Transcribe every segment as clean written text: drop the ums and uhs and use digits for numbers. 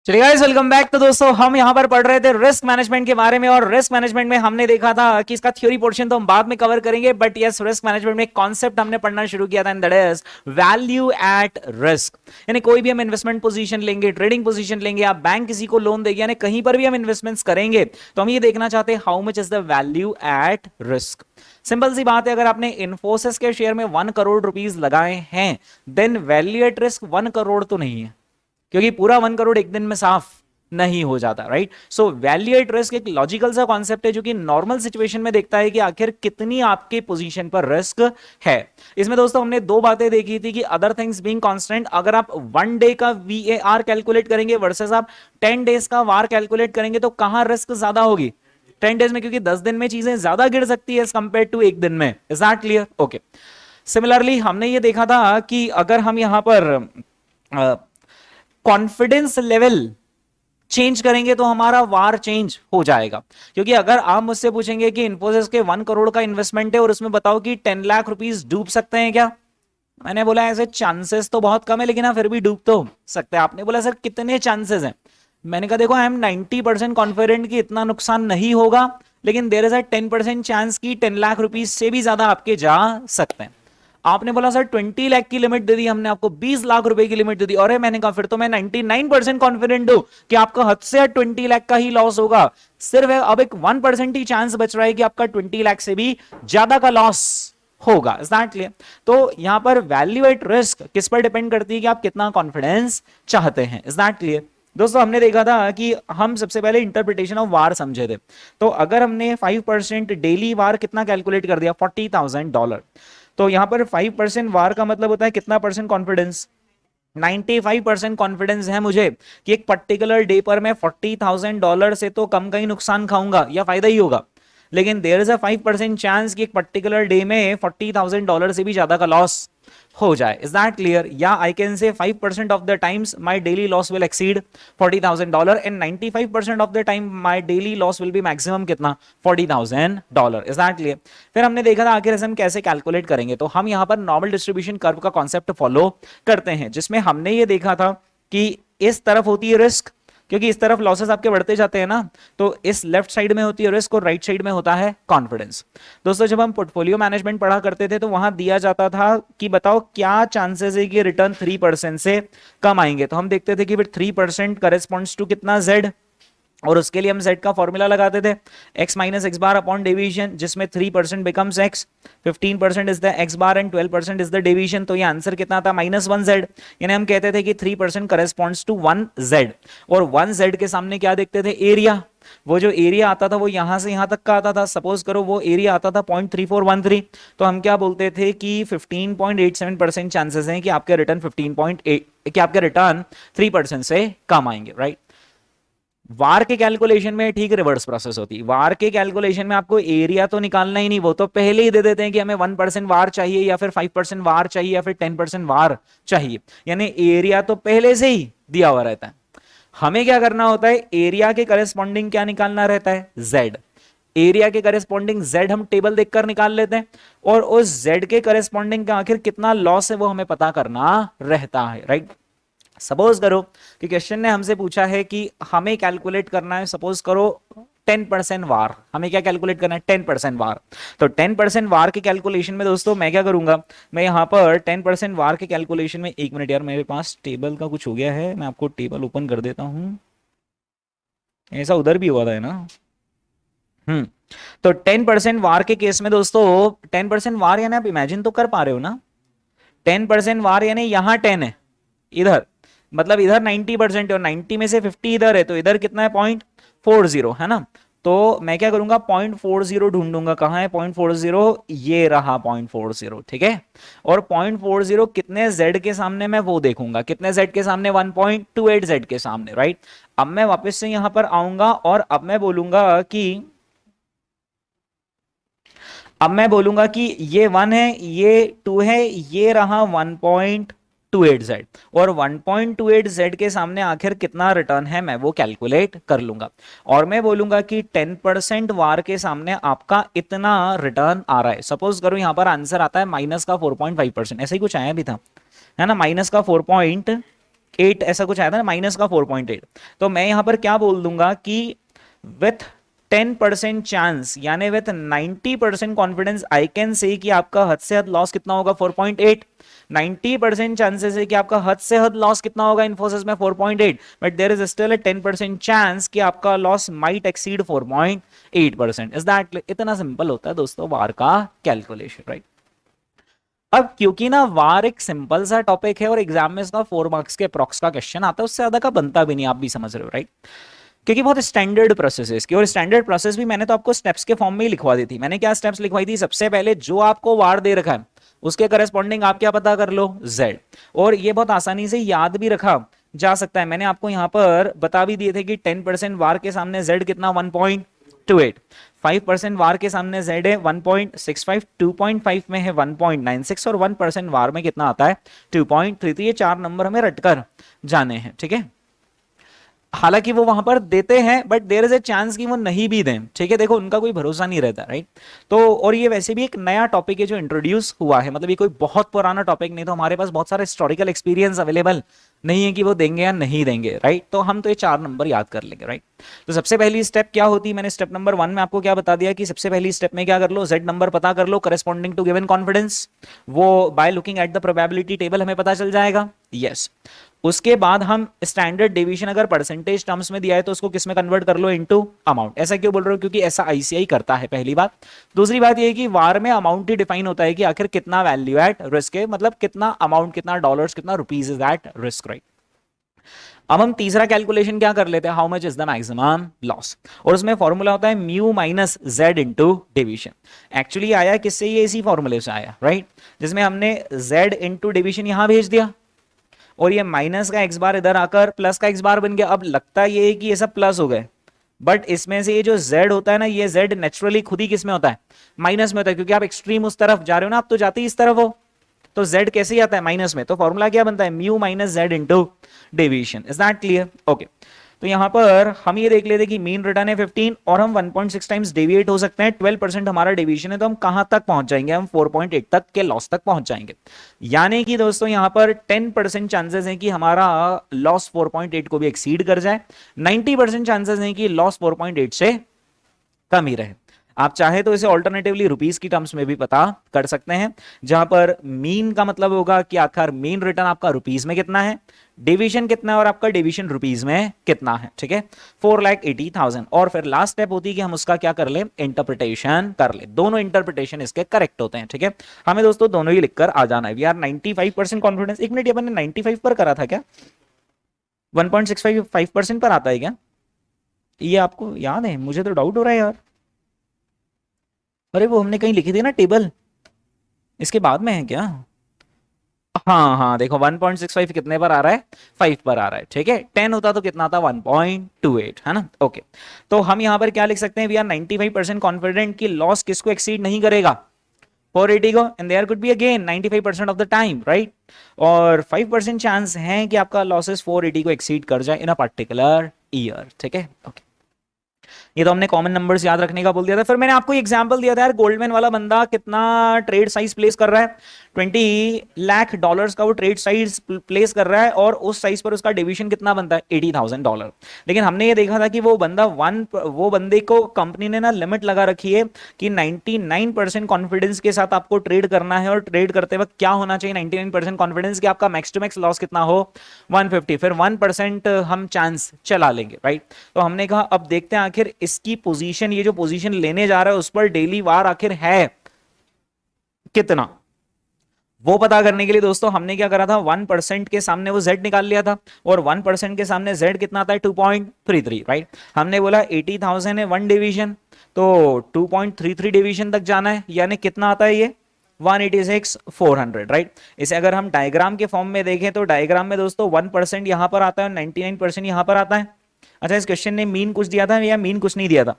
चलिए guys, welcome back. तो दोस्तों हम यहाँ पर पढ़ रहे थे रिस्क मैनेजमेंट के बारे में, और रिस्क मैनेजमेंट में हमने देखा था कि इसका थ्योरी पोर्शन तो हम बाद में कवर करेंगे, बट यस, रिस्क मैनेजमेंट में एक कॉन्सेप्ट हमने पढ़ना शुरू किया था, and that is value at risk. यानी कोई भी हम इन्वेस्टमेंट पोजीशन लेंगे, ट्रेडिंग पोजीशन लेंगे, आप बैंक किसी को लोन देंगे, यानी कहीं पर भी हम इन्वेस्टमेंट्स करेंगे तो हम ये देखना चाहते हैं how much is the value at risk. Simple सी बात है, अगर आपने इन्फोसिस के शेयर में 1 करोड़ रुपीज लगाए हैं, then value at risk 1 crore तो नहीं है, क्योंकि पूरा 1 करोड़ एक दिन में साफ नहीं हो जाता, right. So value at risk एक लॉजिकल सा कॉन्सेप्ट है जो कि नॉर्मल सिचुएशन में देखता है कि आखिर कितनी आपके पोजीशन पर रिस्क है। इसमें दोस्तों हमने दो बातें देखी थी कि अदर थिंग्स बीइंग कांस्टेंट, अगर आप 1 डे का VAR कैलकुलेट करेंगे वर्सेस आप 10 डेज का वार कैलकुलेट करेंगे तो कहां रिस्क ज्यादा होगी? 10 डेज में, क्योंकि 10 दिन में चीजें ज्यादा गिर सकती है एज कंपेयर टू एक दिन में। Is that clear? Okay. Similarly हमने ये देखा था कि अगर हम यहां पर कॉन्फिडेंस लेवल चेंज करेंगे तो हमारा वार चेंज हो जाएगा। क्योंकि अगर आप मुझसे पूछेंगे कि इन्फोसिस के 1 करोड़ का इन्वेस्टमेंट है और उसमें बताओ कि 10 लाख रुपीज डूब सकते हैं क्या, मैंने बोला ऐसे चांसेस तो बहुत कम है, लेकिन हाँ फिर भी डूब तो सकते हैं। आपने बोला सर कितने चांसेस हैं, मैंने कहा देखो आई एम 90% कॉन्फिडेंट कि इतना नुकसान नहीं होगा, लेकिन देयर इज अ 10% चांस की 10 लाख रुपीज से भी ज्यादा आपके जा सकते हैं। आपने बोला सर 20 लाख की लिमिट दे दी हमने आपको, 20 लाख रुपए की लिमिट दे दी, और मैंने कहा फिर तो मैं 99% कॉन्फिडेंट हूं कि आपका हद से 20 लाख का ही लॉस होगा। सिर्फ अब एक 1% ही चांस बच रहा है कि आपका 20 लाख से भी ज्यादा का लॉस होगा। Is that clear? तो यहां पर वैल्यू एट रिस्क किस पर डिपेंड करती है कि आप कितना कॉन्फिडेंस चाहते हैं। Is that clear? दोस्तों हमने देखा था कि हम सबसे पहले इंटरप्रिटेशन ऑफ वार समझे थे। तो अगर हमने 5% डेली वार कितना कैलकुलेट कर दिया, $40,000, तो यहां पर 5% वार का मतलब होता है कितना परसेंट कॉन्फिडेंस? 95% कॉन्फिडेंस है मुझे कि एक पर्टिकुलर डे पर मैं $40,000 से तो कम का ही नुकसान खाऊंगा या फायदा ही होगा, लेकिन देयर इज अ 5% चांस कि एक पर्टिकुलर डे में $40,000 से भी ज्यादा का लॉस हो जाए। Is that clear? या I can say 5% of the times my daily loss will exceed $40,000 and 95% of the time my daily loss will be maximum कितना? $40,000। Is that clear? फिर हमने देखा था आखिर हम कैसे कैलकुलेट करेंगे, तो हम यहां पर नॉर्मल डिस्ट्रीब्यूशन कर्व का कॉन्सेप्ट फॉलो करते हैं, जिसमें हमने ये देखा था कि इस तरफ होती है रिस्क, क्योंकि इस तरफ लॉसेस आपके बढ़ते जाते हैं ना, तो इस लेफ्ट साइड में होती है रिस्क और राइट साइड में होता है कॉन्फिडेंस। दोस्तों जब हम पोर्टफोलियो मैनेजमेंट पढ़ा करते थे तो वहां दिया जाता था कि बताओ क्या चांसेस है कि रिटर्न 3% से कम आएंगे, तो हम देखते थे कि फिर 3% करेस्पॉन्ड्स टू कितना? Z। और उसके लिए हम z का फॉर्मूला लगाते थे x minus x bar upon deviation, जिसमें 3% becomes x, 15% is the x bar and 12% is the deviation. तो ये आंसर कितना था? -1z। यानी हम कहते थे कि 3% करेस्पॉन्ड्स टू 1z, और 1z के सामने क्या देखते थे? एरिया। वो जो एरिया आता था वो यहां से यहां तक का आता था। सपोज करो वो एरिया आता था 0.3413, तो हम क्या बोलते थे कि 15.87% चांसेस हैं कि आपके रिटर्न 15.8 कि आपके रिटर्न 3% से कम आएंगे, राइट। वार के कैलकुलेशन में ठीक रिवर्स प्रोसेस होती है। वार के कैलकुलेशन में आपको एरिया तो निकालना ही नहीं, वो तो पहले ही दे देते हैं कि हमें 1% वार चाहिए या फिर 5% वार चाहिए या फिर 10% वार चाहिए, यानी एरिया तो पहले से ही दिया हुआ रहता है। हमें क्या करना होता है? एरिया के करस्पॉन्डिंग क्या निकालना रहता है? Z। एरिया के करस्पॉन्डिंग Z हम टेबल देखकर निकाल लेते हैं, और उस Z के करस्पॉन्डिंग का आखिर कितना लॉस है वो हमें पता करना रहता है, राइट। सपोज करो कि क्वेश्चन ने हमसे पूछा है कि हमें कैलकुलेट करना है, सपोज करो 10% वार, हमें क्या कैलकुलेट करना है? 10% वार। तो 10% वार के कैलकुलेशन में दोस्तों मैं क्या करूंगा, मैं यहां पर 10% वार के कैलकुलेशन में, एक मिनट यार मेरे पास टेबल का कुछ हो गया है, मैं आपको टेबल ओपन कर देता हूं। ऐसा उधर भी हुआ था, है ना? हम्म। तो 10% वार के केस में दोस्तों, 10% वार यानी आप इमेजिन तो कर पा रहे हो ना, 10% वार यानी यहां 10 है, इधर मतलब इधर 90% है, और 90 में से 50 इधर है, तो इधर कितना है? 0.40, है ना। तो मैं क्या करूंगा? 0.40 ढूंढूंगा। कहां है 0.40? ये रहा 0.40, ठीक है। और 0.40 कितने Z के सामने, मैं वो देखूंगा। कितने Z के सामने? 1.28 Z के सामने, राइट। अब मैं वापस से यहां पर आऊंगा और अब मैं बोलूंगा कि ये 1 है, ये 2 है, ये रहा 1.28Z, और 1.28Z के सामने आखिर कितना रिटर्न है मैं वो कैलकुलेट कर लूंगा, और मैं बोलूंगा कि 10% वार के सामने आपका इतना रिटर्न आ रहा है। सपोज करो यहां पर आंसर आता है -4.5%, ऐसा ही कुछ आया भी था, है ना, -4. 8 ऐसा कुछ आया था ना, माइनस का 4.8। तो मैं यहां पर क्या बोल दूंगा कि विथ 10% चांस यानी विथ 90% कॉन्फिडेंस आई कैन से कि आपका हद से हद लॉस कितना होगा 4.8। 90% चांसेस है कि आपका हद से हद लॉस कितना होगा इन्फोसिस में 4.8, but there is still a 10% chance कि आपका loss might exceed 4.8%। Is that? इतना सिंपल होता है दोस्तों वार का कैलकुलेशन, राइट। अब क्योंकि ना वार एक सिंपल सा टॉपिक है और एग्जाम में इसका 4 मार्क्स के अप्रॉक्स का क्वेश्चन आता है, उससे ज्यादा का बनता भी नहीं, आप भी समझ रहे हो, राइट। क्योंकि बहुत स्टैंडर्ड प्रोसेस है इसकी, और स्टैंडर्ड प्रोसेस भी मैंने तो आपको स्टेप्स के फॉर्म में ही लिखवा दी थी। मैंने क्या स्टेप्स लिखवाई थी? सबसे पहले जो आपको वार दे रखा है उसके करस्पॉन्डिंग आप क्या पता कर लो? Z। और ये बहुत आसानी से याद भी रखा जा सकता है, मैंने आपको यहां पर बता भी दिए थे कि 10% वार के सामने Z कितना 1.28, 5% वार के सामने Z है 1.65, 2.5 में है 1.96 और 1% वार में कितना आता है 2.33। ये 4 नंबर हमें रटकर जाने हैं, ठीक है। हालांकि वो वहां पर देते हैं but there is a chance कि वो नहीं भी दें, ठीक है। देखो उनका कोई भरोसा नहीं रहता, राइट। तो और ये वैसे भी एक नया टॉपिक है जो इंट्रोड्यूस हुआ है, मतलब ये कोई बहुत पुराना टॉपिक नहीं, तो हमारे पास बहुत सारा हिस्टोरिकल एक्सपीरियंस अवेलेबल नहीं है कि वो देंगे या नहीं देंगे, राइट। तो हम तो ये 4 नंबर याद कर लेंगे, राइट। तो सबसे पहली स्टेप क्या होती है? मैंने स्टेप नंबर 1 में आपको क्या बता दिया कि सबसे पहली स्टेप में क्या कर लो? Z नंबर पता कर लो करस्पॉन्डिंग टू गिवन कॉन्फिडेंस, वो by looking at the probability table हमें पता चल जाएगा, यस। उसके बाद हम स्टैंडर्ड डेविएशन अगर परसेंटेज टर्म्स में दिया है तो उसको किस में कन्वर्ट कर लो? Into amount. ऐसा क्यों बोल रहे हो? क्योंकि ऐसा आईसीआई करता है, पहली बात। दूसरी बात ये है कि वार में अमाउंट ही डिफाइन होता है कि आखिर कितना वैल्यू एट रिस्क है, मतलब कितना अमाउंट, कितना डॉलर्स, कितना rupees is at risk, right. अब हम तीसरा कैलकुलेशन क्या कर लेते हैं? How much is the maximum loss, और उसमें फॉर्मूला होता है mu minus Z into division. Actually आया किससे? ये इसी फॉर्मूले से आया, राइट, जिसमें हमने जेड इंटू डिविजन यहां भेज दिया और ये माइनस का एक्स बार इधर आकर प्लस का एक्स बार बन गया। अब लगता ये है कि ये सब प्लस हो गए, बट इसमें से ये जो z होता है ना, ये z नेचुरली खुद ही किस में होता है? माइनस में होता है, क्योंकि आप एक्सट्रीम उस तरफ जा रहे हो ना, आप तो जाते ही इस तरफ हो, तो z कैसे ही आता है? माइनस में। तो फॉर्मूला क्या बनता है? Mu minus Z into deviation. Is that clear? Okay. तो यहां पर हम ये देख लेते कि मीन रिटर्न है 15 और हम 1.6 टाइम्स डेविएट हो सकते हैं। 12% हमारा डेविएशन है, तो हम कहां तक पहुंच जाएंगे? हम 4.8 तक के लॉस तक पहुंच जाएंगे। यानी कि दोस्तों यहां पर 10% चांसेस हैं कि हमारा लॉस 4.8 को भी एक्सीड कर जाए, 90% चांसेस हैं कि लॉस 4.8 से कम ही रहे। आप चाहे तो इसे ऑल्टरनेटिवली रुपीस की टर्म्स में भी पता कर सकते हैं, जहां पर मीन का मतलब होगा कि आखिर मीन रिटर्न आपका रुपीस में कितना है, डिवीजन कितना है और आपका डिवीजन रुपीस में कितना है, ठीक है, 4,80,000। और फिर लास्ट स्टेप होती है कि हम उसका क्या कर ले? इंटरप्रिटेशन कर ले। दोनों इंटरप्रिटेशन इसके करेक्ट होते हैं, ठीक है। हमें दोस्तों दोनों ही लिखकर आ जाना है। We are 95% confidence. एक मिनट, अपन ने 95 पर करा था क्या? 1.65% पर आता है क्या? ये आपको याद है? मुझे तो डाउट हो रहा है यार। अरे वो हमने कहीं लिखी थी ना टेबल, इसके बाद में है क्या? हाँ हाँ, देखो 1.65 कितने पर आ रहा है? 5 पर आ रहा है, ठीक है। 10 होता तो कितना था? 1.28, है ना। ओके, तो हम यहां पर क्या लिख सकते हैं? वी आर 95% कॉन्फिडेंट कि लॉस किसको एक्सीड नहीं करेगा? 480 को, and there could be again 95% of the time, right. और 5% चांस है कि आपका लॉसेस 480 को एक्सीड कर जाए इन अ पर्टिकुलर ईयर, ठीक है। ओके, ये तो हमने कॉमन नंबर्स याद रखने का बोल दिया था। फिर मैंने आपको एग्जांपल दिया था यार, गोल्डमैन वाला बंदा कितना ट्रेड साइज प्लेस कर रहा है? 20 लाख डॉलर्स का वो ट्रेड साइज प्लेस कर रहा है, और उस साइज पर उसका डिविजन कितना बनता है? $80,000। लेकिन हमने ये देखा था कि वो बंदे को कंपनी ने ना लिमिट लगा रखी है कि 99% कॉन्फिडेंस के साथ आपको ट्रेड करना है, और ट्रेड करते वक्त क्या होना चाहिए? 99% कॉन्फिडेंस कि आपका मैक्स टू मैक्स लॉस कितना हो? 150। फिर 1% हम चांस चला लेंगे, राइट। तो हमने कहा अब देखते हैं आखिर इसकी पोजीशन, ये जो पोजीशन लेने जा रहा है उस पर डेली वार आखिर है कितना, वो पता करने के लिए दोस्तों हमने क्या करा था? 1% के सामने वो z निकाल लिया था, और 1% के सामने z कितना आता है? 2.33, राइट। हमने बोला 80,000 है 1 डिवीजन, तो 2.33 डिवीजन तक जाना है, यानी कितना आता है ये? 186,400, राइट। इसे अगर हम डायग्राम के फॉर्म में देखें तो डायग्राम में दोस्तों 1% यहां पर आता है और 99% यहां पर आता है। अच्छा, इस क्वेश्चन ने मीन कुछ दिया था या मीन कुछ नहीं दिया था?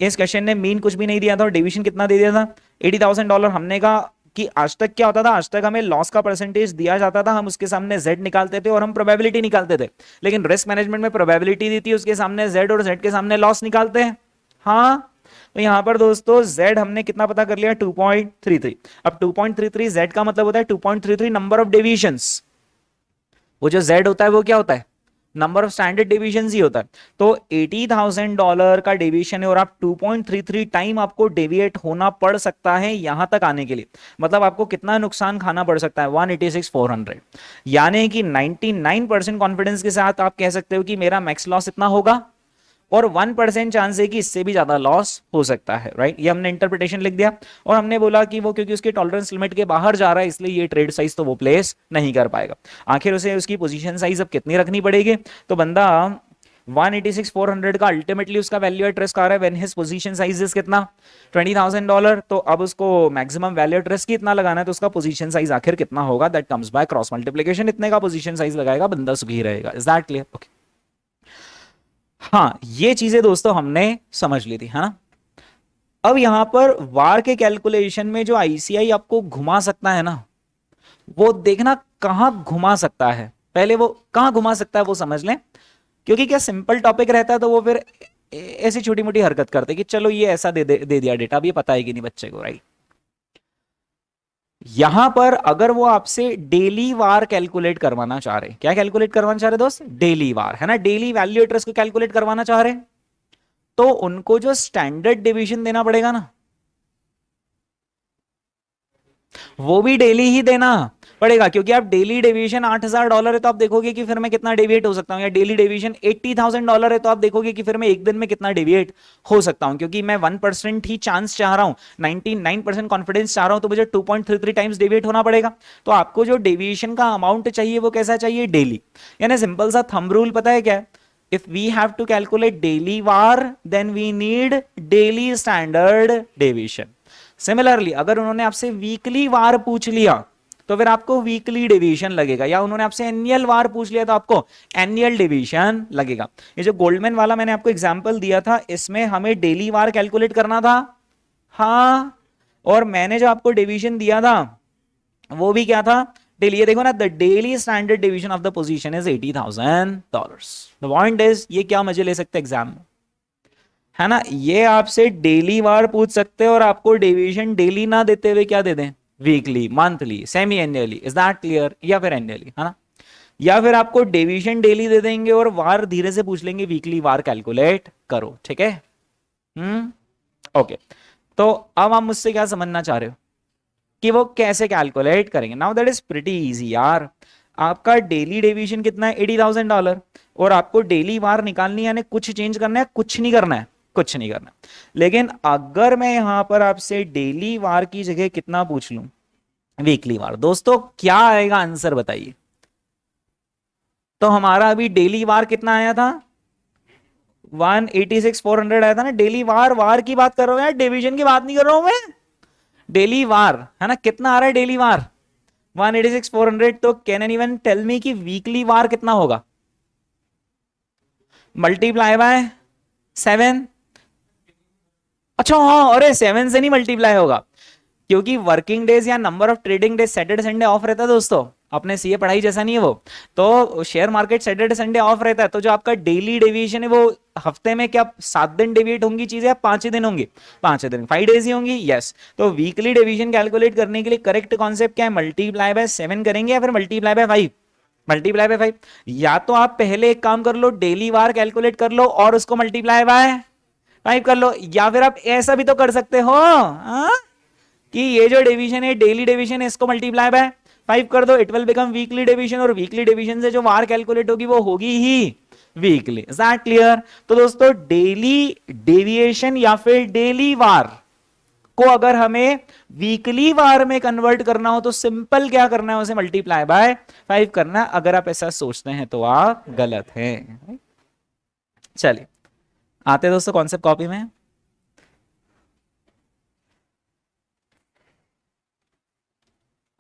इस क्वेश्चन ने मीन कुछ भी नहीं दिया था और डिवीजन कितना दे दिया था? $80,000। हमने कहा कि आज तक क्या होता था? आज तक हमें लॉस का परसेंटेज दिया जाता था, हम उसके सामने z निकालते थे और हम प्रोबेबिलिटी निकालते थे। लेकिन रिस्क मैनेजमेंट में प्रोबेबिलिटी दी थी, उसके सामने z और z के सामने लॉस निकालते हैं। हाँ, तो यहां पर दोस्तों z हमने कितना पता कर लिया? 2.33। अब 2.33 z का मतलब होता है 2.33 नंबर ऑफ डिविजन्स। वो जो z होता है वो क्या होता है, नंबर ऑफ स्टैंडर्ड डिविजन ही होता है। तो $80,000 का डेविएशन है और आप 2.33 टाइम आपको डेविएट होना पड़ सकता है यहां तक आने के लिए। मतलब आपको कितना नुकसान खाना पड़ सकता है, 186,400। यानी कि 99% कॉन्फिडेंस के साथ आप कह सकते हो कि मेरा मैक्स लॉस इतना होगा और 1% चांस है कि इससे भी ज्यादा लॉस हो सकता है, राइट। ये हमने इंटरप्रिटेशन लिख दिया और हमने बोला कि वो क्योंकि उसके टॉलरेंस लिमिट के बाहर जा रहा है इसलिए ये ट्रेड साइज तो वो प्लेस नहीं कर पाएगा। आखिर उसे उसकी पोजीशन साइज अब कितनी रखनी पड़ेगी, तो बंदा 186,400 का अल्टीमेटली उसका वैल्यू एट रिस्क आ रहा है when his position size is कितना, $20,000। तो अब उसको मैक्सिमम वैल्यू एट रिस्क कितना लगाना है, तो उसका पोजीशन साइज आखिर कितना होगा, that comes by cross multiplication. इतने का पोजीशन साइज लगाएगा बंदा सुखी रहेगा। Is that clear? ओके, हाँ ये चीजें दोस्तों हमने समझ ली थी, है ना। अब यहां पर वार के कैलकुलेशन में जो आईसीआई आपको घुमा सकता है ना, वो देखना कहां घुमा सकता है। पहले वो कहां घुमा सकता है वो समझ लें, क्योंकि क्या सिंपल टॉपिक रहता है तो वो फिर ऐसी छोटी मोटी हरकत करते कि चलो ये ऐसा दे दिया डेटा, अब ये पता है कि नहीं बच्चे को, राइट। यहां पर अगर वो आपसे डेली वार कैलकुलेट करवाना चाह रहे, क्या कैलकुलेट करवाना चाह रहे दोस्त, डेली वार, है ना, डेली वैल्यू एट रिस्क को कैलकुलेट करवाना चाह रहे, तो उनको जो स्टैंडर्ड डिवीजन देना पड़ेगा ना, वो भी डेली ही देना पड़ेगा। क्योंकि आप डेली डेविएशन $8,000 है तो आप देखोगे कि फिर मैं कितना डेविएट हो सकता हूं, या डेली डेविएशन $80,000 है तो आप देखोगे कि फिर मैं एक दिन में कितना डेविएट हो सकता हूं। क्योंकि मैं 1% ही चांस चाह रहा हूं, 99% कॉन्फिडेंस चाह रहा हूं, तो मुझे 2.33 टाइम्स डेविएट होना पड़ेगा। तो आपको जो डेविएशन का अमाउंट चाहिए वो कैसा चाहिए, डेली। यानी सिंपल सा थंब रूल पता है क्या है, if we have to calculate daily var then we need daily standard deviation। Similarly अगर उन्होंने आपसे वीकली वार पूछ लिया तो फिर आपको वीकली डेविएशन लगेगा, या उन्होंने आपसे एनुअल वार पूछ लिया तो आपको एनुअल डेविएशन लगेगा। ये जो गोल्डमैन वाला मैंने आपको एग्जांपल दिया था, इसमें हमें डेली वार कैलकुलेट करना था, हाँ, और मैंने जो आपको डेविएशन दिया था वो भी क्या था, डेली। ये देखो ना, the daily standard division of the position is $80,000। The point is, ये क्या मजे ले सकते एग्जाम में, है ना, ये आपसे डेली वार पूछ सकते हैं और आपको डेविएशन डेली ना देते हुए क्या दे दें, weekly, monthly, semi annually. Is that clear? या फिर एनुअली, है ना। या फिर आपको डेविएशन डेली दे देंगे और वार धीरे से पूछ लेंगे, वीकली वार कैलकुलेट करो, ठीक है। ओके, तो अब आप मुझसे क्या समझना चाह रहे हो कि वो कैसे कैलकुलेट करेंगे। Now that is pretty easy यार। आपका डेली डेविएशन कितना है, $80,000, और आपको डेली वार निकालनी है, यानी कुछ चेंज करना है, कुछ नहीं करना है, कुछ नहीं करना। लेकिन अगर मैं यहां पर आपसे डेली वार की जगह कितना पूछ लूं, वीकली वार, दोस्तों क्या आएगा आंसर बताइए। तो हमारा अभी डेली वार कितना आया था, 186,400 आया था ना। डेली वार, वार की बात कर रहा हूं यार, डिवीजन की बात नहीं कर रहा हूं मैं, डेली वार, है ना। कितना आ रहा है डेली वार, 186,400। तो कैन एनीवन टेल मी कि वीकली वार कितना होगा, मल्टीप्लाई बाय 7। अच्छा हाँ, अरे 7 से नहीं मल्टीप्लाई होगा, क्योंकि वर्किंग डेज या number of trading days Saturday Sunday off रहता है दोस्तों। अपने सीए पढ़ाई जैसा नहीं है वो, तो share market Saturday Sunday off रहता है। तो जो आपका डेली डेविएशन है वो हफ्ते में क्या 7 दिन डेविएट होंगी चीजें, या 5 दिन होंगी, 5 दिन, 5 डेज ही होंगी, यस। तो वीकली डेविएशन कैलकुलेट करने के लिए करेक्ट कॉन्सेप्ट क्या है, मल्टीप्लाई बाय 7 करेंगे या फिर मल्टीप्लाई बाय 5, मल्टीप्लाई बाय 5। या तो आप पहले एक काम कर लो, डेली वार कैलकुलेट कर लो और उसको मल्टीप्लाई बाय 5 कर लो, या फिर आप ऐसा भी तो कर सकते हो कि ये जो डिवीजन है, डेली डिवीजन है, इसको मल्टीप्लाई बाय 5 कर दो, it will become weekly division, और वीकली डिवीजन से जो वार कैलकुलेट होगी वो होगी ही वीकली। Is that clear? तो दोस्तों डेली डेविएशन या फिर डेली वार को अगर हमें वीकली वार में कन्वर्ट करना हो तो सिंपल क्या करना है, उसे मल्टीप्लाई बाय 5 करना। अगर आप ऐसा सोचते हैं तो आप गलत हैं। चलिए आते दोस्तों कॉन्सेप्ट कॉपी में।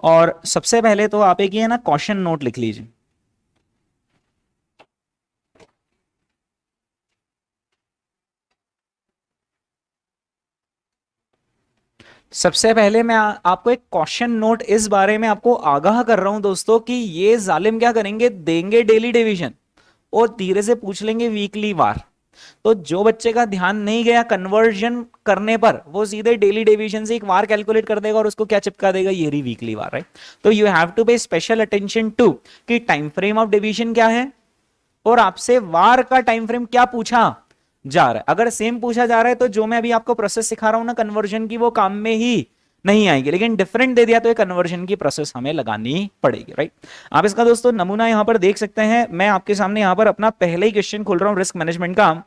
और सबसे पहले तो आप एक ये ना क्वेश्चन नोट लिख लीजिए। सबसे पहले मैं आपको एक क्वेश्चन नोट इस बारे में आपको आगाह कर रहा हूं दोस्तों कि ये जालिम क्या करेंगे, देंगे डेली डिवीजन और धीरे से पूछ लेंगे वीकली वार। तो जो बच्चे का ध्यान नहीं गया कन्वर्जन करने पर, वो सीधे डेली डेविएशन से एक वार कैलकुलेट कर देगा और उसको क्या चिपका देगा, ये रही वीकली वार, राइट। तो यू हैव टू पे स्पेशल अटेंशन टू कि टाइम फ्रेम ऑफ डेविएशन क्या है और आपसे वार का टाइम फ्रेम क्या पूछा जा रहा है। अगर सेम पूछा जा रहा है तो जो मैं अभी आपको प्रोसेस सिखा रहा हूं ना कन्वर्जन की, वो काम में ही नहीं आएगी, लेकिन डिफरेंट दे दिया तो ये कन्वर्जन की प्रोसेस हमें लगानी पड़ेगी, राइट। आप इसका दोस्तों नमूना यहां पर देख सकते हैं। मैं आपके सामने यहां पर अपना पहले ही क्वेश्चन खोल रहा हूं रिस्क मैनेजमेंट का।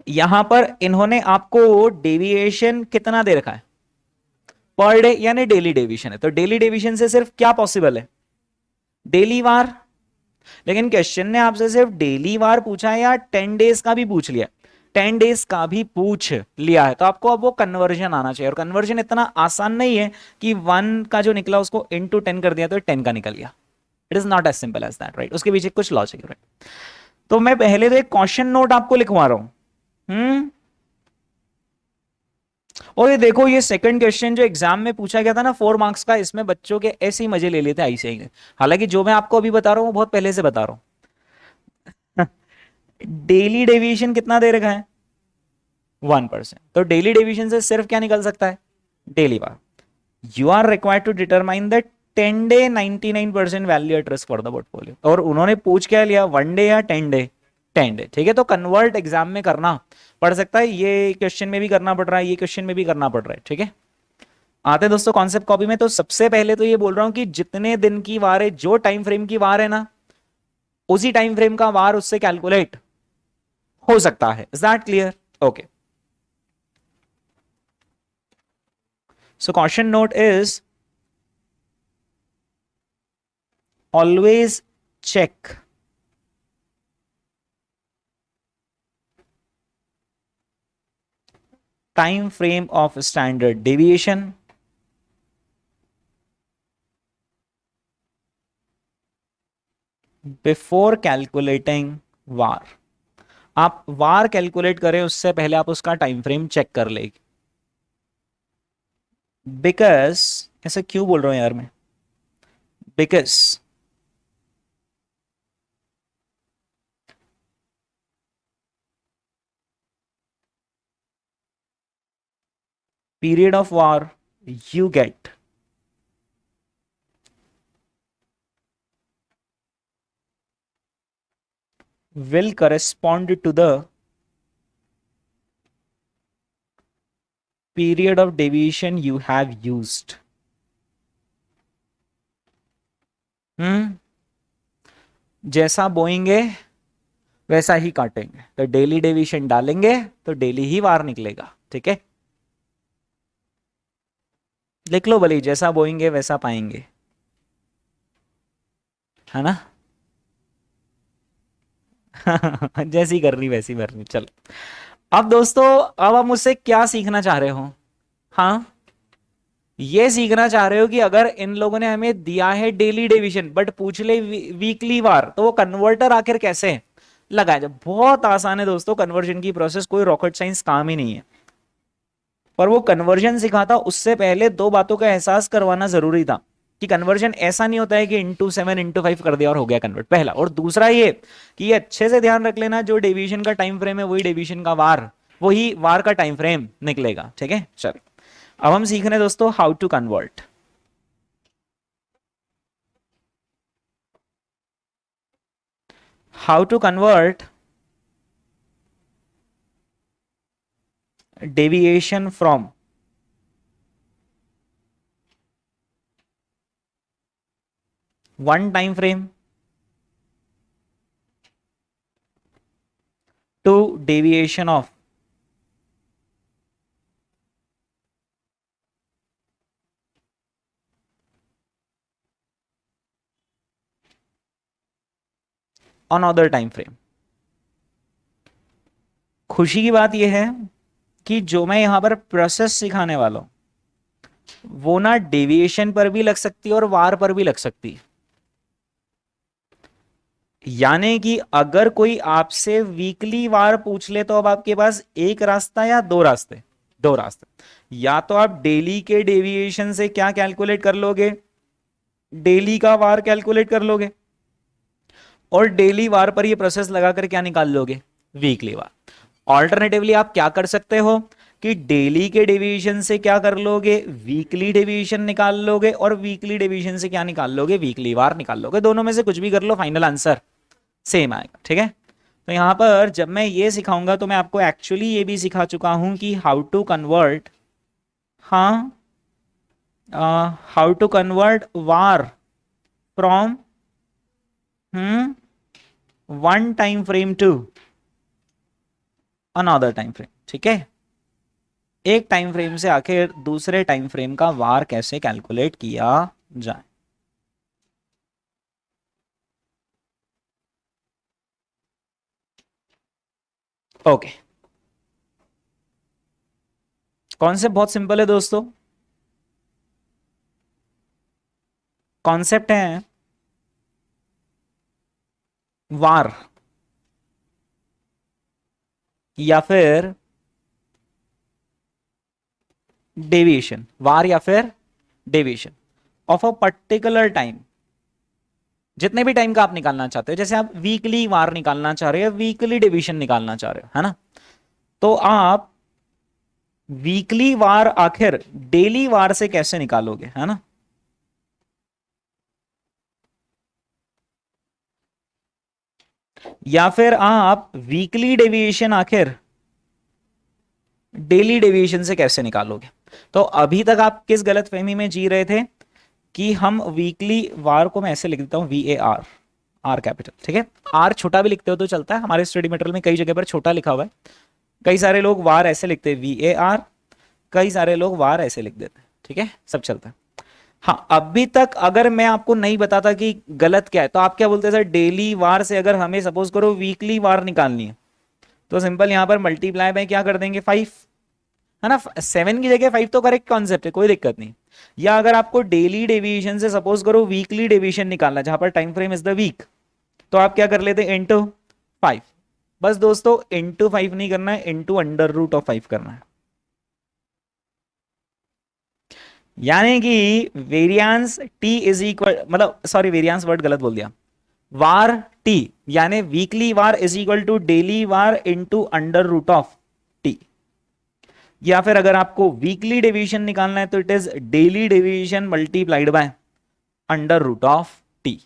यहां पर इन्होंने आपको डेविएशन कितना दे रखा है, पर डे यानी डेली डेविएशन है। तो डेली डेविएशन से सिर्फ क्या पॉसिबल है, डेली वार। लेकिन क्वेश्चन ने आपसे सिर्फ डेली वार पूछा है या 10 डेज का भी पूछ लिया, 10 डेज का भी पूछ लिया है, तो आपको अब वो कन्वर्जन आना चाहिए। और कन्वर्जन इतना आसान नहीं है कि 1 का जो निकला उसको इंटू 10 कर दिया तो 10 का निकल गया। It is not as simple as that, right. उसके पीछे कुछ लॉजिक है, राइट। तो मैं पहले तो एक क्वेश्चन नोट आपको लिखवा रहा हूं। और ये देखो, ये सेकंड क्वेश्चन जो एग्जाम में पूछा गया था ना 4 मार्क्स का, इसमें बच्चों के ऐसे ही मजे ले लेते हैं ऐसे ही। हालांकि जो मैं आपको अभी बता रहा हूं वो बहुत पहले से बता रहा हूं। डेली डेविएशन कितना दे रखा है, 1%। तो डेली डेविएशन से सिर्फ क्या निकल सकता है, daily VaR. You are required to determine the 10 day 99% value at risk for the portfolio. और उन्होंने पूछ क्या लिया, 1 डे या 10 डे, 10 डे, ठीक है। तो कन्वर्ट एग्जाम में करना पड़ सकता है, ये क्वेश्चन में भी करना पड़ रहा है, ये क्वेश्चन में भी करना पड़ रहा है, ठीक है। आते हैं दोस्तों कॉन्सेप्ट कॉपी में। तो सबसे पहले तो ये बोल रहा हूं कि जितने दिन की वार है, जो टाइम फ्रेम की वार है ना, उसी टाइम फ्रेम का वार उससे कैलकुलेट हो सकता है। Is that clear? Okay. So question note is always check time frame of standard deviation before calculating var। आप वार कैलकुलेट करें उससे पहले आप उसका टाइम फ्रेम चेक कर ले। बिकॉज, ऐसा क्यों बोल रहा हूं यार मैं, because period of war you get will correspond to the period of deviation you have used। जैसा बोएंगे वैसा ही काटेंगे। तो डेली डेविएशन डालेंगे तो डेली ही वार निकलेगा, ठीक है। लिख लो भले, जैसा बोएंगे वैसा पाएंगे, है ना। जैसी करनी वैसी भरनी। चलो अब दोस्तों, अब आप मुझसे क्या सीखना चाह रहे हो, हाँ ये सीखना चाह रहे हो कि अगर इन लोगों ने हमें दिया है डेली डेविएशन बट पूछ ले वीकली वार, तो वो कन्वर्टर आखिर कैसे लगाया जाए। बहुत आसान है दोस्तों कन्वर्जन की प्रोसेस, कोई रॉकेट साइंस काम ही नहीं है। पर वो कन्वर्जन सिखाता उससे पहले 2 बातों का एहसास करवाना जरूरी था कि कन्वर्जन ऐसा नहीं होता है कि इंटू 7 इंटू 5 कर दिया और हो गया कन्वर्ट, पहला। और दूसरा ये कि ये अच्छे से ध्यान रख लेना, जो डेविएशन का टाइम फ्रेम है वही डेविएशन का वार, वही वार का टाइम फ्रेम निकलेगा, ठीक है। चलो अब हम सीख रहे हैं दोस्तों how to convert. How to convert deviation from one time frame to deviation of another time frame। खुशी की बात यह है कि जो मैं यहां पर प्रोसेस सिखाने वाला हूं वो ना डेविएशन पर भी लग सकती है और वार पर भी लग सकती है। यानी कि अगर कोई आपसे वीकली वार पूछ ले तो अब आपके पास एक रास्ता या 2 रास्ते, 2 रास्ते। या तो आप डेली के डेविएशन से क्या कैलकुलेट कर लोगे, डेली का वार कैलकुलेट कर लोगे और डेली वार पर ये प्रोसेस लगाकर क्या निकाल लोगे, वीकली वार। ऑल्टरनेटिवली आप क्या कर सकते हो कि डेली के डेविएशन से क्या कर लोगे, वीकली डेविएशन निकाल लोगे, और वीकली डेविएशन से क्या निकाल लोगे, वीकली वार निकाल लोगे। दोनों में से कुछ भी कर लो, फाइनल आंसर सेम आएगा। ठीक है, तो यहां पर जब मैं ये सिखाऊंगा तो मैं आपको एक्चुअली ये भी सिखा चुका हूं कि हाउ टू कन्वर्ट, हाँ, how to convert VaR from one time frame to another time frame. ठीक है, एक टाइम फ्रेम से आखिर दूसरे टाइम फ्रेम का वार कैसे कैलकुलेट किया जाए। ओके, कॉन्सेप्ट बहुत सिंपल है दोस्तों। कॉन्सेप्ट है वार या फिर डेविएशन, वार या फिर deviation of a particular time, जितने भी टाइम का आप निकालना चाहते हो। जैसे आप वीकली वार निकालना चाह रहे हो, वीकली डेविएशन निकालना चाह रहे हो, है ना, तो आप वीकली वार आखिर डेली वार से कैसे निकालोगे, है ना। या फिर आप वीकली डेविएशन आखिर डेली डेविएशन से कैसे निकालोगे। तो अभी तक आप किस गलतफहमी में जी रहे थे कि हम वीकली वार को, मैं ऐसे लिख देता हूं VAR, आर कैपिटल, ठीक है, आर छोटा भी लिखते हो तो चलता है, हमारे स्टडी मटेरियल में कई जगह पर छोटा लिखा हुआ है। कई सारे लोग वार ऐसे लिखते हैं VAR, कई सारे लोग वार ऐसे लिख देते हैं। ठीक है, सब चलता है। हाँ, अभी तक अगर मैं आपको नहीं बताता कि गलत क्या है तो आप क्या बोलते हैं सर, डेली वार से अगर हमें सपोज करो वीकली वार निकालनी है तो सिंपल यहां पर मल्टीप्लाई में क्या कर देंगे 5, है ना, 7 की जगह 5 तो करेक्ट कॉन्सेप्ट है, कोई दिक्कत नहीं। या अगर आपको डेली डेविएशन से सपोज करो वीकली डेविएशन निकालना जहां पर time frame is the week, तो आप क्या कर लेते हैं इंटू 5। बस दोस्तों इंटू 5 नहीं करना है, इंटू अंडर रूट ऑफ 5 करना है। यानी कि वेरियांस टी इज इक्वल, मतलब सॉरी वेरियांस वर्ड गलत बोल दिया, वार टी यानी weekly VaR is equal to daily VaR into under root of T. या फिर अगर आपको वीकली डेविएशन निकालना है तो it is daily deviation multiplied by under root of T.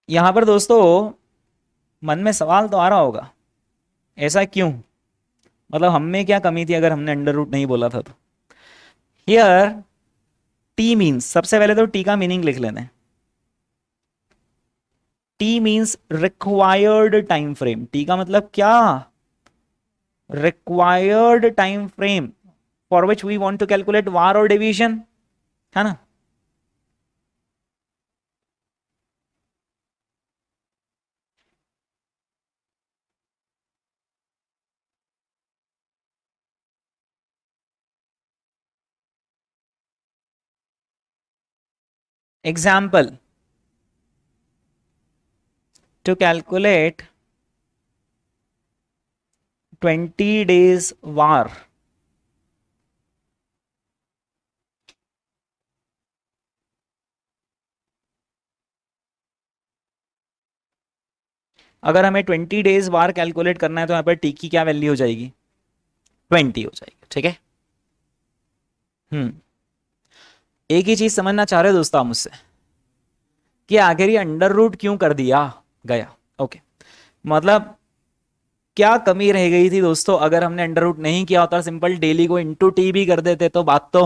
यहां पर दोस्तों मन में सवाल तो आ रहा होगा, ऐसा क्यों, मतलब हम में क्या कमी थी अगर हमने अंडर रूट नहीं बोला था तो। हियर टी मीन्स, सबसे पहले तो टी का मीनिंग लिख लेते हैं। T means required time frame. T का मतलब क्या, required time frame for which we want to calculate VaR और डेविएशन, है ना। Example, to calculate 20 days war, अगर हमें 20 डेज वार कैलकुलेट करना है तो यहां पर टी की क्या वैल्यू हो जाएगी, 20 हो जाएगी। ठीक है, एक ही चीज समझना चाह रहे हो दोस्तों आप मुझसे कि आखिर ये अंडर रूट क्यों कर दिया गया। ओके, मतलब क्या कमी रह गई थी दोस्तों, अगर हमने अंडर रूट नहीं किया होता, सिंपल डेली को इंटू टी भी कर देते तो बात तो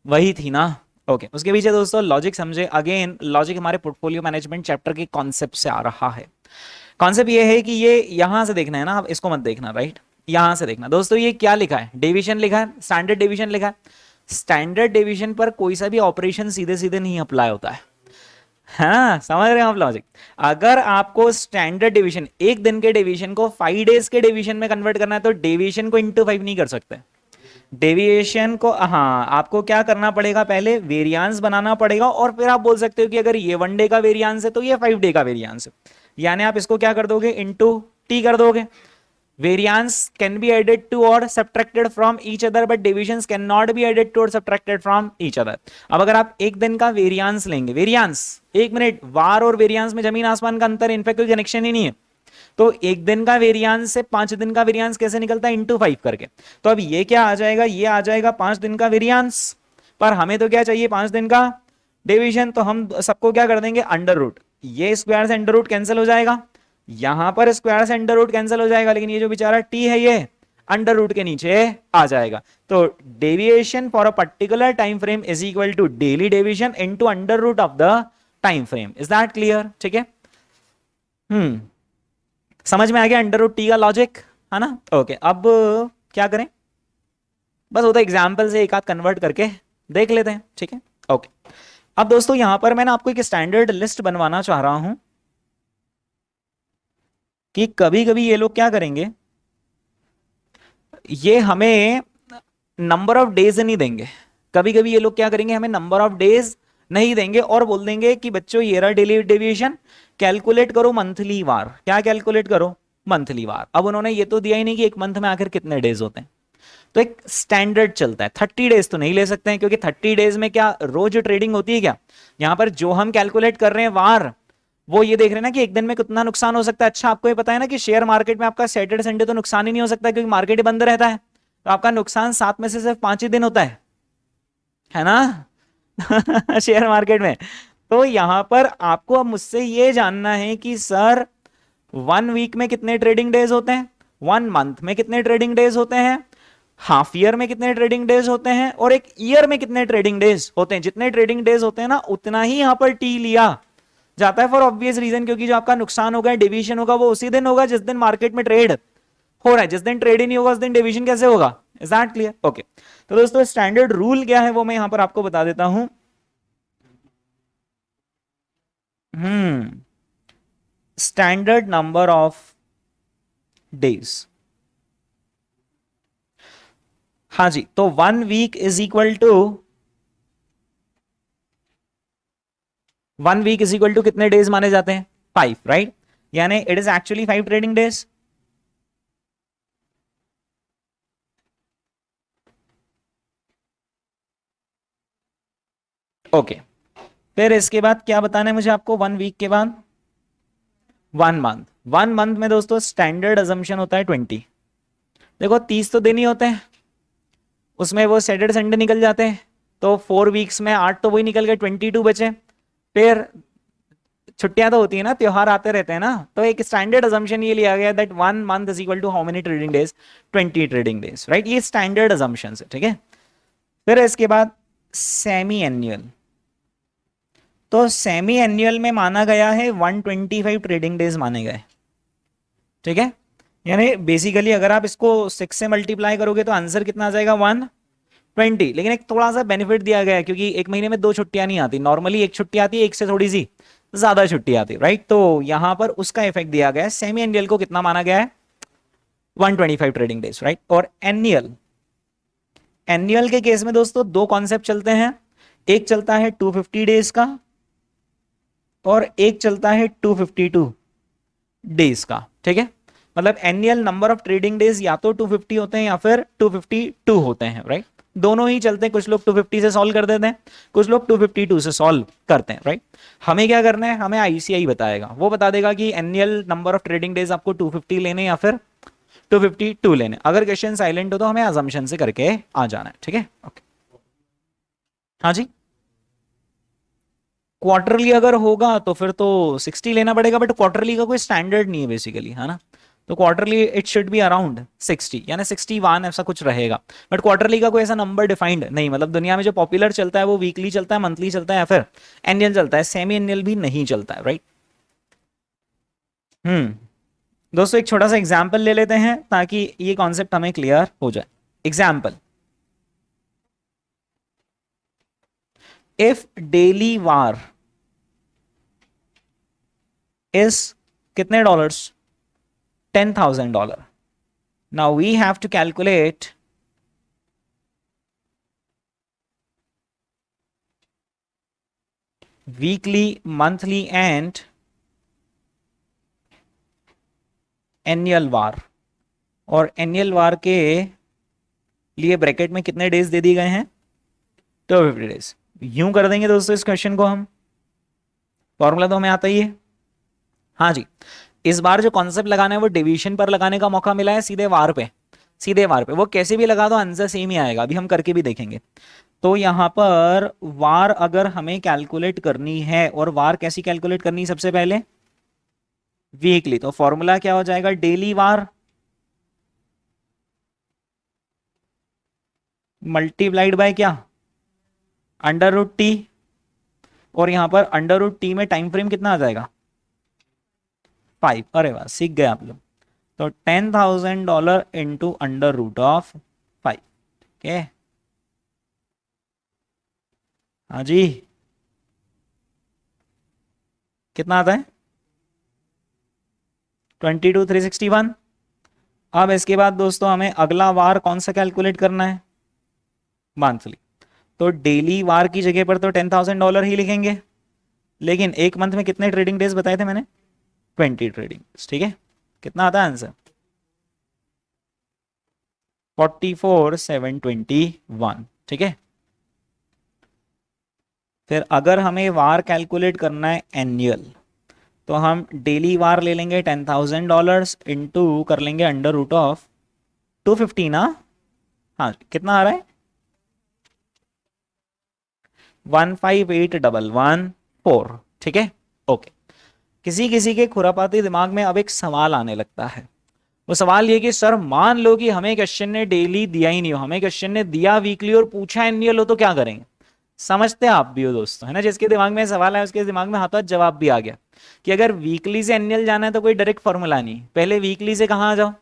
वही थी ना। ओके, उसके पीछे दोस्तों लॉजिक समझे। अगेन लॉजिक हमारे पोर्टफोलियो मैनेजमेंट चैप्टर के कॉन्सेप्ट से आ रहा है। कॉन्सेप्ट ये है कि ये यहां से देखना है ना, आप इसको मत देखना, राइट, यहां से देखना। दोस्तों ये क्या लिखा है, डिवीजन लिखा है, स्टैंडर्ड डिवीजन लिखा है। स्टैंडर्ड डिवीजन पर कोई सा भी ऑपरेशन सीधे सीधे नहीं अप्लाई होता है। हाँ, समझ रहे हैं आप लॉजिक। अगर आपको स्टैंडर्ड डिवीजन, एक दिन के डिवीजन को 5 डेज के डिवीजन में कन्वर्ट करना है तो डेविएशन को इंटू 5 नहीं कर सकते। डेविएशन को, हाँ, आपको क्या करना पड़ेगा, पहले वेरियांस बनाना पड़ेगा और फिर आप बोल सकते हो कि अगर ये 1 डे का वेरियांस है तो ये 5 डे का वेरियांस है। यानी आप इसको क्या कर दोगे, इंटू टी कर दोगे। variance can be added to or subtracted from each other but divisions cannot be added to or subtracted from each other। अब अगर आप एक दिन का वेरियांस लेंगे, वेरियांस, एक मिनट, वार और वेरियांस में जमीन आसमान का अंतर, इनफैक्ट कोई कनेक्शन ही नहीं है। तो एक दिन का वेरियांस से 5 दिन का वेरियांस कैसे निकलता है, इंटू 5 करके। तो अब ये क्या आ जाएगा, ये आ जाएगा 5 दिन का वेरियांस, पर हमें तो क्या चाहिए, 5 दिन का डिवीजन। तो हम सबको क्या कर देंगे, अंडर रूट, ये स्क्वायर से अंडर रूट कैंसिल हो जाएगा, यहां पर स्क्वायर से अंडर रूट कैंसिल हो जाएगा, लेकिन ये जो बेचारा टी है ये अंडर रूट के नीचे आ जाएगा। तो deviation for a particular time frame is equal to daily deviation into under root of the time frame. Is that clear? ठीक है, समझ में आ गया अंडर रूट टी का लॉजिक, है ना? ओके, अब क्या करें, बस वो तो एग्जाम्पल से एक आध कन्वर्ट करके देख लेते हैं। ठीक है, ओके। अब दोस्तों यहां पर मैंने आपको एक स्टैंडर्ड लिस्ट बनवाना चाह रहा हूं कि कभी कभी ये लोग क्या करेंगे, ये हमें नंबर ऑफ डेज नहीं देंगे। कभी कभी ये लोग क्या करेंगे, हमें नंबर ऑफ डेज नहीं देंगे और बोल देंगे कि बच्चों ये रहा डेली डेविएशन, कैलकुलेट करो मंथली वार। क्या कैलकुलेट करो, मंथली वार। अब उन्होंने ये तो दिया ही नहीं कि एक मंथ में आखिर कितने डेज होते हैं, तो एक स्टैंडर्ड चलता है। 30 डेज तो नहीं ले सकते हैं, क्योंकि 30 डेज में क्या रोज ट्रेडिंग होती है क्या? यहां पर जो हम कैलकुलेट कर रहे हैं वार, वो ये देख रहे हैं ना कि एक दिन में कितना नुकसान हो सकता है। अच्छा, आपको ये पता है ना कि शेयर मार्केट में आपका सैटरडे संडे तो नुकसान ही नहीं हो सकता, क्योंकि मार्केट बंद रहता है, तो आपका नुकसान 7 में से सिर्फ 5 ही दिन होता है ना? शेयर मार्केट में। तो यहां पर आपको अब मुझसे ये जानना है कि सर 1 वीक में कितने ट्रेडिंग डेज होते हैं, 1 मंथ में कितने ट्रेडिंग डेज होते हैं, हाफ ईयर में कितने ट्रेडिंग डेज होते हैं, और एक ईयर में कितने ट्रेडिंग डेज होते हैं। जितने ट्रेडिंग डेज होते हैं ना, उतना ही यहां पर टी लिया जाता है, फॉर ऑब्वियस रीजन, क्योंकि जो आपका नुकसान होगा, डिवीजन होगा, वो उसी दिन होगा जिस दिन मार्केट में ट्रेड हो रहा है। जिस दिन ट्रेड ही नहीं होगा उस दिन डिवीजन कैसे होगा? Is that clear? ओके, तो दोस्तों स्टैंडर्ड रूल क्या है वो मैं यहां पर आपको बता देता हूं। स्टैंडर्ड नंबर ऑफ डेज, हाँ जी, तो 1 week is equal to 1 week is equal to कितने डेज माने जाते हैं, 5, राइट? यानी it is actually 5 trading days. Okay, फिर इसके बाद क्या बताना है मुझे आपको, 1 वीक के बाद 1 मंथ। 1 मंथ में दोस्तों स्टैंडर्ड अजम्पशन होता है 20। देखो 30 तो दिन ही होते हैं, उसमें वो सैटरडे संडे निकल जाते हैं, तो 4 वीक्स में 8 तो वही निकल गए, 22 बचे। फिर छुट्टियां तो होती है ना, त्योहार आते रहते हैं ना, तो एक स्टैंडर्ड अजम्पशन ये लिया गया that 1 month is equal to how many trading days, 20 trading days, right? ये स्टैंडर्ड अजम्पशन है, ठीक है। फिर इसके बाद सेमी एनुअल, तो सेमी एनुअल में माना गया है 125 ट्रेडिंग डेज माने गए, ठीक है। यानी बेसिकली अगर आप इसको 6 से मल्टीप्लाई करोगे तो आंसर कितना आ जाएगा, 120। लेकिन एक थोड़ा सा बेनिफिट दिया गया है, क्योंकि एक महीने में 2 छुट्टियां नहीं आती, नॉर्मली एक छुट्टी आती है, एक से थोड़ी सी ज्यादा छुट्टी आती है, राइट? तो यहां पर उसका इफेक्ट दिया गया है। सेमी एनुअल को कितना माना गया है, 125 ट्रेडिंग डेज, राइट? और एनुअल, एनुअल के केस में दोस्तों 2 कॉन्सेप्ट चलते हैं, एक चलता है 250 डेज का और एक चलता है 252 डेज का, ठीक है। मतलब annual number of trading days या तो 250 होते हैं या फिर 252 होते हैं, राइट? दोनों ही चलते हैं। कुछ लोग 250 से सॉल्व कर देते हैं, कुछ लोग 252 से सॉल्व करते हैं, राइट? हमें क्या करना है, हमें आईसीआई बताएगा, वो बता देगा कि annual number of trading days आपको 250 लेने या फिर 252 लेने। अगर क्वेश्चन साइलेंट हो तो हमें अजम्पशन से करके आ जाना है, ठीक है। ओके, हाँ जी। क्वार्टरली अगर होगा तो फिर तो 60 लेना पड़ेगा, बट क्वार्टरली का कोई स्टैंडर्ड नहीं है बेसिकली, है ना? तो quarterly it should be around 60, यानी 61 ऐसा कुछ रहेगा। बट क्वार्टरली का कोई ऐसा नंबर डिफाइंड नहीं, मतलब दुनिया में जो पॉपुलर चलता है वो वीकली चलता है, मंथली चलता है या फिर एनुअल चलता है, सेमी एनुअल भी नहीं चलता है, राइट? दोस्तों एक छोटा सा एग्जाम्पल ले लेते हैं ताकि ये कॉन्सेप्ट हमें क्लियर हो जाए। Example, if daily war is कितने dollars, $10,000। now we have to calculate weekly, monthly and annual war। और एनुअल वार के लिए ब्रैकेट में कितने डेज दे दिए गए हैं, 250 डेज। यूं कर देंगे दोस्तों इस क्वेश्चन को हम, फॉर्मूला तो हमें आता ही है, हाँ जी। इस बार जो कॉन्सेप्ट लगाना है वो डिवीजन पर लगाने का मौका मिला है, सीधे वार पे, सीधे वार पे, वो कैसे भी लगा दो आंसर सेम ही आएगा, अभी हम करके भी देखेंगे। तो यहां पर वार अगर हमें कैलकुलेट करनी है, और वार कैसी कैलकुलेट करनी है, सबसे पहले वीकली, तो फॉर्मूला क्या हो जाएगा, डेली वार मल्टीप्लाइड बाय क्या, अंडर रूट टी, और यहां पर अंडर रूट टी में टाइम फ्रेम कितना आ जाएगा, 5। अरे वाह, सीख गए आप लोग। तो $10,000 इंटू अंडर रूट ऑफ 5। ठीक है, हाँ जी, कितना आता है, 22,361। अब इसके बाद दोस्तों हमें अगला वार कौन सा कैलकुलेट करना है, मंथली। तो डेली वार की जगह पर तो $10,000 ही लिखेंगे, लेकिन एक मंथ में कितने ट्रेडिंग डेज बताए थे मैंने, 20 ट्रेडिंग। ठीक है, कितना आता है आंसर, 44,721। ठीक है, फिर अगर हमें वार कैलकुलेट करना है एनुअल, तो हम डेली वार ले लेंगे $10,000 इंटू कर लेंगे अंडर रूट ऑफ 250 ना, हाँ कितना आ रहा है, 158,114। ठीक है, ओके। किसी किसी के खुरापाती दिमाग में अब एक सवाल आने लगता है, वो सवाल ये कि सर मान लो कि हमें क्वेश्चन ने डेली दिया ही नहीं हो, हमें क्वेश्चन ने दिया वीकली और पूछा एनुअल हो, तो क्या करेंगे। समझते आप भी हो दोस्तों, है ना, जिसके दिमाग में सवाल है उसके दिमाग में हाथों जवाब भी आ गया कि अगर वीकली से एनुअल जाना है तो कोई डायरेक्ट फॉर्मूला नहीं, पहले वीकली से कहाँ आ जाओ,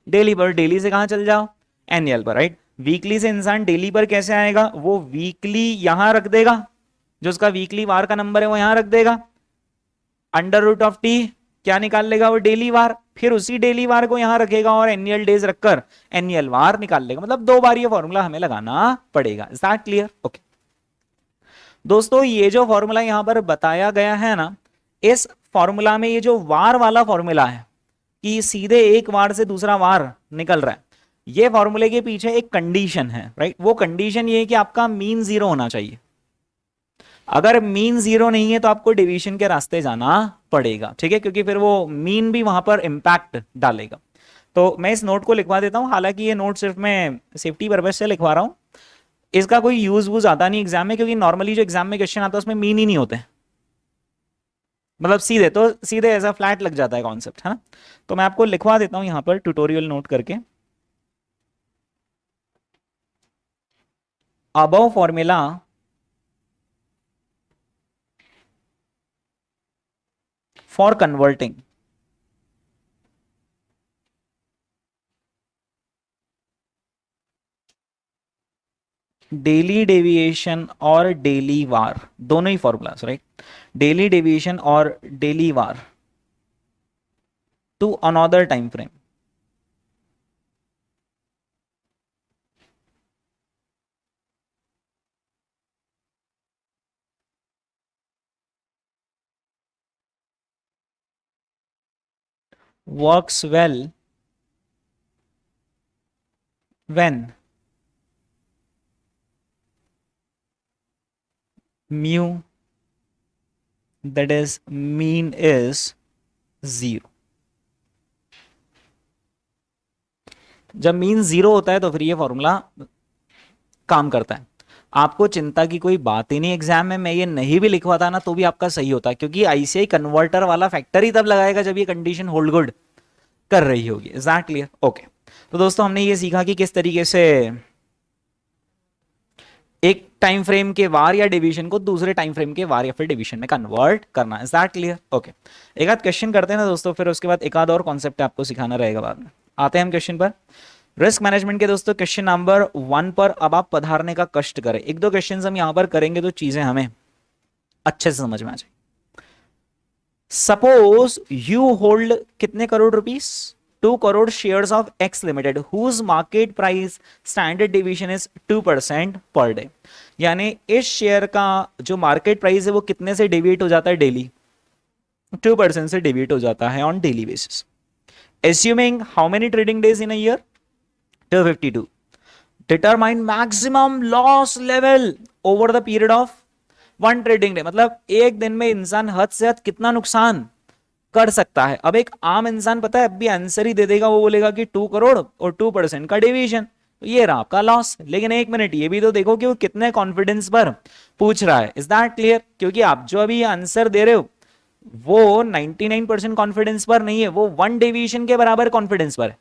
डेली पर, डेली से कहाँ चल जाओ, एनुअल पर, राइट। वीकली से इंसान डेली पर कैसे आएगा, वो वीकली यहां रख देगा, जो उसका वीकली वार का नंबर है वो यहां रख देगा, अंडर रूट ऑफ टी क्या निकाल लेगा, वो डेली वार, फिर उसी डेली वार को यहां रखेगा और एनुअल डेज रखकर एनुअल वार निकाल लेगा, मतलब 2 बार ये फॉर्मूला हमें लगाना पड़ेगा। Is that clear, okay. दोस्तों ये जो फॉर्मूला यहां पर बताया गया है ना, इस फॉर्मूला में ये जो वार वाला फॉर्मूला है कि सीधे एक वार से दूसरा वार निकल रहा है, ये फॉर्मूले के पीछे एक कंडीशन है, राइट। वो कंडीशन ये है कि आपका मीन 0 होना चाहिए, अगर मीन 0 नहीं है तो आपको डिवीजन के रास्ते जाना पड़ेगा। ठीक है, क्योंकि फिर वो मीन भी वहां पर इंपैक्ट डालेगा। तो मैं इस नोट को लिखवा देता हूं, हालांकि ये नोट सिर्फ मैं सेफ्टी पर्पज से लिखवा रहा हूं, इसका कोई यूज वूज आता नहीं एग्जाम में, क्योंकि नॉर्मली जो एग्जाम में क्वेश्चन आता है उसमें मीन ही नहीं होते, मतलब सीधे तो सीधे ऐसा फ्लैट लग जाता है कॉन्सेप्ट, है ना। तो मैं आपको लिखवा देता हूं यहां पर ट्यूटोरियल नोट करके, above formula for converting daily deviation और डेली वार, दोनों ही फॉर्मूलास, राइट, डेली डेविएशन और daily VaR to another time frame. works well when mu, that is mean, is 0। जब मीन 0 होता है तो फिर ये फॉर्मूला काम करता है। आपको चिंता की कोई बात ही नहीं, एग्जाम में मैं ये नहीं भी लिखवाता ना तो भी आपका सही होता, क्योंकि आईसीआई कन्वर्टर वाला फैक्टर ही तब लगाएगा जब ये कंडीशन होल्ड गुड कर रही होगी। Is that clear, okay. तो दोस्तों हमने ये सीखा कि किस तरीके से एक टाइम फ्रेम के वार या डिवीजन को दूसरे टाइम फ्रेम के वार या फिर डिवीजन में कन्वर्ट करना। Is that clear, okay. एक आध क्वेश्चन करते हैं ना दोस्तों, फिर उसके बाद एक आध और कॉन्सेप्ट आपको सिखाना रहेगा बाद में। आते हैं हम क्वेश्चन पर, रिस्क मैनेजमेंट के दोस्तों क्वेश्चन नंबर 1 पर अब आप पधारने का कष्ट करें। एक दो क्वेश्चन हम यहां पर करेंगे तो चीजें हमें अच्छे से समझ में आ जाए। सपोज यू होल्ड कितने crore rupees, 2 crore shares of X limited whose market price standard division is 2% per day. यानी इस शेयर का जो मार्केट प्राइस है वो कितने से डेविएट हो जाता है डेली, 2% से डेविएट हो जाता है on daily basis. Assuming how many trading days in a year, 252. Determine maximum loss level over the period of 1 trading day। मतलब एक दिन में इंसान हद से हद कितना नुकसान कर सकता है। अब एक आम इंसान पता है अब भी आंसर ही दे देगा, वो बोलेगा कि 2 करोड़ और 2% का डेविएशन, तो ये रहा आपका लॉस। लेकिन एक मिनट ये भी तो देखो कि वो कितने कॉन्फिडेंस पर पूछ रहा है। Is that clear? क्योंकि आप जो अभी आंसर दे रहे हो वो 99% कॉन्फिडेंस पर नहीं है, वो 1 डेविएशन के बराबर कॉन्फिडेंस पर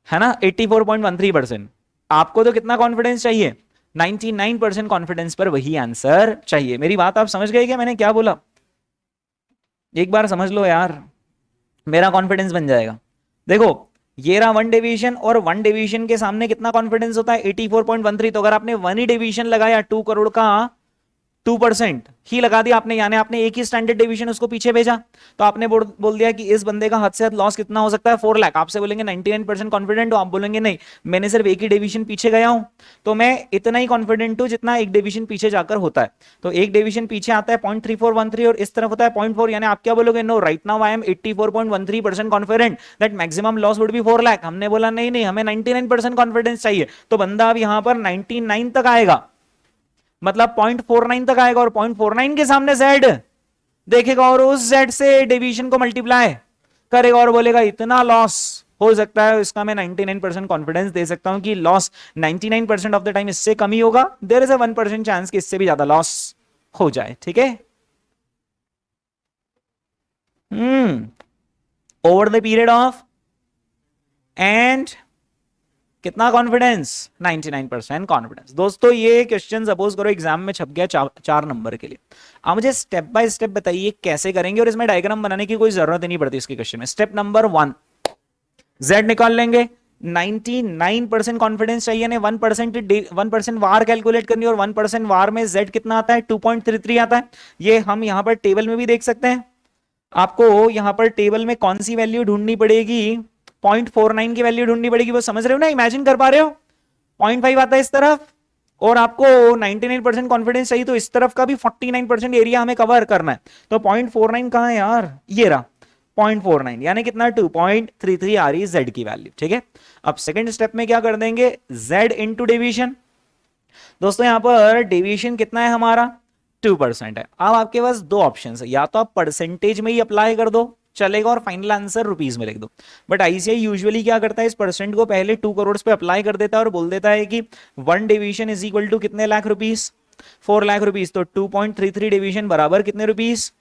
है ना, 84.13%। आपको तो कितना कॉन्फिडेंस चाहिए? 99% कॉन्फिडेंस पर वही आंसर चाहिए। मेरी बात आप समझ गए क्या मैंने क्या बोला? एक बार समझ लो यार, मेरा कॉन्फिडेंस बन जाएगा। देखो ये रहा 1 डेविएशन, और 1 डेविएशन के सामने कितना कॉन्फिडेंस होता है? 84.13। तो अगर आपने 1 ही डेविएशन लगाया 2 करोड़ का 2% ही लगा दिया आपने, यानी आपने एक ही स्टैंडर्ड डेविएशन उसको पीछे भेजा, तो आपने बोल दिया कि इस बंदे का हद से हद लॉस कितना हो सकता है? 4 लाख। आपसे बोलेंगे 99% कॉन्फिडेंट हो, आप बोलेंगे नहीं मैंने सिर्फ एक ही डेविएशन पीछे गया हूं, तो मैं इतना ही कॉन्फिडेंट हूं जितना एक डेविएशन पीछे जाकर होता है। तो एक डेविएशन पीछे आता है 0.3413 और इस तरफ होता है 0.4, यानी आप क्या बोलोगे? No, right now I am 84.13% confident that maximum loss would be 4 lakh. हमने बोला नहीं नहीं, हमें 99% कॉन्फिडेंस चाहिए, तो बंदा अब यहां पर 99 तक आएगा, मतलब 0.49 तक आएगा, और 0.49 के सामने z देखेगा और उस z से डेविएशन को मल्टीप्लाई करेगा और बोलेगा इतना लॉस हो सकता है। इसका मैं 99% कॉन्फिडेंस दे सकता हूं कि लॉस 99% ऑफ द टाइम इससे कम ही होगा, देयर इज अ 1% चांस कि इससे भी ज्यादा लॉस हो जाए। ठीक है, over the period of and कितना कॉन्फिडेंस? 99% कॉन्फिडेंस। दोस्तों ये क्वेश्चन सपोज करो एग्जाम में छप गया 4 नंबर के लिए, आप मुझे स्टेप बाय स्टेप बताइए कैसे करेंगे, और इसमें डायग्राम बनाने की कोई जरूरत ही नहीं पड़ती इसके क्वेश्चन में। स्टेप नंबर 1, z निकाल लेंगे। 99% कॉन्फिडेंस चाहिए ने 1% वार कैलकुलेट करनी, और 1% वार में z कितना आता है? 2.33 आता है। ये हम यहां पर टेबल में भी देख सकते हैं। आपको यहां पर टेबल में कौन सी वैल्यू ढूंढनी पड़ेगी? 0.49 की वैल्यू ढूंढनी पड़ेगी। वो समझ रहे हो ना, इमेजिन कर पा रहे हो? 0.5 आता है इस तरफ, और आपको 99% कॉन्फिडेंस चाहिए, तो इस तरफ का भी 49% एरिया हमें कवर करना है। तो 0.49 कहां है यार? ये रहा 0.49, यानी कितना? 2.33 आ रही है z की वैल्यू। ठीक है, अब सेकंड स्टेप में क्या कर देंगे? z into deviation. दोस्तों यहां पर डेविएशन कितना है हमारा? 2% है। अब आपके पास दो ऑप्शन है, या तो आप परसेंटेज में ही अप्लाई कर दो चलेगा और फाइनल आंसर रुपीस में लिख दो, बट आईसीआई यूजुअली क्या करता है, इस परसेंट को पहले 2 करोड़ पे अप्लाई कर देता है और बोल देता है कि 1 डिवीजन इज इक्वल टू कितने लाख रुपीस? 4 लाख रुपीस। तो 2.33 डिवीजन बराबर कितने रुपीस?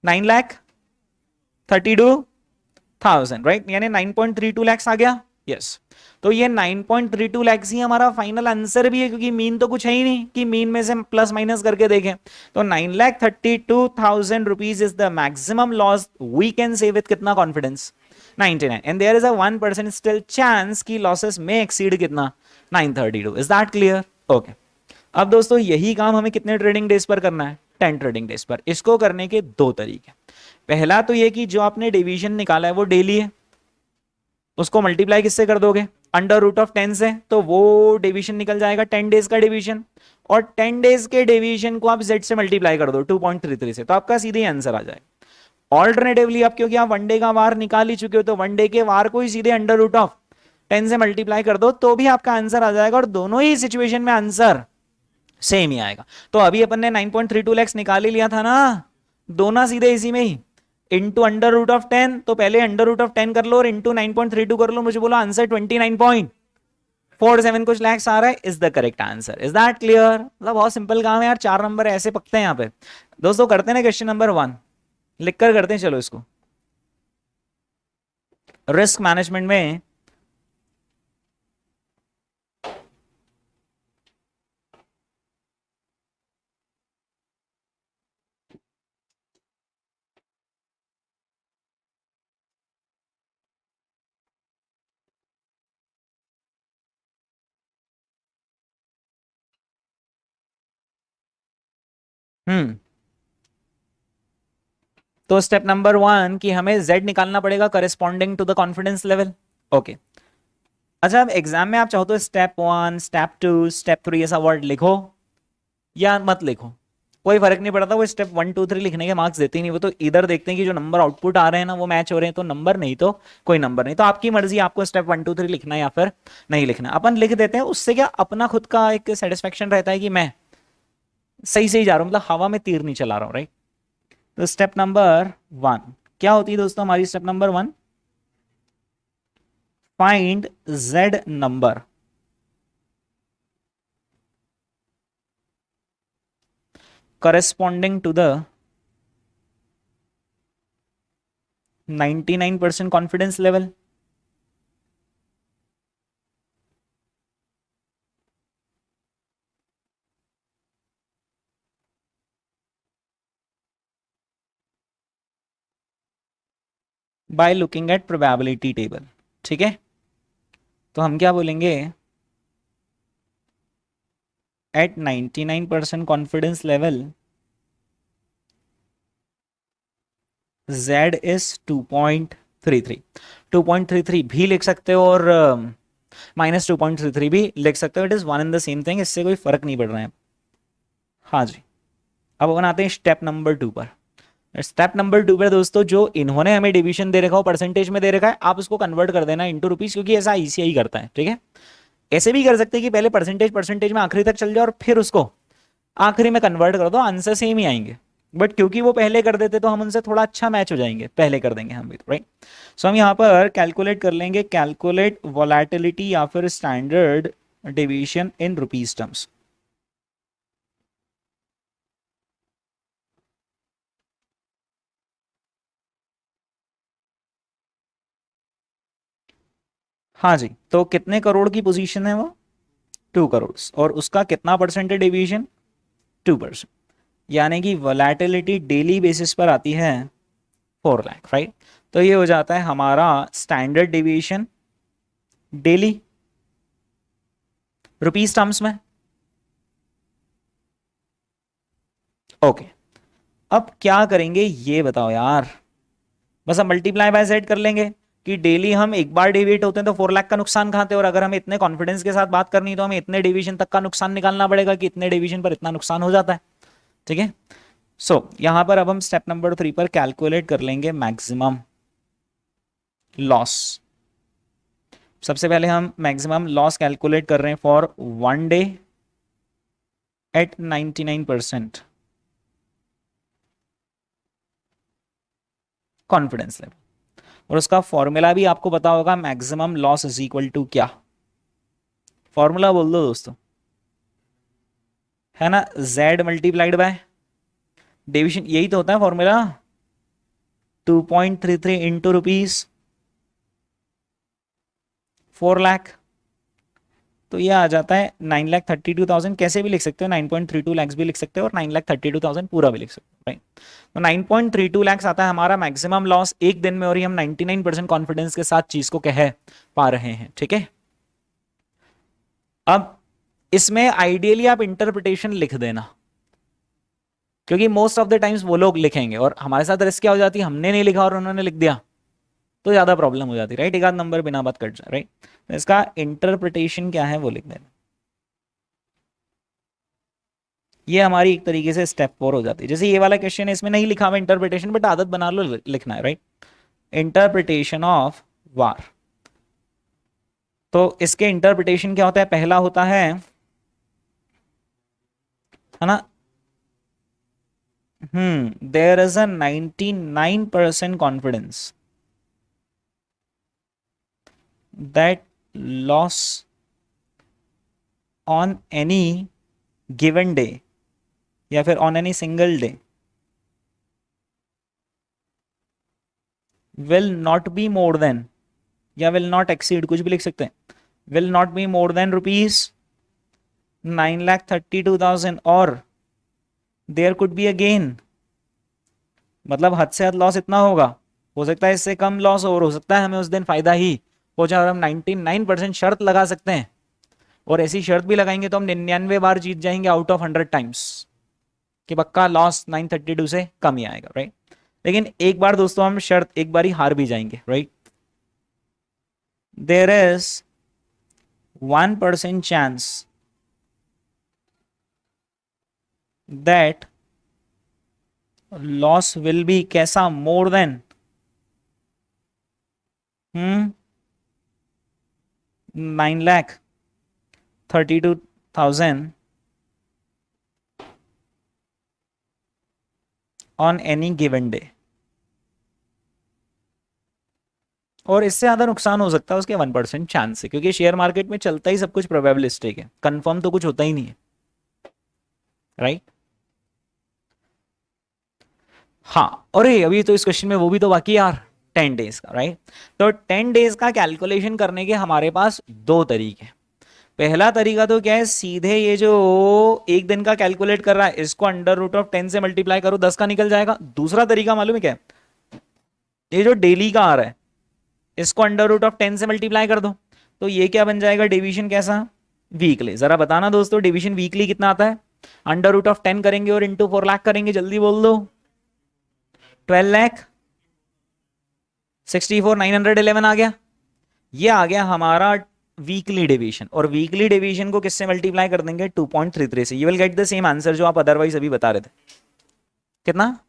9,32,000, राइट, यानी 9.32 लाख आ गया। यस, तो ये 9.32 लाख ही हमारा फाइनल आंसर भी है, क्योंकि मीन तो कुछ है ही नहीं कि मीन में से प्लस माइनस करके देखें। तो 9,32,000 rupees is the maximum loss we can say with कितना confidence? 99, and there is a 1% still chance की लॉसेस में एक्सीड कितना? 932। Is that clear? ओके, अब दोस्तों यही काम हमें कितने ट्रेडिंग डेज पर करना है? 10 ट्रेडिंग डेज पर। इसको करने के दो तरीके। पहला तो ये कि जो आपने डिवीजन निकाला है वो डेली है, उसको मल्टीप्लाई किससे कर दोगे? अंडर रूट ऑफ 10 से, तो वो डिवीजन निकल जाएगा 10 डेज का डिवीजन, और 10 डेज के डिवीजन को आप z से मल्टीप्लाई कर दो 2.33 से, तो आपका सीधे आंसर आ जाएगा। ऑल्टरनेटिवली आप, क्योंकि आप वनडे का वार निकाल ही चुके हो, तो वनडे के वार को ही सीधे अंडर रूट ऑफ 10 से मल्टीप्लाई कर दो, तो भी आपका आंसर आ जाएगा, और दोनों ही सिचुएशन में आंसर सेम ही आएगा। तो अभी अपन ने 9.32 लाख निकाल ही लिया था ना, दोनों सीधे इसी में ही इंटू अंडर रूट ऑफ 10, तो पहले अंडर रूट ऑफ 10 कर लो और इंटू 9.32 कर लो, मुझे बोलो आंसर 29.47 कुछ लैक्स आ रहा है, is the correct answer. Is that clear? मतलब बहुत सिंपल काम है यार, 4 नंबर ऐसे पकते हैं यहाँ पे। दोस्तों करते हैं ना क्वेश्चन नंबर 1, लिखकर करते हैं, चलो इसको। रिस्क मैनेजमेंट में तो स्टेप नंबर 1 कि हमें z निकालना पड़ेगा corresponding to the confidence level. Okay, अच्छा अब एग्जाम में आप चाहो तो स्टेप 1, स्टेप 2, स्टेप 3 ऐसा वर्ड लिखो या मत लिखो, कोई फर्क नहीं पड़ता। वो स्टेप 1, 2, 3 लिखने के मार्क्स देते ही नहीं, वो तो इधर देखते हैं कि जो नंबर आउटपुट आ रहे हैं ना वो मैच हो रहे हैं, तो नंबर, नहीं तो कोई नंबर नहीं। तो आपकी मर्जी, आपको स्टेप 1, 2, 3 लिखना है या फिर नहीं लिखना। अपन लिख देते हैं, उससे क्या अपना खुद का एक सेटिस्फेक्शन रहता है कि मैं सही सही जा रहा हूं, मतलब हवा में तीर नहीं चला रहा हूं, राइट। तो स्टेप नंबर 1 क्या होती है दोस्तों हमारी? Step number 1, find Z number corresponding to the 99% confidence level. By looking at probability table. ठीक है, तो हम क्या बोलेंगे? at 99% confidence level z is 2.33. 2.33 भी लिख सकते हो और -2.33 भी लिख सकते हो। It is one and the same thing, इससे कोई फर्क नहीं पड़ रहा है। हाँ जी, अब अपन आते हैं स्टेप नंबर 2 पर। स्टेप नंबर 2 पे दोस्तों जो इन्होंने हमें डिवीजन दे रखा हो, परसेंटेज में दे रखा है, आप उसको कन्वर्ट कर देना इनटू रुपीस, क्योंकि ऐसा ICAI करता है। ठीक है, ऐसे भी कर सकते हैं कि पहले परसेंटेज परसेंटेज में आखिरी तक चल जाए और फिर उसको आखिरी में कन्वर्ट कर दो, आंसर सेम ही आएंगे। बट क्योंकि वो पहले कर देते तो हम उनसे थोड़ा अच्छा मैच हो जाएंगे, पहले कर देंगे हम भी, राइट। सो हम यहाँ पर कैलकुलेट कर लेंगे, कैलकुलेट वोलेटिलिटी या फिर standard division in rupees terms. हाँ जी, तो कितने करोड़ की पोजीशन है वो? 2 करोड़। और उसका कितना परसेंट है डिवीजन? 2%। यानी कि वोलेटिलिटी डेली बेसिस पर आती है 4 लाख, राइट। तो ये हो जाता है हमारा standard division daily rupees terms में। ओके, अब क्या करेंगे ये बताओ यार? बस हम मल्टीप्लाई बाय जेड कर लेंगे कि डेली हम एक बार डेविएट होते हैं तो 4 लाख का नुकसान खाते हैं, और अगर हमें इतने कॉन्फिडेंस के साथ बात करनी है तो हमें इतने डिवीजन तक का नुकसान निकालना पड़ेगा कि इतने डिवीजन पर इतना नुकसान हो जाता है। ठीक है, सो यहां पर अब हम स्टेप नंबर 3 पर कैलकुलेट कर लेंगे मैक्सिमम लॉस। सबसे पहले हम मैक्सिमम लॉस कैलकुलेट कर रहे हैं for 1 day at 99% confidence level, और उसका फॉर्मूला भी आपको पता होगा, maximum loss is equal to क्या? फॉर्मूला बोल दो दोस्तों, है ना, z मल्टीप्लाइड बाय डिवीजन, यही तो होता है फॉर्मूला। 2.33 इंटू रुपीज 4 लाख, तो ये आ जाता है 9,32,000। कैसे भी लिख सकते हो, 9.32 लैक्स भी लिख सकते हो और 9,32,000 पूरा भी लिख सकते हो, राइट। तो 9.32 लैक्स आता है हमारा मैक्सिमम लॉस एक दिन में, और ये हम 99% कॉन्फिडेंस के साथ चीज को कह पा रहे हैं। ठीक है, अब इसमें आइडियली आप इंटरप्रिटेशन लिख देना, क्योंकि मोस्ट ऑफ द टाइम्स वो लोग लिखेंगे और हमारे साथ रिस्क क्या हो जाती है, हमने नहीं लिखा और उन्होंने लिख दिया तो ज्यादा प्रॉब्लम हो जाती है, राइट। एक आध नंबर बिना बात कट जाए, राइट। तो इसका इंटरप्रिटेशन क्या है वो लिख देना। ये हमारी एक तरीके से स्टेप 4 हो जाती है। जैसे ये वाला क्वेश्चन है, इसमें नहीं लिखा हुआ इंटरप्रिटेशन, बट आदत बना लो लिखना है, राइट। Interpretation of VaR. तो इसके इंटरप्रिटेशन क्या होता है? पहला होता है ना, there is a 99% confidence that loss on any given day या फिर on any single day will not be more than, या विल नॉट एक्सीड, कुछ भी लिख सकते हैं, will not be more than rupees 9,32,000, और there could be a gain, मतलब हद से हद लॉस इतना होगा, हो सकता है इससे कम लॉस और हो सकता है हमें उस दिन फायदा ही हो जाए। और हम 99% शर्त लगा सकते हैं, और ऐसी शर्त भी लगाएंगे तो हम 99 बार जीत जाएंगे आउट ऑफ 100 टाइम्स, कि पक्का लॉस 932 से कम ही आएगा, राइट। लेकिन एक बार दोस्तों हम शर्त एक बार ही हार भी जाएंगे, right. There is 1% chance that loss will be कैसा, more than 9,32,000 on any given day, और इससे ज्यादा नुकसान हो सकता है उसके 1% चांस है, क्योंकि शेयर मार्केट में चलता ही सब कुछ प्रोबेबिलिस्टिक है, कंफर्म तो कुछ होता ही नहीं है, राइट। हाँ, अरे अभी तो इस क्वेश्चन में वो भी तो बाकी है यार, 10 डेज का, राइट। तो 10 डेज का कैलकुलेशन करने के हमारे पास दो तरीके हैं। पहला तरीका तो क्या है, सीधे ये जो एक दिन का कैलकुलेट कर रहा है इसको √10 से मल्टीप्लाई करो, 10 का निकल जाएगा। दूसरा तरीका मालूम है क्या है, ये जो डेली का आ रहा है इसको √10 से मल्टीप्लाई कर दो, तो ये क्या बन जाएगा, डिवीजन कैसा, वीकली। जरा बताना दोस्तों डिवीजन वीकली कितना आता है, √10 करेंगे और इंटू 4 लाख करेंगे, जल्दी बोल दो। 12 लाख 64,911 आ गया, ये आ गया हमारा वीकली डिवीजन। और वीकली डिवीजन को किससे मल्टीप्लाई कर देंगे, 2.33 से, you will get the same answer जो आप अदरवाइज अभी बता रहे थे, कितना,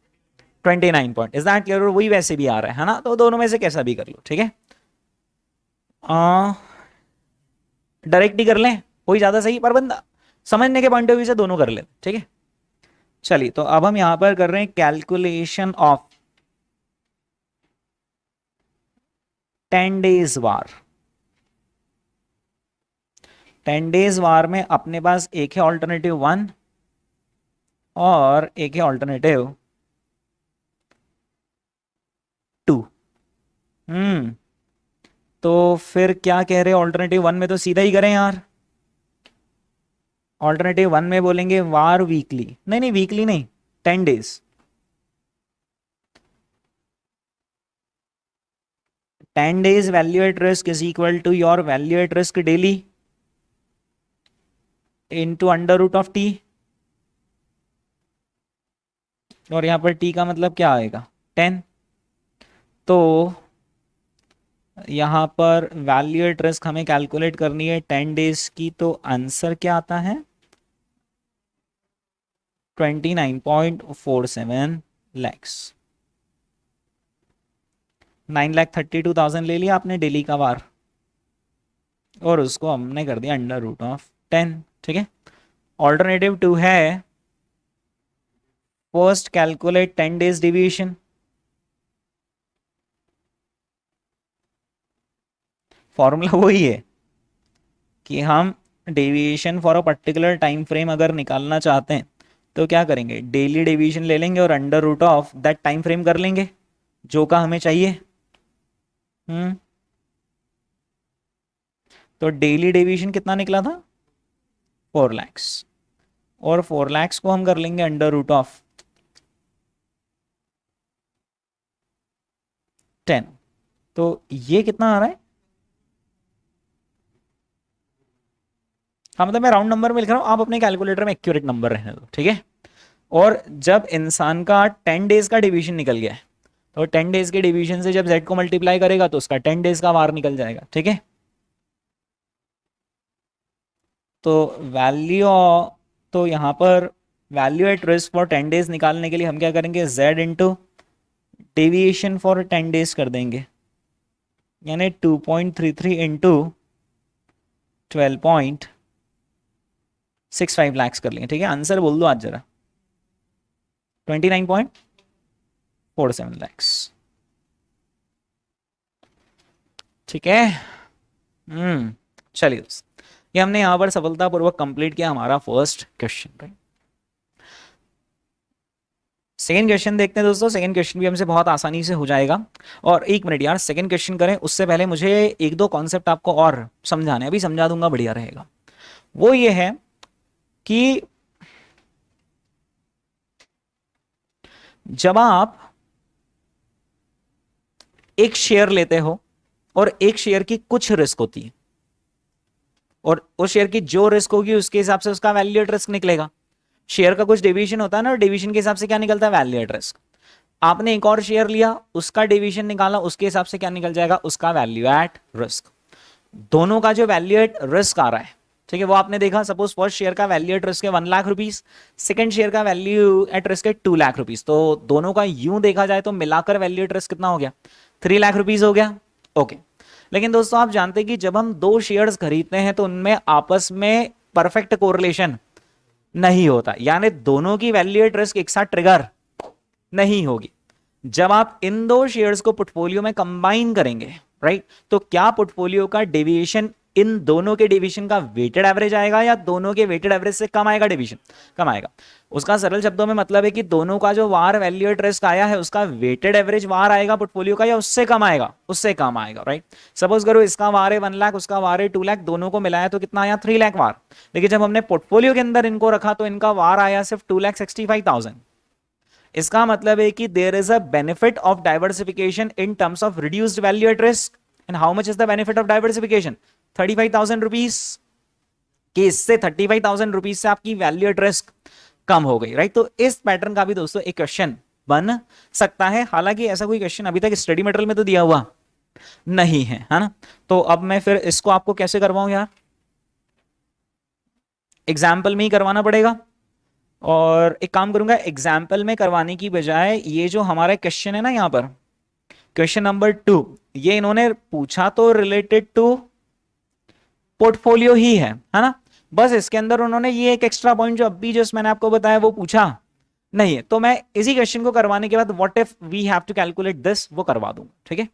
29 पॉइंट। इज दैट क्लियर, वही वैसे भी आ रहा है ना, तो दोनों में से कैसा भी कर लो, ठीक है। डायरेक्ट ही कर लें, वही ज्यादा सही, पर बंदा समझने के पॉइंट ऑफ व्यू से दोनों कर ले, ठीक है। चलिए, तो अब हम यहां पर कर रहे हैं calculation of 10 days VaR. 10 days VaR में अपने पास एक है ऑल्टरनेटिव 1 और एक है ऑल्टरनेटिव 2। तो फिर क्या कह रहे हैं, ऑल्टरनेटिव 1 में तो सीधा ही करें यार। ऑल्टरनेटिव 1 में बोलेंगे वार वीकली, नहीं नहीं वीकली नहीं, 10 days. 10 days value at risk is equal to your value at risk daily into √t, और यहां पर t का मतलब क्या आएगा, 10। तो यहां पर वैल्यू एट रिस्क हमें कैलकुलेट करनी है 10 डेज की, तो आंसर क्या आता है, 29.47 लैक्स। 9,32,000 ले लिया आपने डेली का वार, और उसको हमने कर दिया √10, ठीक है। ऑल्टरनेटिव 2 है, first calculate 10 days deviation. Formula वही है कि हम deviation for a particular time frame अगर निकालना चाहते हैं तो क्या करेंगे, डेली डेविएशन ले लेंगे और √दैट टाइम फ्रेम कर लेंगे जो का हमें चाहिए। तो डेली डेविएशन कितना निकला था, 4 लाख्स, और 4 लाख्स को हम कर लेंगे √10। तो ये कितना आ रहा है, हाँ मतलब मैं राउंड नंबर में लिख रहा हूं, आप अपने कैलकुलेटर में एक्यूरेट नंबर रहने दो, ठीक है। और जब इंसान का 10 डेज का डिवीजन निकल गया है, तो 10 डेज के डिवीजन से जब z को मल्टीप्लाई करेगा तो उसका 10 डेज का वार निकल जाएगा, ठीक है। तो वैल्यू, तो यहां पर value at risk for 10 days निकालने के लिए हम क्या करेंगे, z into deviation for 10 days कर देंगे, यानी 2.33 इंटू 12.65 लाख कर लेंगे, ठीक है। आंसर बोल दो आज जरा, 29.47 लाख, ठीक है। चलिए दोस्त, ये हमने यहां पर सफलतापूर्वक कंप्लीट किया हमारा first question, right. Second question देखते हैं दोस्तों, सेकेंड क्वेश्चन भी हमसे बहुत आसानी से हो जाएगा। और एक मिनट यार, सेकेंड क्वेश्चन करें उससे पहले मुझे एक दो कॉन्सेप्ट आपको और समझाने, अभी समझा दूंगा बढ़िया रहेगा। वो ये है कि जब आप एक शेयर लेते हो और एक शेयर की कुछ रिस्क होती है, और उस शेयर की जो रिस्क होगी उसके हिसाब से उसका वैल्यू एट रिस्क निकलेगा। शेयर का कुछ डिवीजन होता है ना, और डिवीजन के हिसाब से क्या निकलता है, वैल्यू एट रिस्क। आपने एक और शेयर लिया, उसका डिवीजन निकाला, उसके हिसाब से क्या निकल जाएगा, उसका वैल्यू एट रिस्क। दोनों का जो वैल्यू एट रिस्क आ रहा है, ठीक है, वो आपने देखा, सपोज फर्स्ट शेयर का वैल्यू एट रिस्क है 1 लाख रुपीज, सेकंड शेयर का वैल्यू एट रिस्क है 2 लाख रुपीज। तो दोनों का यूं देखा जाए तो मिलाकर वैल्यू एट रिस्क कितना हो गया, 3 लाख रुपीज हो गया, ओके। लेकिन दोस्तों आप जानते हैं कि जब हम दो शेयर्स खरीदते हैं तो उनमें आपस में परफेक्ट कोरिलेशन नहीं होता, यानी दोनों की वैल्यू एट रिस्क एक साथ ट्रिगर नहीं होगी। जब आप इन दो शेयर्स को पोर्टफोलियो में कंबाइन करेंगे, राइट, तो क्या पोर्टफोलियो का डेविएशन इन दोनों के डेविएशन का वेटेड एवरेज आएगा या दोनों के वेटेड एवरेज से कम आएगा? डेविएशन कम आएगा। उसका सरल शब्दों में मतलब है कि दोनों का जो वार वैल्यू एट रिस्क आया है उसका वेटेड एवरेज वार आएगा पोर्टफोलियो का, या उससे कम आएगा? उससे कम आएगा, राइट। सपोज करो इसका वार है 1 लाख, उसका वार है 2 लाख, दोनों को मिलाया तो कितना आया? 3 लाख वार। लेकिन जब हमने पोर्टफोलियो के अंदर इनको रखा तो इनका वार आया सिर्फ 2,65,000। इसका मतलब है कि there is a benefit of diversification in terms of reduced value at risk. And how much is the benefit of diversification? 35,000 rupees. कि इससे 35,000 रुपीज से आपकी वैल्यू एट रिस्क कम हो गई, राइट। तो इस पैटर्न का भी दोस्तों एक क्वेश्चन बन सकता है। हालांकि ऐसा कोई क्वेश्चन अभी तक स्टडी मटेरियल में तो दिया हुआ नहीं है ना। तो अब मैं फिर इसको आपको कैसे करवाऊं यार? एग्जाम्पल में ही करवाना पड़ेगा। और एक काम करूंगा, एग्जाम्पल में करवाने की बजाय ये जो हमारा क्वेश्चन है ना, यहाँ पर क्वेश्चन नंबर 2, ये इन्होंने पूछा तो रिलेटेड टू पोर्टफोलियो ही है ना। बस इसके अंदर उन्होंने ये एक एक्स्ट्रा पॉइंट जो अभी जस्ट मैंने आपको बताया वो पूछा नहीं है। तो मैं इसी क्वेश्चन को करवाने के बाद what if we have to calculate this, वो करवा दूंगा। ठीक है,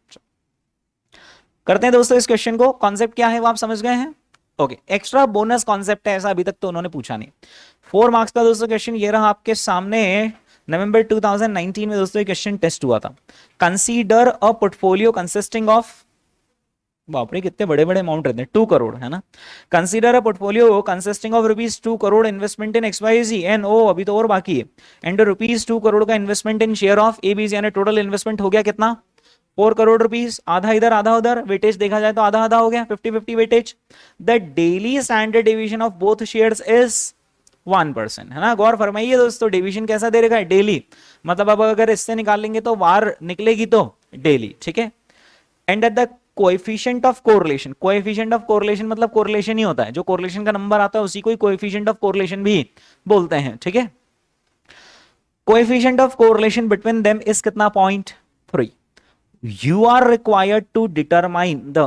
करते हैं दोस्तों इस क्वेश्चन को। कॉन्सेप्ट क्या है वो आप समझ गए हैं? ओके, एक्स्ट्रा बोनस कॉन्सेप्ट है, ऐसा अभी तक तो उन्होंने पूछा नहीं। 4 मार्क्स का दोस्तों क्वेश्चन ये रहा आपके सामने। नवंबर 2019 में दोस्तों ये क्वेश्चन टेस्ट हुआ था। Consider a portfolio consisting of, बाप रे कितने बड़े बड़े अमाउंट रहते हैं, 2 करोड़ है ना। Consider a portfolio consisting of rupees 2 crore investment in XYZ and O, अभी तो और बाकी है, एंड रुपीज 2 करोड़ का investment in share of ABC, यानी टोटल इन्वेस्टमेंट हो गया कितना? 4 करोड़ रुपीज। आधा इधर आधा उधर, वेटेज देखा जाए तो आधा आधा हो गया, 50-50 weightage. The daily standard division of both shares is 1%, है ना। गौर फरमाइए दोस्तों, डिवीजन कैसा दे रखा है? डेली। मतलब अब अगर इससे निकालेंगे तो वार निकलेगी तो डेली, ठीक है। And at the coefficient of correlation, coefficient of correlation मतलब कोरिलेशन ही होता है, जो कोरिलेशन का नंबर आता है उसी को कोएफिशिएंट ऑफ कोरिलेशन भी बोलते हैं, ठीक है। Coefficient of correlation between them is कितना? 0.3। You are required to determine the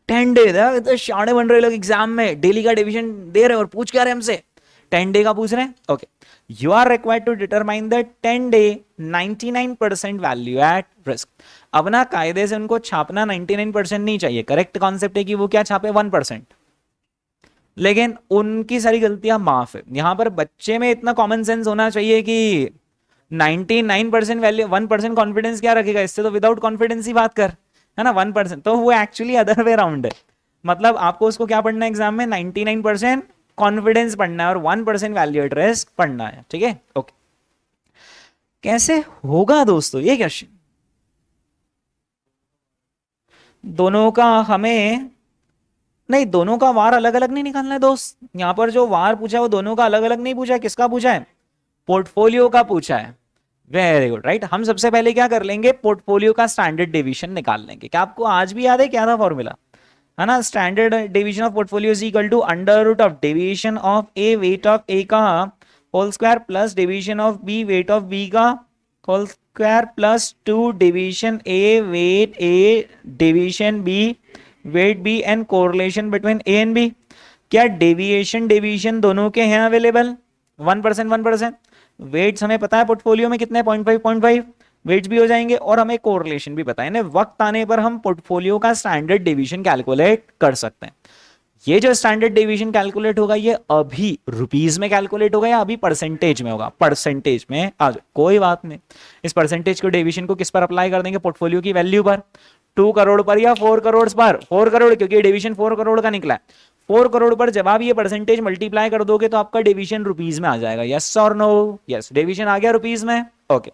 10 day. तो शाणे बन रहे लोग एग्जाम में, डेली का डिवीजन दे रहे और पूछ क्या रहे हमसे? 10 डे का पूछ रहे हैं। Okay, you are required to determine the 10 day 99% value at risk. अब ना कायदे से उनको छापना 99% नहीं चाहिए, करेक्ट कॉन्सेप्ट है कि वो क्या छापे? 1%। लेकिन उनकी सारी गलतियां माफ है। यहां पर बच्चे में इतना कॉमन सेंस होना चाहिए कि 99% वैल्यू, 1% कॉन्फिडेंस क्या रखेगा? इससे तो विदाउट कॉन्फिडेंस ही बात कर, है ना। 1% तो वो एक्चुअली अदर वे राउंड है। मतलब आपको उसको क्या पढ़ना है एग्जाम में? 99% कॉन्फिडेंस पढ़ना है और 1% वैल्यू एट रिस्क पढ़ना है, ठीक है। ओके, कैसे होगा दोस्तों ये क्वेश्चन? दोनों का हमें नहीं, दोनों का वार अलग अलग नहीं निकालना है दोस्त। यहां पर जो वार पूछा है वो दोनों का अलग अलग नहीं पूछा है। किसका पूछा है? पोर्टफोलियो का पूछा है। Very good, right. हम सबसे पहले क्या कर लेंगे? पोर्टफोलियो का स्टैंडर्ड डिवीजन निकाल लेंगे। क्या आपको आज भी याद है क्या था फॉर्मूला? है ना, standard division of portfolio is equal to under root of deviation of A weight of A का whole square plus division of B weight of B का whole square plus 2 division A weight A division B weight B and correlation between A and B. क्या deviation division दोनों के हैं available? 1%, 1%। Weights हमें पता है portfolio में कितने? 0.5 वेट्स भी हो जाएंगे और हमें कोरिलेशन भी पता है ना। वक्त आने पर हम पोर्टफोलियो का स्टैंडर्ड डिवीजन कैलकुलेट कर सकते हैं। ये जो स्टैंडर्ड डिवीजन कैलकुलेट होगा ये अभी रुपीस में कैलकुलेट होगा या अभी परसेंटेज में होगा? परसेंटेज में आ जाए, कोई बात नहीं। इस परसेंटेज को डिवीजन को किस पर अप्लाई कर देंगे? पोर्टफोलियो की वैल्यू पर, 2 करोड़ पर या 4 करोड़ पर? 4 करोड़, क्योंकि डिवीजन 4 करोड़ का निकला है। 4 करोड़ पर जब आप ये परसेंटेज मल्टीप्लाई कर दोगे तो आपका डिवीजन रुपीस में आ जाएगा। यस और नो? यस, डिवीजन आ गया रुपीस में। ओके,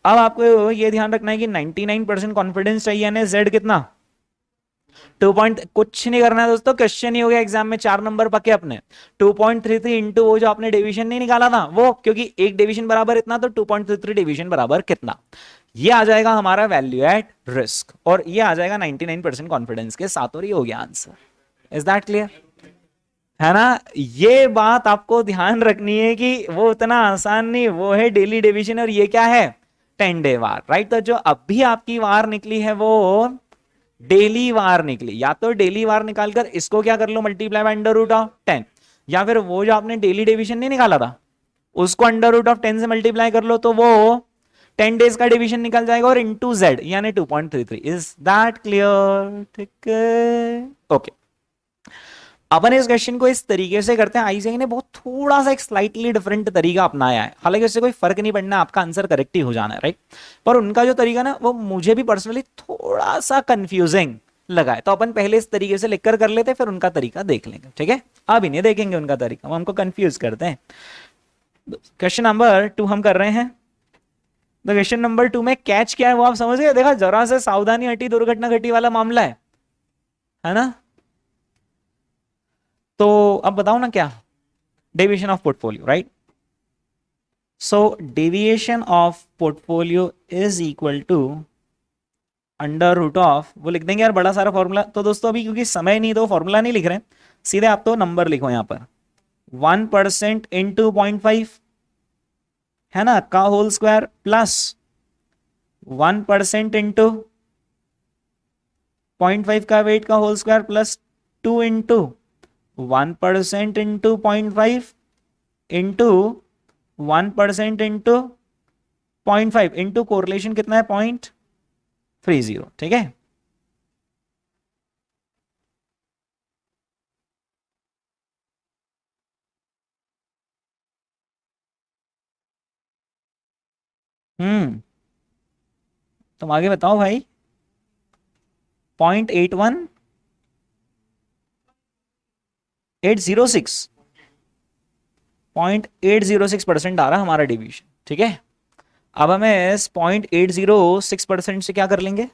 अब आपको ये ध्यान रखना है कि 99% कॉन्फिडेंस चाहिए, यानी जेड कितना? 2 पॉइंट, कुछ नहीं करना है दोस्तों, क्वेश्चन ही हो गया एग्जाम में, 4 नंबर पके अपने। 2.33 इंटू वो जो आपने डिवीजन नहीं निकाला था वो, क्योंकि एक डिवीजन बराबर इतना तो 2.33 डिवीजन बराबर कितना, ये आ जाएगा हमारा वैल्यू एट रिस्क, और ये आ जाएगा 99% कॉन्फिडेंस के साथ, और ये हो गया आंसर। Is that clear? है ना। ये बात आपको ध्यान रखनी है कि वो उतना आसान नहीं, वो है डेली डिवीजन और ये क्या है? 10 डे वार, राइट। तो जो अभी आपकी वार निकली है वो डेली वार निकली। या तो डेली वार निकालकर इसको क्या कर लो? Multiply by under root of 10, या फिर वो जो आपने डेली डिवीजन नहीं निकाला था उसको अंडर रूट ऑफ 10 से मल्टीप्लाई कर लो, तो वो 10 डेज का डिवीजन निकल जाएगा और इनटू z यानी 2.33। Is that clear? ठीक है, ओके। अपन इस क्वेश्चन को इस तरीके से करते हैं, आईसीआई ने बहुत थोड़ा सा एक स्लाइटली डिफरेंट तरीका अपनाया है, हालांकि उससे कोई फर्क नहीं पड़ना, आपका आंसर करेक्ट ही हो जाना है, राइट। पर उनका जो तरीका ना वो मुझे भी पर्सनली थोड़ा सा कंफ्यूजिंग लगा है, तो अपन पहले इस तरीके से लिखकर कर लेते, फिर उनका तरीका देख लेंगे, ठीक है। अभी नहीं देखेंगे उनका तरीका, वो हमको कंफ्यूज करते हैं। क्वेश्चन नंबर 2 हम कर रहे हैं। तो क्वेश्चन नंबर 2 में कैच क्या है वो आप समझ गए? देखा, जरा से सावधानी हटी दुर्घटना घटी वाला मामला है ना। तो अब बताओ ना क्या, deviation of portfolio, right. So deviation of portfolio is equal to under root of, वो लिख देंगे यार बड़ा सारा फॉर्मूला। तो दोस्तों अभी क्योंकि समय नहीं, तो फॉर्मूला नहीं लिख रहे हैं, सीधे आप तो नंबर लिखो यहां पर, 1% इंटू 0.5 है ना का होल स्क्वायर प्लस 1% इंटू 0.5 का वेट का whole square plus 2 into 1% into 0.5 into 1% into 0.5 into correlation कितना है 0.30, ठीक है। तुम आगे बताओ भाई। 0.81 806 0.806% आ रहा है हमारा डिवीजन, ठीक है। अब हमें इस 0.806% से क्या कर लेंगे,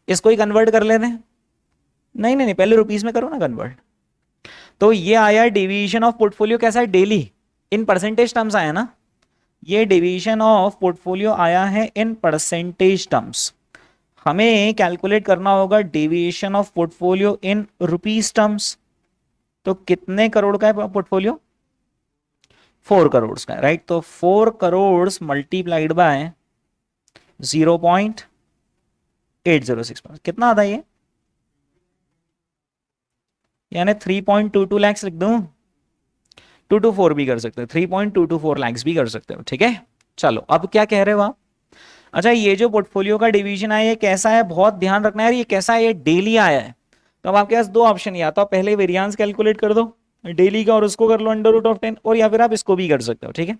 इसको ही कन्वर्ट कर लेते हैं। नहीं नहीं नहीं, पहले रुपीस में करो ना कन्वर्ट। तो ये आया डिवीजन ऑफ पोर्टफोलियो, कैसा है, डेली इन परसेंटेज टर्म्स आया ना, ये डिवीजन ऑफ पोर्टफोलियो आया है इन परसेंटेज टर्म्स। हमें कैलकुलेट करना होगा deviation of portfolio in rupees terms. तो कितने करोड़ का है पोर्टफोलियो? 4 करोड़ का है, राइट। तो 4 करोड़ मल्टीप्लाइड बाय 0.806 कितना आता है ये, यानी 3.22 लाख लिख दूं, 224 भी कर सकते हो, 3.224 लाख भी कर सकते हो, ठीक है। चलो अब क्या कह रहे हो आप? अच्छा, ये जो पोर्टफोलियो का डिवीजन है ये कैसा है, बहुत ध्यान रखना है, ये कैसा है, ये डेली आया है। तो अब आपके पास दो ऑप्शन, या तो आप पहले वेरिएंस कैलकुलेट कर दो डेली का और उसको कर लो अंडर रूट ऑफ 10, और या फिर आप इसको भी कर सकते हो, ठीक है।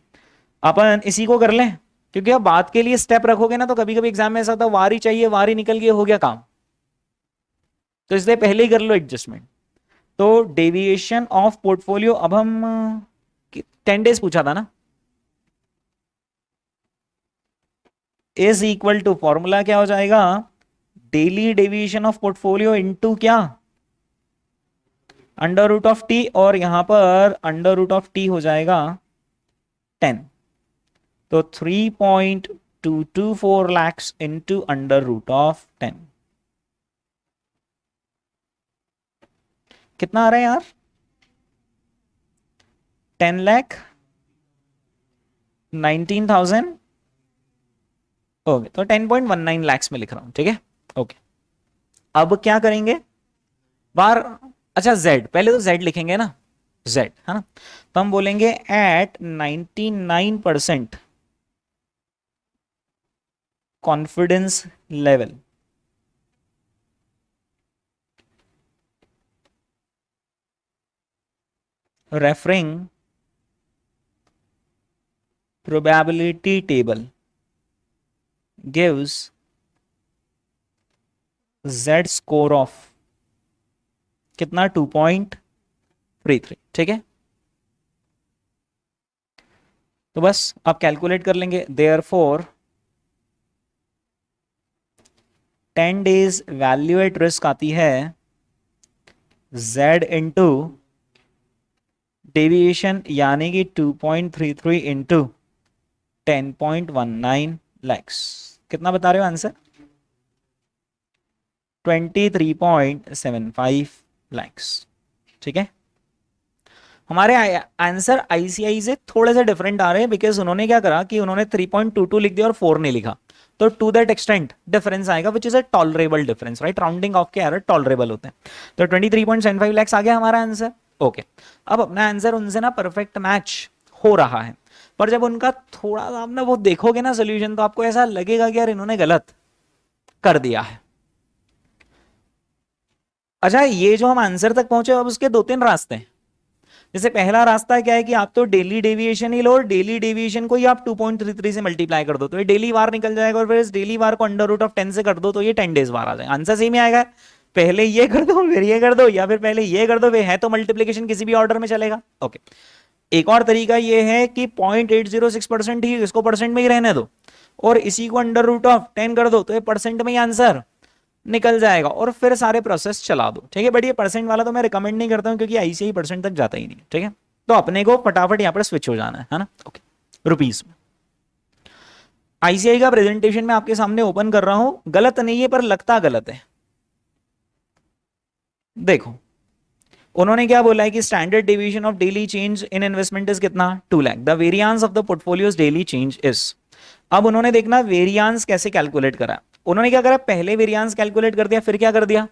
अपन इसी को कर लें, क्योंकि अब बात के लिए स्टेप रखोगे ना तो कभी कभी एग्जाम में ऐसा होता है वारी चाहिए, वारी निकल गई, हो गया काम, तो इसलिए पहले ही कर लो एडजस्टमेंट। तो डेविएशन ऑफ पोर्टफोलियो, अब हम 10 डेज पूछा था ना, इज इक्वल टू, फॉर्मूला क्या हो जाएगा, daily deviation of portfolio into क्या, अंडर रूट ऑफ टी, और यहां पर अंडर रूट ऑफ टी हो जाएगा 10। तो 3.224 lakhs into under root of 10 कितना आ रहा है यार, 10,19,000। ओके, तो 10.19 lakhs में लिख रहा हूं, ठीक है, ओके। अब क्या करेंगे बार, अच्छा z, पहले तो z लिखेंगे ना, z है ना। तो हम बोलेंगे at 99% confidence level, referring probability table gives z score of कितना, 2.33, ठीक है। तो बस आप कैलकुलेट कर लेंगे, therefore 10 days value at risk आती है z इंटू डेविएशन, यानी कि 2.33 इंटू 10.19 लैक्स। कितना बता रहे हो आंसर? 23.75 लैक्स, ठीक है। हमारे आंसर आईसीआई से थोड़े से डिफरेंट आ रहे हैं, बिकॉज उन्होंने क्या करा कि उन्होंने 3.22 लिख दिया और 4 नहीं लिखा, तो टू दैट एक्सटेंट डिफरेंस आएगा, which is a tolerable difference, right. Rounding off के एरर टॉलरेबल होते हैं। तो 23.75 लैक्स आ गया हमारा आंसर, ओके। अब अपना आंसर उनसे ना परफेक्ट मैच हो रहा है, पर जब उनका थोड़ा सा आप ना वो देखोगे ना सोल्यूशन, तो आपको ऐसा लगेगा कि यार इन्होंने गलत कर दिया है। अच्छा, ये जो हम आंसर तक पहुंचे, अब उसके दो तीन रास्ते हैं। जैसे पहला रास्ता क्या है कि आप तो डेली डेविएशन ही लो, और डेली डेविएशन को ही आप 2.33 से मल्टीप्लाई कर दो तो ये डेली वार निकल जाएगा, और फिर इस डेली वार को अंडर रूट ऑफ 10 से कर दो तो ये 10 डेज वार आ जाएगा। आंसर सेम ही आएगा। पहले ये कर दो फिर ये कर दो, या फिर पहले ये कर दो फिर है तो मल्टीप्लीकेशन किसी भी ऑर्डर में चलेगा। ओके, एक और तरीका ये है कि 0.806% ही इसको परसेंट में ही रहने दो, और इसी को अंडर रूट ऑफ 10 कर दो तो ये परसेंट में ही आंसर निकल जाएगा, और फिर सारे प्रोसेस चला दो। ठीक है, बट ये परसेंट वाला तो मैं रिकमेंड नहीं करता हूं, क्योंकि आईसीआई परसेंट तक जाता ही नहीं। ठीक है, तो अपने को फटाफट यहां पर स्विच हो जाना है ना। ओके, रुपीस में आईसीआई का प्रेजेंटेशन मैं आपके सामने ओपन कर रहा हूं, गलत नहीं है पर लगता गलत है। देखो, उन्होंने क्या बोला है कि standard division of daily change in investment is कितना, 2 lakh. The variance of the portfolios daily change is. अब उन्होंने देखना वेरियांस कैसे कैलकुलेट करा। उन्होंने क्या करा, पहले वेरियांस कैलकुलेट कर दिया, फिर क्या कर दिया,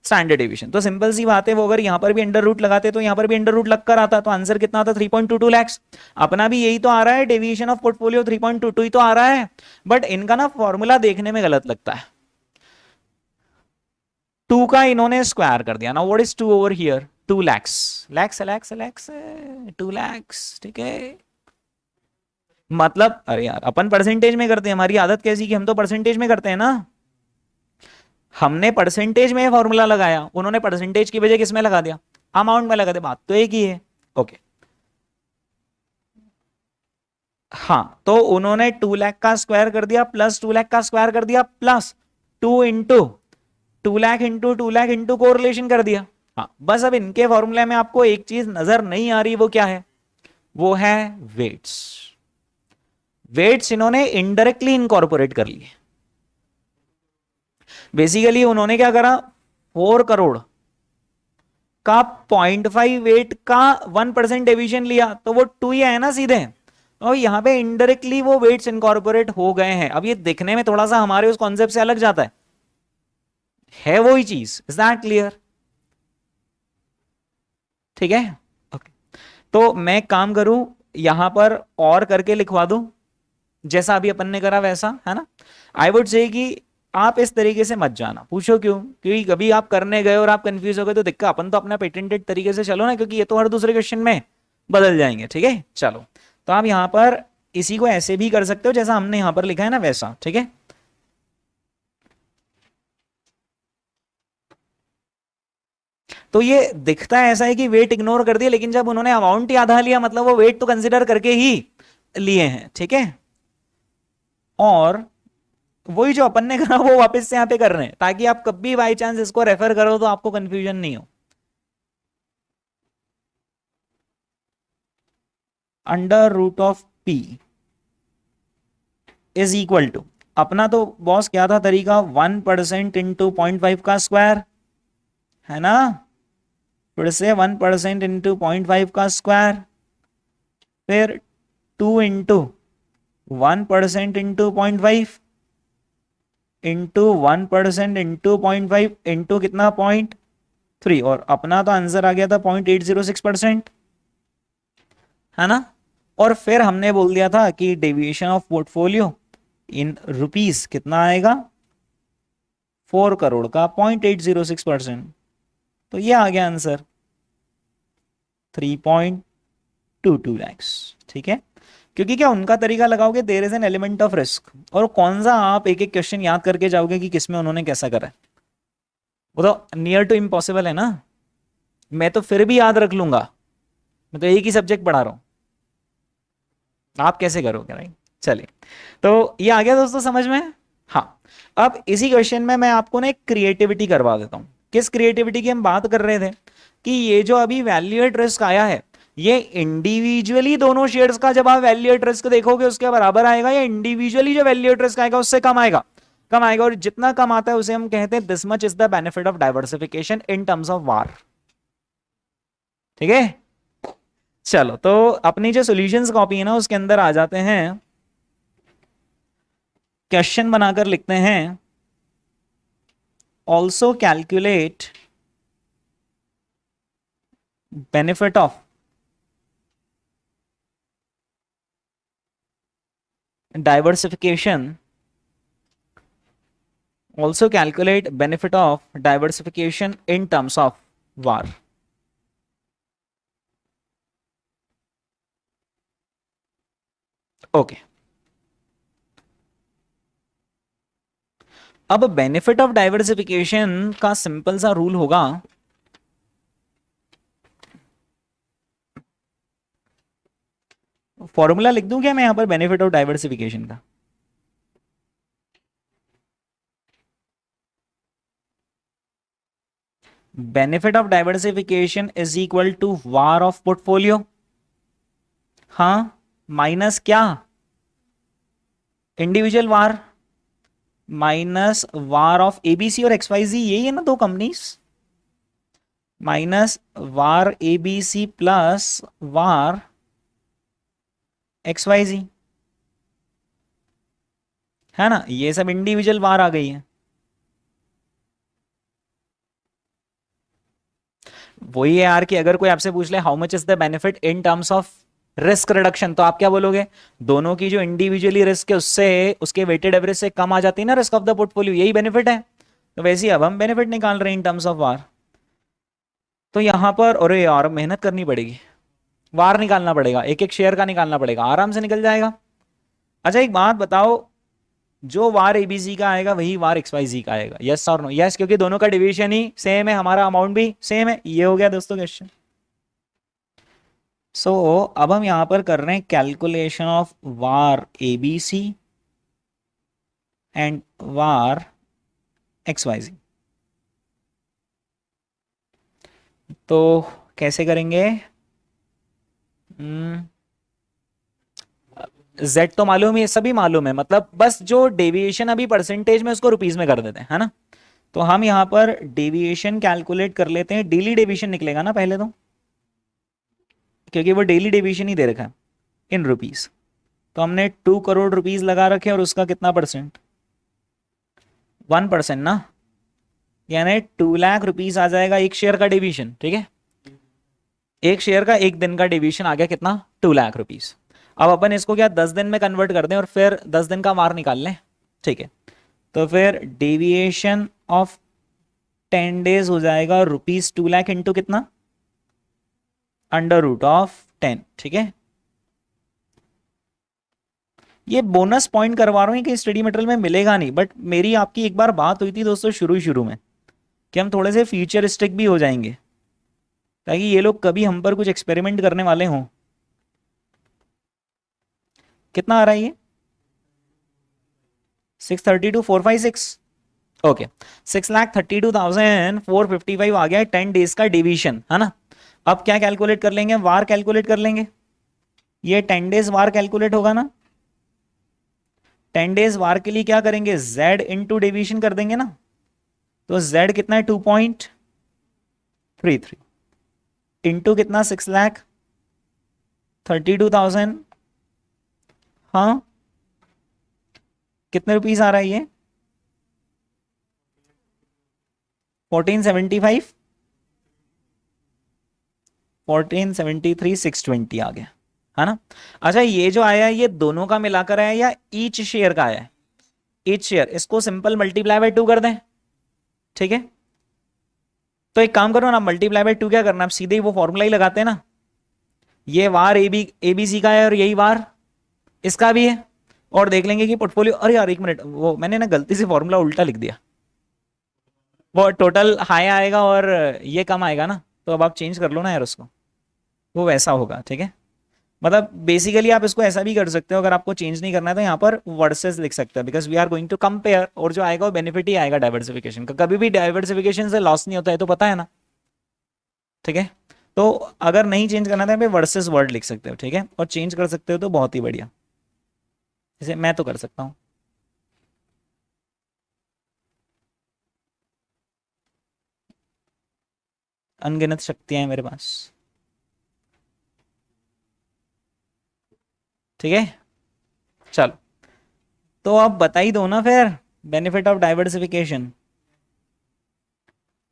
स्टैंडर्ड डिवीजन। तो सिंपल सी बात है, वो अगर यहां पर भी अंडर रूट लगाते तो यहां पर भी अंडर रूट लग कर आता, तो आंसर कितना आता, 3.22 लैक्स। अपना भी यही तो आ रहा है, डेविएशन ऑफ पोर्टफोलियो 3.22 ही तो आ रहा है, बट इनका ना फॉर्मूला देखने में गलत लगता है। 2 का इन्होंने स्क्वायर कर दिया ना, what is 2 over here, 2 lakhs, lakhs lakhs lakhs 2 lakhs. ठीक है, मतलब अरे यार अपन परसेंटेज में करते हैं, हमारी आदत कैसी कि हम तो परसेंटेज में करते हैं ना। हमने परसेंटेज में फॉर्मूला लगाया, उन्होंने परसेंटेज की वजह किस में लगा दिया, अमाउंट में लगा दिया, बात तो एक ही है। ओके, हाँ, तो उन्होंने 2 लाख का स्क्वायर कर दिया प्लस 2 लाख का स्क्वायर कर दिया plus 2 into 2 lakh into 2 lakh into correlation कर दिया। हाँ, बस अब इनके फॉर्मूले में आपको एक चीज नजर नहीं आ रही, वो क्या है, वो है वेट्स। वेट्स इन्होंने इनडायरेक्टली इनकॉर्पोरेट कर लिए। बेसिकली उन्होंने क्या करा, 4 करोड़ का 0.58 का 1% डिवीजन लिया, तो वो 2 ही है ना सीधे, और यहां पे इनडायरेक्टली वो वेट्स इनकॉर्पोरेट हो गए हैं। अब ये दिखने में थोड़ा सा हमारे उस कॉन्सेप्ट से अलग जाता है वही चीज। Is that clear? ठीक है, ओके। तो मैं काम करूं, यहां पर और करके लिखवा दूं, जैसा अभी अपन ने करा वैसा, है ना। आई वुड से कि आप इस तरीके से मत जाना, पूछो क्यों, क्योंकि कभी आप करने गए और आप कंफ्यूज हो गए तो दिक्कत, अपन तो अपना पेटेंटेड तरीके से चलो ना, क्योंकि ये तो हर दूसरे क्वेश्चन में बदल जाएंगे। ठीक है, चलो, तो आप यहां पर इसी को ऐसे भी कर सकते हो जैसा हमने यहां पर लिखा है ना वैसा। ठीक है, तो ये दिखता है ऐसा है कि वेट इग्नोर कर दिया, लेकिन जब उन्होंने अमाउंट ही आधा लिया, मतलब वो वेट तो कंसिडर करके ही लिए हैं। ठीक है, और वही जो अपन ने करा वो वापस से यहां पे कर रहे हैं, ताकि आप कभी बाई चांस इसको रेफर करो तो आपको कंफ्यूजन नहीं हो। Under root of P is equal to, अपना तो बॉस क्या था तरीका, 1% इंटू 0.5 का स्क्वायर, है ना। फिर से 1% इंटू 0.5 का स्क्वायर, फिर 2 into 1% into 0.5 into 1% into 0.5 into कितना, 0.3, और अपना तो आंसर आ गया था 0.806%, है ना। और फिर हमने बोल दिया था कि deviation of portfolio in rupees कितना आएगा, 4 करोड़ का 0.806%, तो ये आ गया आंसर 3.22 लैक्स। ठीक है, क्योंकि क्या उनका तरीका लगाओगे there is an element of risk, और कौन सा आप एक एक क्वेश्चन याद करके जाओगे कि किसमें उन्होंने कैसा करा है, वो तो नियर टू इम्पॉसिबल है ना। मैं तो फिर भी याद रख लूंगा, मैं तो एक ही सब्जेक्ट पढ़ा रहा हूं, आप कैसे करोगे भाई। चलिए, तो ये आ गया दोस्तों समझ में। हाँ, अब इसी क्वेश्चन में मैं आपको ना एक क्रिएटिविटी करवा देता हूं। किस क्रिएटिविटी की हम बात कर रहे थे कि ये जो अभी वैल्यू एट रिस्क आया है, ये इंडिविजुअली दोनों शेयर्स का जब आप वैल्यू एट रिस्क देखोगे उसके बराबर आएगा, या इंडिविजुअली जो वैल्यू एट रिस्क आएगा उससे कम आएगा, कम आएगा, और जितना कम आता है उसे हम कहते हैं this much is the benefit of diversification in terms of war. ठीक है, चलो, तो अपनी जो सॉल्यूशंस कॉपी है ना उसके अंदर आ जाते हैं, क्वेश्चन बनाकर लिखते हैं, also calculate benefit of diversification, also calculate benefit of diversification in terms of var. Okay, अब बेनिफिट ऑफ डाइवर्सिफिकेशन का सिंपल सा रूल होगा, फॉर्मूला लिख दूं क्या मैं यहां पर बेनिफिट ऑफ डाइवर्सिफिकेशन का? Benefit of diversification is equal to VaR of portfolio, हाँ, माइनस क्या, individual VaR, minus VaR of ABC और एक्सवाईजी, यही है ना दो companies, minus VaR ABC plus VaR XYZ, है ना, ये सब इंडिविजुअल वार आ गई है। वही है यार कि अगर कोई आपसे पूछ ले how much is the benefit in terms of risk reduction, तो आप क्या बोलोगे, दोनों की जो इंडिविजुअली रिस्क है उससे उसके वेटेड एवरेज से कम आ जाती है ना रिस्क ऑफ द पोर्टफोलियो, यही बेनिफिट है। तो वैसे ही अब हम बेनिफिट निकाल रहे हैं इन टर्म्स ऑफ वार। तो यहां पर अरे यार मेहनत करनी पड़ेगी, वार निकालना पड़ेगा, एक एक शेयर का निकालना पड़ेगा, आराम से निकल जाएगा। अच्छा एक बात बताओ, जो वार एबीसी का आएगा वही वार एक्सवाईजी का आएगा, यस और नो? यस, क्योंकि दोनों का डिवीजन ही सेम है, हमारा अमाउंट भी सेम है। ये हो गया दोस्तों क्वेश्चन। सो अब हम यहां पर कर रहे हैं calculation of war ABC and war XYZ. तो कैसे करेंगे? जेड तो मालूम है, सभी मालूम है, मतलब बस जो डेविएशन अभी परसेंटेज में उसको रुपीज में कर देते हैं, है ना। तो हम यहां पर डेविएशन कैलकुलेट कर लेते हैं, डेली डेविएशन निकलेगा ना पहले तो, क्योंकि वो डेली डेविएशन ही दे रखा है इन रुपीस। तो हमने 2 करोड़ रुपीस लगा रखे और उसका कितना परसेंट, 1% ना, यानी 2 लाख रुपीस आ जाएगा एक शेयर का डिवीजन, ठीक है। एक शेयर का एक दिन का डिवीजन आ गया कितना, 2 लाख रुपीस। अब अपन इसको क्या 10 दिन में कन्वर्ट कर दें और फिर 10 दिन का वार निकाल लें, ठीक है। तो फिर डेविएशन ऑफ 10 डेज हो जाएगा ₹2 लाख इंटू कितना, √10, ठीक है। ये बोनस पॉइंट करवा रहा हूं कि स्टडी मटेरियल में मिलेगा नहीं, बट मेरी आपकी एक बार बात हुई थी दोस्तों शुरू शुरू में कि हम थोड़े से फ्यूचरिस्टिक भी हो जाएंगे, ताकि ये लोग कभी हम पर कुछ एक्सपेरिमेंट करने वाले हों। कितना आ रहा है ये, 632,456, ओके, 6,32,455 आ गया 10 डेज का डिवीजन, है ना। अब क्या कैलकुलेट कर लेंगे, वार कैलकुलेट कर लेंगे। ये 10 डेज वार कैलकुलेट होगा ना, 10 डेज वार के लिए क्या करेंगे, z इंटू डिवीजन कर देंगे ना। तो z कितना है, 2.33 इंटू कितना, 6,32,000, हाँ, कितने रुपीस आ रहा है ये, 1475, 1473,620 आ गया, है ना। अच्छा ये जो आया है ये दोनों का मिलाकर आया या ईच शेयर का आया है, ईच शेयर, इसको सिंपल मल्टीप्लाई बाय 2 कर दें, ठीक है। तो एक काम करो ना, मल्टीप्लाई बाय 2 क्या करना, आप सीधे ही वो फॉर्मूला ही लगाते हैं ना, ये वार एबीसी का है और यही वार इसका भी है, और देख लेंगे कि पोर्टफोलियो, अरे यार एक मिनट, वो मैंने ना गलती से फॉर्मूला उल्टा लिख दिया, वो टोटल हाई आएगा और ये कम आएगा ना, तो अब आप चेंज कर लो ना यार उसको, वो वैसा होगा, ठीक है। मतलब बेसिकली आप इसको ऐसा भी कर सकते हो, अगर आपको चेंज नहीं करना है तो यहाँ पर वर्सेस लिख सकते हैं, because we are going to compare, और जो आएगा वो बेनिफिट ही आएगा डाइवर्सिफिकेशन का, कभी भी डाइवर्सिफिकेशन से लॉस नहीं होता है, तो पता है ना, ठीक है। तो अगर नहीं चेंज करना था वर्सेस वर्ड लिख सकते हो, ठीक है, और चेंज कर सकते हो तो बहुत ही बढ़िया, जैसे मैं तो कर सकता हूँ। अनगिनत शक्तियां हैं मेरे पास, ठीक है। चलो तो आप बता ही दो ना फिर, बेनिफिट ऑफ डाइवर्सिफिकेशन।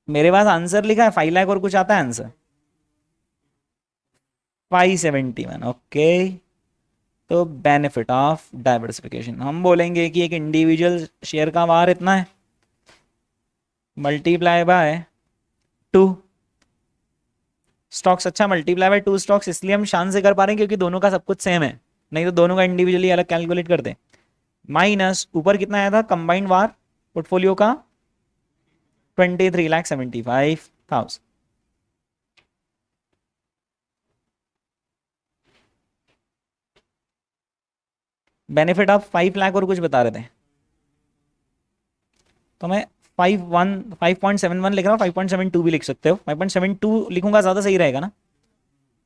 मेरे पास आंसर लिखा है 5 लाख और कुछ आता है आंसर, 571, ओके। तो बेनिफिट ऑफ डाइवर्सिफिकेशन हम बोलेंगे कि एक इंडिविजुअल शेयर का वार इतना है मल्टीप्लाई बाय 2 स्टॉक्स। अच्छा मल्टीप्लाई बाय 2 स्टॉक्स इसलिए हम शान से कर पा रहे हैं क्योंकि दोनों का सब कुछ सेम है, नहीं तो दोनों का इंडिविजुअली अलग कैलकुलेट करते। माइनस ऊपर कितना आया था कंबाइंड वार पोर्टफोलियो का 23,75,000। बेनिफिट ऑफ 5 लाख और कुछ बता रहे थे, तो मैं 5.71 लिख रहा हूँ, 5.72 भी लिख सकते हो, 5.72 लिखूंगा ज्यादा सही रहेगा ना।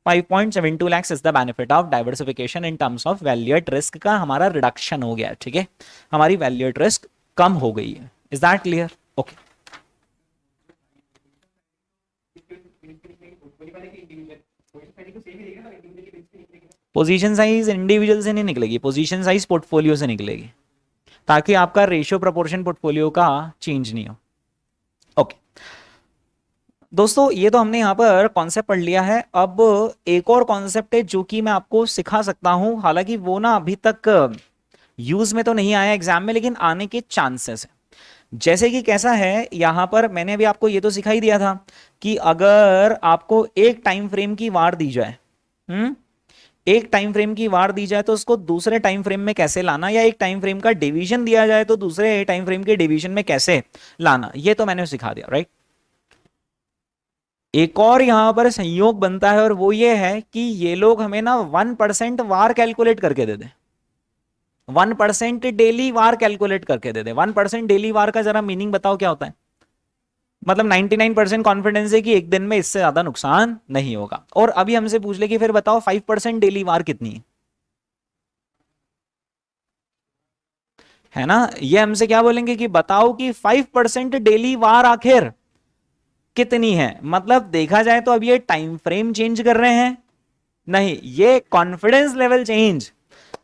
5.72 lakhs is the benefit of diversification in terms of value at risk का हमारा रिडक्शन हो गया, ठीक है, हमारी वैल्यू एट रिस्क कम हो गई है। Is that clear? Okay. Position size individual से नहीं निकलेगी, पोजीशन साइज पोर्टफोलियो से निकलेगी, ताकि आपका रेशियो प्रोपोर्शन पोर्टफोलियो का चेंज नहीं हो। ओके दोस्तों, ये तो हमने यहाँ पर कॉन्सेप्ट पढ़ लिया है। अब एक और कॉन्सेप्ट है जो कि मैं आपको सिखा सकता हूँ, हालांकि वो ना अभी तक यूज में तो नहीं आया एग्जाम में, लेकिन आने के चांसेस है। जैसे कि कैसा है, यहां पर मैंने अभी आपको ये तो सिखा ही दिया था कि अगर आपको एक टाइम फ्रेम की वार दी जाए, एक टाइम फ्रेम की वार दी जाए तो उसको दूसरे टाइम फ्रेम में कैसे लाना, या एक टाइम फ्रेम का डिवीजन दिया जाए तो दूसरे टाइम फ्रेम के डिवीजन में कैसे लाना, ये तो मैंने सिखा दिया, राइट। एक और यहां पर संयोग बनता है और वो ये है कि ये लोग हमें ना 1% वार कैलकुलेट करके दे दे, 1% डेली वार कैलकुलेट करके दे दे। 1% डेली वार का जरा मीनिंग बताओ क्या होता है? मतलब 99% कॉन्फिडेंस है कि एक दिन में इससे ज्यादा नुकसान नहीं होगा। और अभी हमसे पूछ ले कि फिर बताओ 5% डेली वार कितनी है ना, ये हमसे क्या बोलेंगे कि बताओ कि 5% डेली वार आखिर कितनी है। मतलब देखा जाए तो अब ये टाइम फ्रेम चेंज कर रहे हैं नहीं, ये कॉन्फिडेंस लेवल चेंज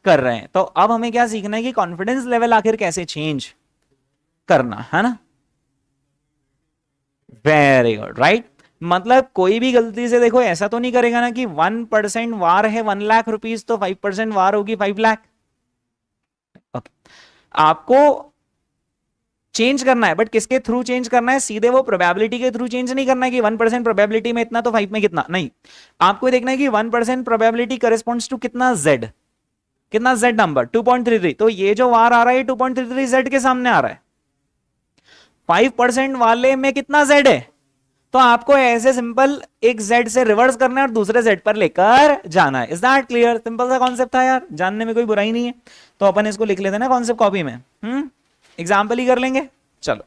कर रहे हैं। तो अब हमें क्या सीखना है कि कॉन्फिडेंस लेवल आखिर कैसे चेंज करना है ना। Very good, right. मतलब कोई भी गलती से देखो ऐसा तो नहीं करेगा ना कि 1% वार है 1 लाख रुपीज तो 5% वार होगी 5 लाख। आपको चेंज करना है, बट किसके थ्रू चेंज करना है? सीधे वो प्रोबेबिलिटी के थ्रू चेंज नहीं करना है कि 1% प्रोबेबिलिटी में इतना तो 5 में कितना, नहीं। आपको देखना है कि 1% प्रोबेबिलिटी करेस्पॉन्ड्स टू कितना जेड, कितना जेड नंबर 2.33। तो ये जो वार आ रहा है 2.33 जेड के सामने आ रहा है। 5% वाले में कितना जेड है, तो आपको ऐसे सिंपल एक जेड से रिवर्स करना है और दूसरे जेड पर लेकर जाना है। Is that clear? सिंपल सा कॉन्सेप्ट था यार, जानने में कोई बुराई नहीं है। तो अपन इसको लिख लेते हैं ना कॉन्सेप्ट कॉपी में, एग्जाम्पल ही कर लेंगे। चलो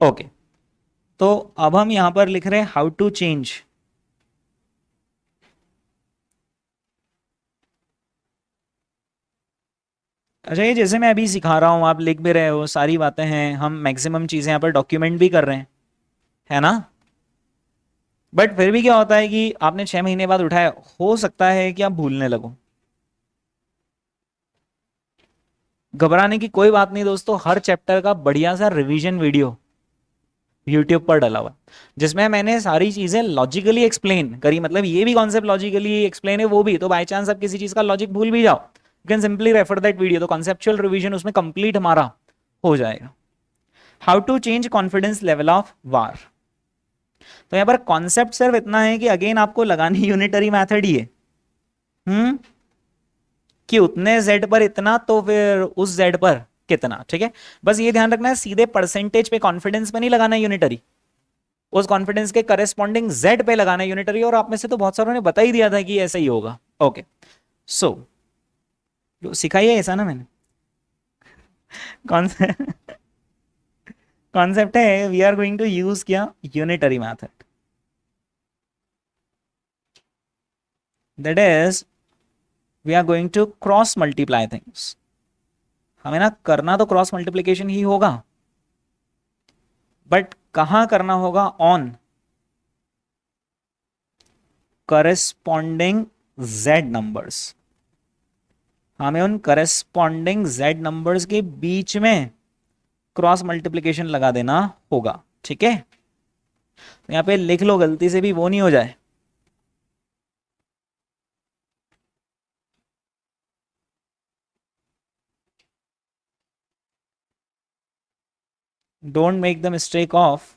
ओके, तो अब हम यहां पर लिख रहे हैं हाउ टू चेंज। अच्छा, ये जैसे मैं अभी सिखा रहा हूं आप लिख भी रहे हो, सारी बातें हैं, हम मैक्सिमम चीजें यहां पर डॉक्यूमेंट भी कर रहे हैं, है ना। बट फिर भी क्या होता है कि आपने 6 महीने बाद उठाया, हो सकता है कि आप भूलने लगो। घबराने की कोई बात नहीं दोस्तों, हर चैप्टर का बढ़िया सा रिवीजन वीडियो यूट्यूब पर डला हुआ, जिसमें मैंने सारी चीजें लॉजिकली एक्सप्लेन करी। मतलब ये भी कॉन्सेप्ट लॉजिकली एक्सप्लेन है, वो भी। तो बाय चांस आप किसी चीज का लॉजिक भूल भी जाओ, you can simply refer that video, तो कॉन्सेप्चुअल रिवीजन उसमें कंप्लीट हमारा हो जाएगा। How to change confidence level of VaR. तो यहां पर कॉन्सेप्ट सिर्फ इतना है कि अगेन आपको लगानी यूनिटरी मैथड ही है, कि उतने जेड पर इतना तो फिर उस जेड पर कितना, ठीक है। बस ये ध्यान रखना है सीधे परसेंटेज पे कॉन्फिडेंस पे नहीं लगाना है यूनिटरी, उस कॉन्फिडेंस के करेस्पॉन्डिंग जेड पे लगाना है यूनिटरी। और आप में से तो बहुत सारों ने बता ही दिया था कि ऐसा ही होगा। ओके सो सिखाई है ऐसा ना मैंने, कॉन्सेप्ट है we are going to use क्या, unitary method. That is we are going to cross multiply things. हमें ना करना तो क्रॉस मल्टीप्लीकेशन ही होगा, बट कहां करना होगा? On corresponding Z numbers. हमें उन करेस्पॉन्डिंग जेड नंबर्स के बीच में क्रॉस मल्टीप्लीकेशन लगा देना होगा, ठीक है। तो यहाँ पे लिख लो, गलती से भी वो नहीं हो जाए। Don't make the mistake of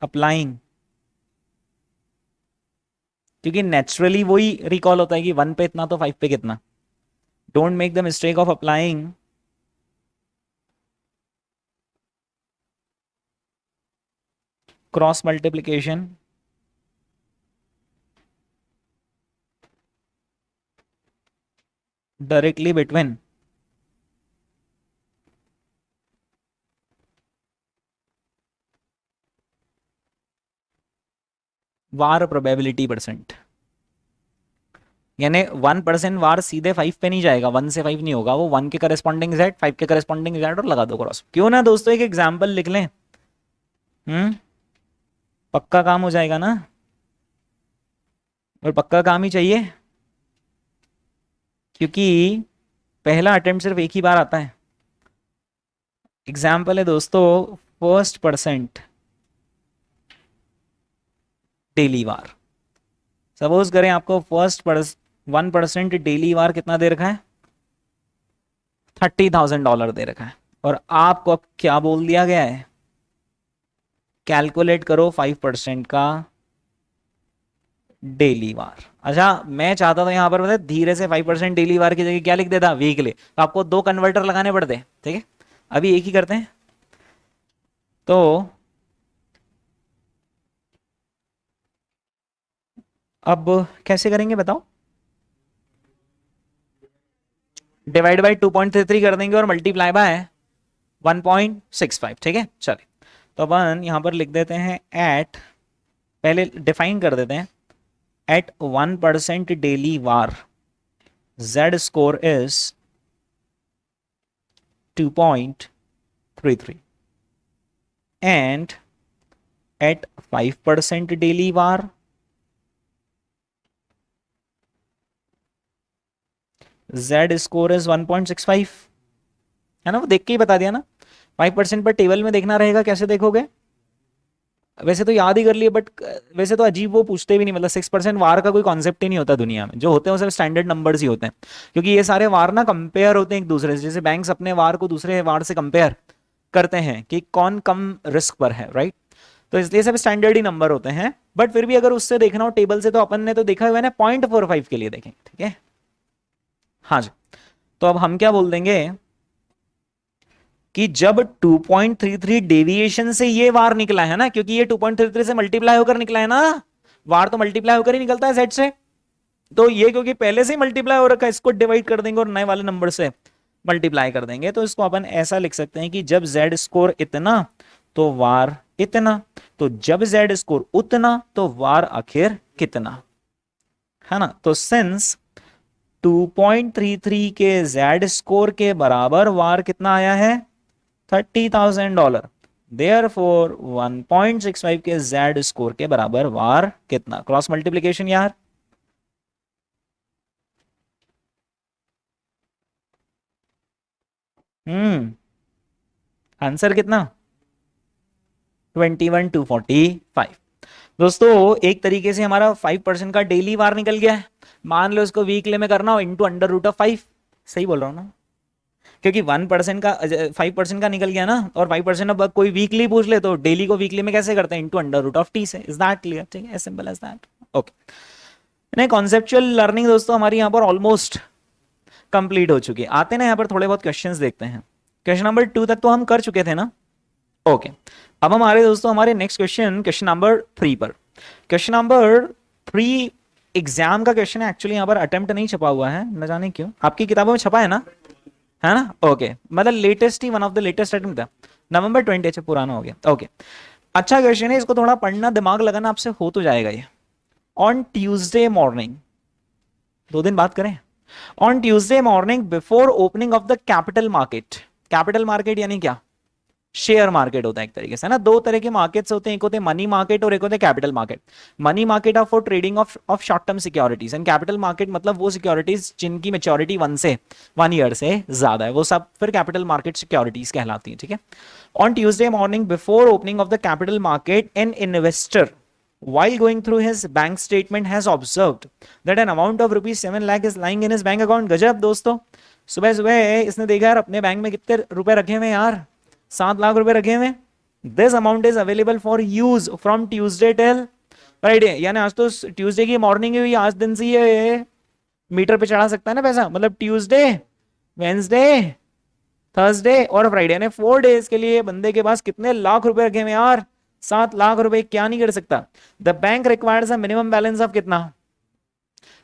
applying, क्योंकि नेचुरली वही रिकॉल होता है कि 1 पे इतना तो 5 पे कितना। Don't make the mistake of applying cross multiplication directly between war probability percent. यानी 1% वार सीधे 5 पे नहीं जाएगा, 1 से 5 नहीं होगा, वो 1 के करस्पॉन्डिंग जेड, 5 के करस्पॉन्डिंग जेड और लगा दो क्रॉस। क्यों ना दोस्तों एक एग्जाम्पल लिख लें, पक्का काम हो जाएगा ना, और पक्का काम ही चाहिए, क्योंकि पहला अटेम्प्ट सिर्फ एक ही बार आता है। एग्जाम्पल है दोस्तों फर्स्ट परसेंट डेली वार। सपोज करें आपको फर्स्ट 1% डेली वार कितना दे रखा है, $30,000 दे रखा है, और आपको अब क्या बोल दिया गया है, कैलकुलेट करो 5% का डेली वार। अच्छा मैं चाहता था यहां पर मतलब धीरे से 5% डेली वार की जगह क्या लिख देता, वीकली, तो आपको 2 कन्वर्टर लगाने पड़ते, ठीक है, अभी एक ही करते हैं। तो अब कैसे करेंगे बताओ, डिवाइड बाई 2.33 कर देंगे और मल्टीप्लाई बाय 1.65, ठीक है। चलिए तो अपन यहां पर लिख देते हैं एट, पहले डिफाइन कर देते हैं, at 1% daily VaR z score is 2.33 and at 5% daily var z score is 1.65, है ना, वो देख के ही बता दिया ना। 5% पर टेबल में देखना रहेगा, कैसे देखोगे, वैसे तो याद ही कर लिए, बट वैसे तो अजीब वो पूछते भी नहीं, मतलब 6% वार का कोई कॉन्सेप्ट ही नहीं होता दुनिया में, जो होते हैं वो सिर्फ स्टैंडर्ड नंबर्स ही होते हैं, क्योंकि ये सारे वार ना कंपेयर होते हैं एक दूसरे से, जैसे बैंक्स अपने वार को दूसरे वार से कंपेयर करते हैं कि कौन कम रिस्क पर है, राइट, तो इसलिए सब स्टैंडर्ड ही नंबर होते हैं। बट फिर भी अगर उससे देखना हो टेबल से, तो अपन ने तो देखा हुआ है ना 0.45 के लिए देखेंगे, ठीक है। हाँ जी, तो अब हम क्या बोल देंगे कि जब 2.33 डेविएशन से ये वार निकला है ना, क्योंकि ये 2.33 से मल्टीप्लाई होकर निकला है ना, वार तो मल्टीप्लाई होकर ही निकलता है जेड से, तो ये क्योंकि पहले से ही मल्टीप्लाई हो रखा है, इसको डिवाइड कर देंगे और नए वाले नंबर से मल्टीप्लाई कर देंगे, तो इसको अपन ऐसा लिख सकते हैं कि जब जेड स्कोर इतना तो वार इतना, तो जब जेड स्कोर उतना तो वार आखिर कितना, है ना। तो सिंस 2.33 के जेड स्कोर के बराबर वार कितना आया है, $30,000, देयरफॉर 1.65 के जेड स्कोर के बराबर वार कितना, क्रॉस मल्टीप्लीकेशन यार, आंसर कितना 21,245। दोस्तों एक तरीके से हमारा 5% का डेली वार निकल गया है, मान लो इसको वीकली में करना हो इंटू अंडर रूट ऑफ 5, सही बोल रहा हूँ ना, क्योंकि 1% का 5% का निकल गया ना, और 5% अब कोई वीकली पूछ ले तो डेली को वीकली में कैसे करते हैं, into under root of T से। इज दैट क्लियर, ठीक है, as simple as that, okay. नहीं, कॉन्सेप्चुअल लर्निंग दोस्तों हमारी यहाँ पर ऑलमोस्ट कंप्लीट हो चुकी है। आते ना यहाँ पर थोड़े बहुत क्वेश्चंस देखते हैं। क्वेश्चन नंबर 2 तक तो हम कर चुके थे ना, ओके। अब हमारे दोस्तों हमारे नेक्स्ट क्वेश्चन, क्वेश्चन नंबर 3 पर। क्वेश्चन नंबर 3 एग्जाम का क्वेश्चन है, एक्चुअली यहाँ पर अटेम्प्ट नहीं छपा हुआ है, न जाने क्यों, आपकी किताबों में छपा है ना, है ना, ओके, मतलब latest he, one of the latest attempt था, नवंबर 20, अच्छा पुराना हो गया, ओके। अच्छा क्वेश्चन है, इसको थोड़ा पढ़ना, दिमाग लगाना आपसे हो तो जाएगा ये। ऑन ट्यूसडे मॉर्निंग, 2 दिन बात करें, on Tuesday morning before opening of the capital market, capital market यानी क्या, शेयर मार्केट होता है एक तरीके से, है ना। दो तरह के मार्केट्स होते हैं, एक होते हैं मनी मार्केट और एक होते हैं capital market. Money market of for trading of short term securities, and capital market मतलब वो सिक्योरिटीज जिनकी मेच्योरिटी 1 ईयर से ज्यादा है, वो सब फिर कैपिटल मार्केट सिक्योरिटीज कहलाती है, ठीक है। On Tuesday morning before opening of the capital market, an investor while going through his bank statement has observed that an amount of rupees 7 lakh is lying in his bank account। गजब दोस्तों, सुबह सुबह इसने देखा यार अपने bank में कितने रुपए रखे हुए यार, 7 लाख रुपए रखे हुए। This amount is available for use from Tuesday till Friday, यानी आज तो ट्यूसडे की मॉर्निंग हुई, आज दिन से ये मीटर पे चढ़ा सकता है ना पैसा, मतलब ट्यूसडे, वेंसडे, थर्सडे और फ्राइडे, यानी 4 डेज के लिए बंदे के पास कितने लाख रुपए रखे हुए यार, 7 लाख रुपए क्या नहीं कर सकता। The bank requires a minimum balance of कितना,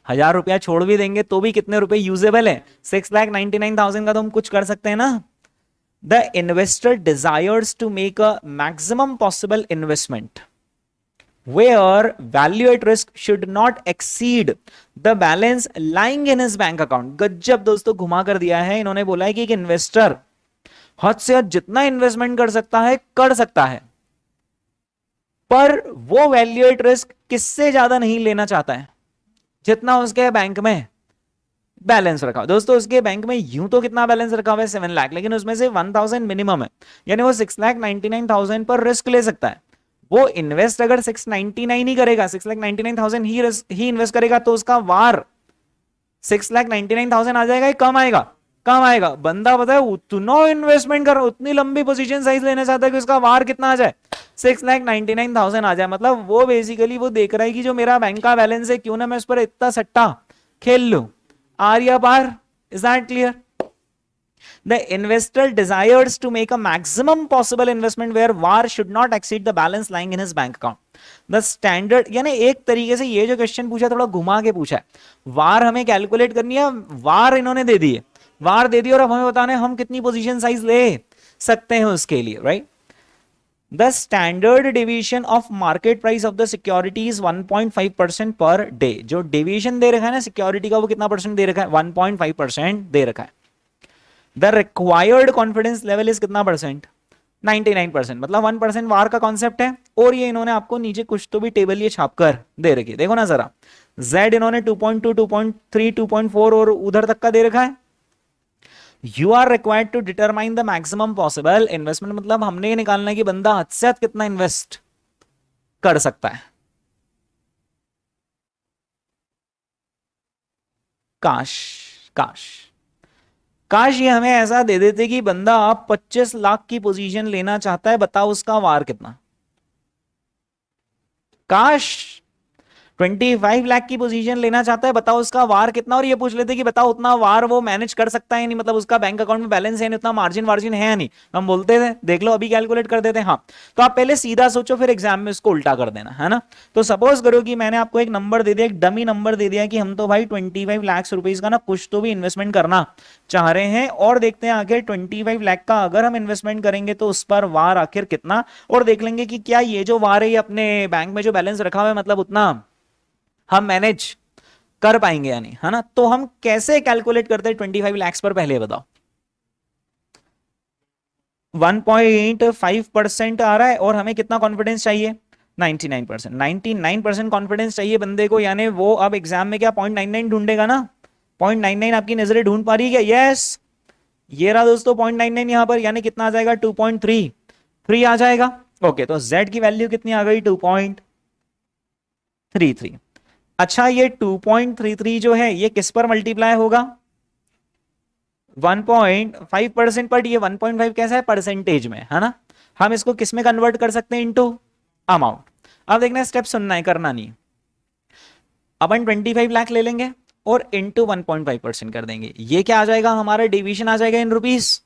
1000 रुपया छोड़ भी देंगे तो भी कितने रुपए यूजेबल है, 6,99,000 का तो हम कुछ कर सकते हैं ना। The investor desires to make a maximum possible investment where value at risk should not exceed the balance lying in his bank account. गजब दोस्तों, घुमा कर दिया है इन्होंने, बोला है कि एक इन्वेस्टर हद से हद जितना इन्वेस्टमेंट कर सकता है, पर वो वैल्यू एट रिस्क किससे ज्यादा नहीं लेना चाहता है जितना उसके बैंक में बैलेंस रखा हुआ। दोस्तों उसके बैंक में यूं तो कितना बैलेंस रखा हुआ है, 7 लाख, लेकिन उसमें से 1000 मिनिमम है, यानी वो 6,99,000 पर रिस्क ले सकता है। वो इन्वेस्ट अगर 699 ही करेगा, 6,99,000 ही इन्वेस्ट करेगा, तो उसका वार 6,99,000 आ जाएगा, कम आएगा, कम आएगा। बंदा पता है उतना इन्वेस्टमेंट कर, उतनी लंबी पोजीशन साइज लेना चाहता है कि उसका वार कितना आ जाए, 6,99,000 आ जाए। मतलब वो बेसिकली वो देख रहा है कि जो मेरा बैंक का बैलेंस है, क्यों ना मैं उस पर इतना सट्टा खेल लूं। आर या पार, is that clear? The investor desires to make a maximum possible investment where VAR should not exceed the balance lying in his bank account. The standard, यानी एक तरीके से ये जो क्वेश्चन पूछा थोड़ा घुमा के पूछा है। वार हमें कैलकुलेट करनी है, वार इन्होंने दे दी है, वार दे दी और अब हमें बताना है हम कितनी पोजीशन साइज ले सकते हैं उसके लिए, right. The standard deviation of market price of the security is 1.5% per day। जो deviation दे रखा है ना सिक्योरिटी का, वो कितना परसेंट दे रखा है, 1.5% दे रखा है। The required confidence level is कितना परसेंट, 99%, मतलब 1% वार का कॉन्सेप्ट है। और ये इन्होंने आपको नीचे कुछ तो भी टेबल ये छापकर दे रखी है, देखो ना जरा। Z इन्होंने 2.2, 2.3, 2.4 और उधर तक का दे रखा है। You are required to determine the maximum possible investment, मतलब हमने ये निकालना है कि बंदा हद से हद कितना इन्वेस्ट कर सकता है। काश काश काश ये हमें ऐसा दे देते कि बंदा आप 25 लाख की पोजीशन लेना चाहता है, बताओ उसका वार कितना। काश 25 लाख की पोजीशन लेना चाहता है, बताओ उसका वार कितना। और ये पूछ लेते कि बताओ उतना वार वो मैनेज कर सकता है नहीं, मतलब उसका बैंक अकाउंट में बैलेंस है नहीं, उतना मार्जिन वार्जिन है नहीं। हम बोलते थे देख लो अभी कैलकुलेट कर देते हैं। हाँ, तो आप पहले सीधा सोचो, फिर एग्जाम में उसको उल्टा कर देना, है ना। तो सपोज करो कि मैंने आपको एक नंबर दे दिया, एक डमी नंबर दे दिया कि हम तो भाई 25 लाख रुपीज का ना कुछ तो भी इन्वेस्टमेंट करना चाह रहे हैं, और देखते हैं आखिर 25 लाख का अगर हम इन्वेस्टमेंट करेंगे तो उस पर वार आखिर कितना, और देख लेंगे कि क्या ये जो वार है ये अपने बैंक में जो बैलेंस रखा हुआ है मतलब उतना हम मैनेज कर पाएंगे या नहीं, है ना। तो हम कैसे कैलकुलेट करते हैं 25 लाख पर, पहले बताओ। 1.5% आ रहा है और हमें कितना कॉन्फिडेंस चाहिए, 99%। 99% कॉन्फिडेंस चाहिए बंदे को, यानी वो अब एग्जाम में क्या 0.99 ढूंढेगा ना। 0.99 आपकी नजरें ढूंढ पा रही है क्या? यस, ये रहा दोस्तों 0.99 यहां पर, यानी कितना आ जाएगा 2.33 आ जाएगा। ओके, तो z की वैल्यू कितनी आ गई, 2.33। अच्छा, ये 2.33 जो है ये किस पर मल्टीप्लाई होगा, 1.5% पर। ये 1.5 कैसा है, परसेंटेज में, है ना। हम इसको किस में कन्वर्ट कर सकते हैं, इनटू अमाउंट। अब देखना स्टेप सुनना है, करना नहीं। अपन 25 लाख ले लेंगे और इनटू 1.5% कर देंगे। ये क्या आ जाएगा, हमारा डिवीजन आ जाएगा इन रुपीस,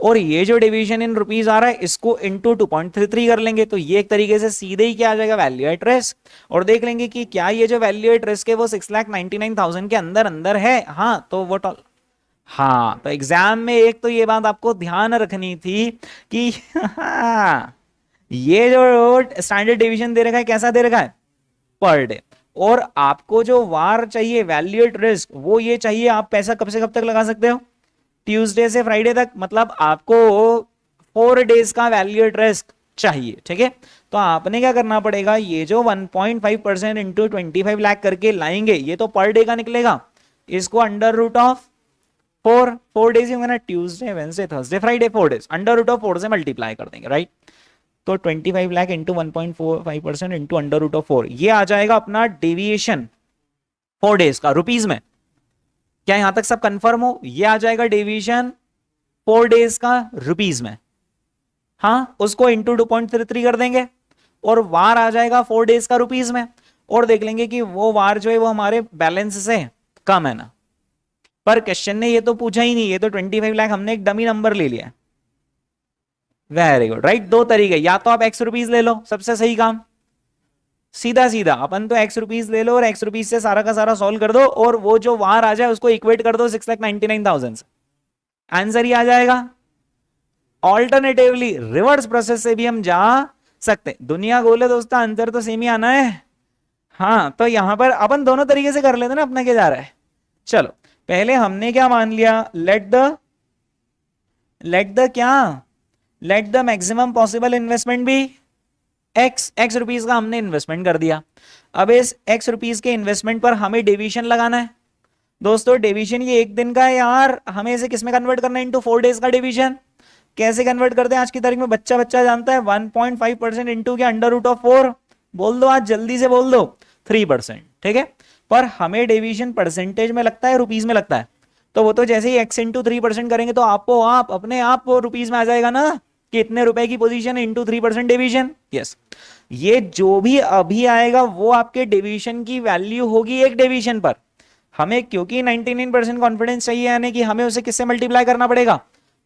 और ये जो डिवीजन इन रुपीज आ रहा है इसको इनटू 2.33 कर लेंगे। तो ये एक तरीके से सीधे ही क्या आ जाएगा, वैल्यू एट रिस्क। और देख लेंगे कि क्या ये जो वैल्यू एट रिस्क है वो 6,99,000 के अंदर अंदर है। हाँ, तो वो हाँ, तो एग्जाम में एक तो ये बात आपको ध्यान रखनी थी कि ये जो स्टैंडर्ड डिवीजन दे रखा है कैसा दे रखा है, पर डे। और आपको जो वार चाहिए, वैल्यू एट रिस्क, वो ये चाहिए। आप पैसा कब से कब तक लगा सकते हो, ट्यूसडे से फ्राइडे तक, मतलब आपको 4 डेज का वैल्यू एट रिस्क चाहिए, ठीक है। तो आपने क्या करना पड़ेगा, ये जो 1.5% इंटू 25 लाख करके लाएंगे, ये तो पर डे का निकलेगा, इसको अंडर रूट ऑफ 4 डेज होंगे ना, Tuesday Wednesday Thursday Friday, 4 days, under root of 4 से मल्टीप्लाई कर देंगे, राइट। तो 25 lakh into 1.45% into under root of 4, ये आ जाएगा अपना डेविएशन 4 डेज का रुपीज में। क्या यहां तक सब कंफर्म हो? ये आ जाएगा डेविएशन 4 डेज का रुपीज में, हाँ, उसको इंटू 2.33 कर देंगे और वार आ जाएगा 4 डेज का रुपीज में, और देख लेंगे कि वो वार जो है वो हमारे बैलेंस से कम है ना। पर क्वेश्चन ने ये तो पूछा ही नहीं, ये तो 25 लाख हमने एक डमी नंबर ले लिया। Very good, right. दो तरीके, या तो आप एक्स रुपीज ले लो, सबसे सही काम, सीधा सीधा अपन तो एक्स रुपीज ले लो और एक्स रुपीज से सारा का सारा सॉल्व कर दो, और वो जो वार आ जाए उसको इक्वेट कर दो 6,99,000 से, आंसर ही आ जाएगा। ऑल्टरनेटिवली रिवर्स प्रोसेस से भी हम जा सकते, दुनिया गोले दोस्तों, आंसर तो सेम ही आना है। हाँ, तो यहां पर अपन दोनों तरीके से कर लेते ना, अपना क्या जा रहा है। चलो पहले हमने क्या मान लिया, late the maximum possible investment भी एक्स रुपीज का हमने इन्वेस्टमेंट कर दिया। अब इस एक्स रुपीज के इन्वेस्टमेंट पर हमें डेविएशन लगाना है दोस्तों। डेविएशन ये एक दिन का है यार, हमें इसे किसमें कन्वर्ट करना है, इंटू 4 डेज का डेविएशन। कैसे कन्वर्ट करते हैं आज की तारीख में, बच्चा जानता है, 1.5% इंटू के अंडर रूट ऑफ 4, बोल दो आज जल्दी से बोल दो, 3%, ठीक है। पर हमें डेविएशन परसेंटेज में लगता है, रुपीज में लगता है, तो वो तो जैसे ही एक्स इंटू 3% करेंगे तो आपको अपने आप वो रुपीज में आ जाएगा ना, कि इतने रुपए की पोजीशन इंटू 3% डेविएशन। यस, ये जो भी अभी आएगा वो आपके डेविएशन की वैल्यू होगी एक डेविएशन पर। हमें क्योंकि 99% कॉन्फिडेंस चाहिए, यानी कि हमें उसे किससे मल्टीप्लाई करना पड़ेगा,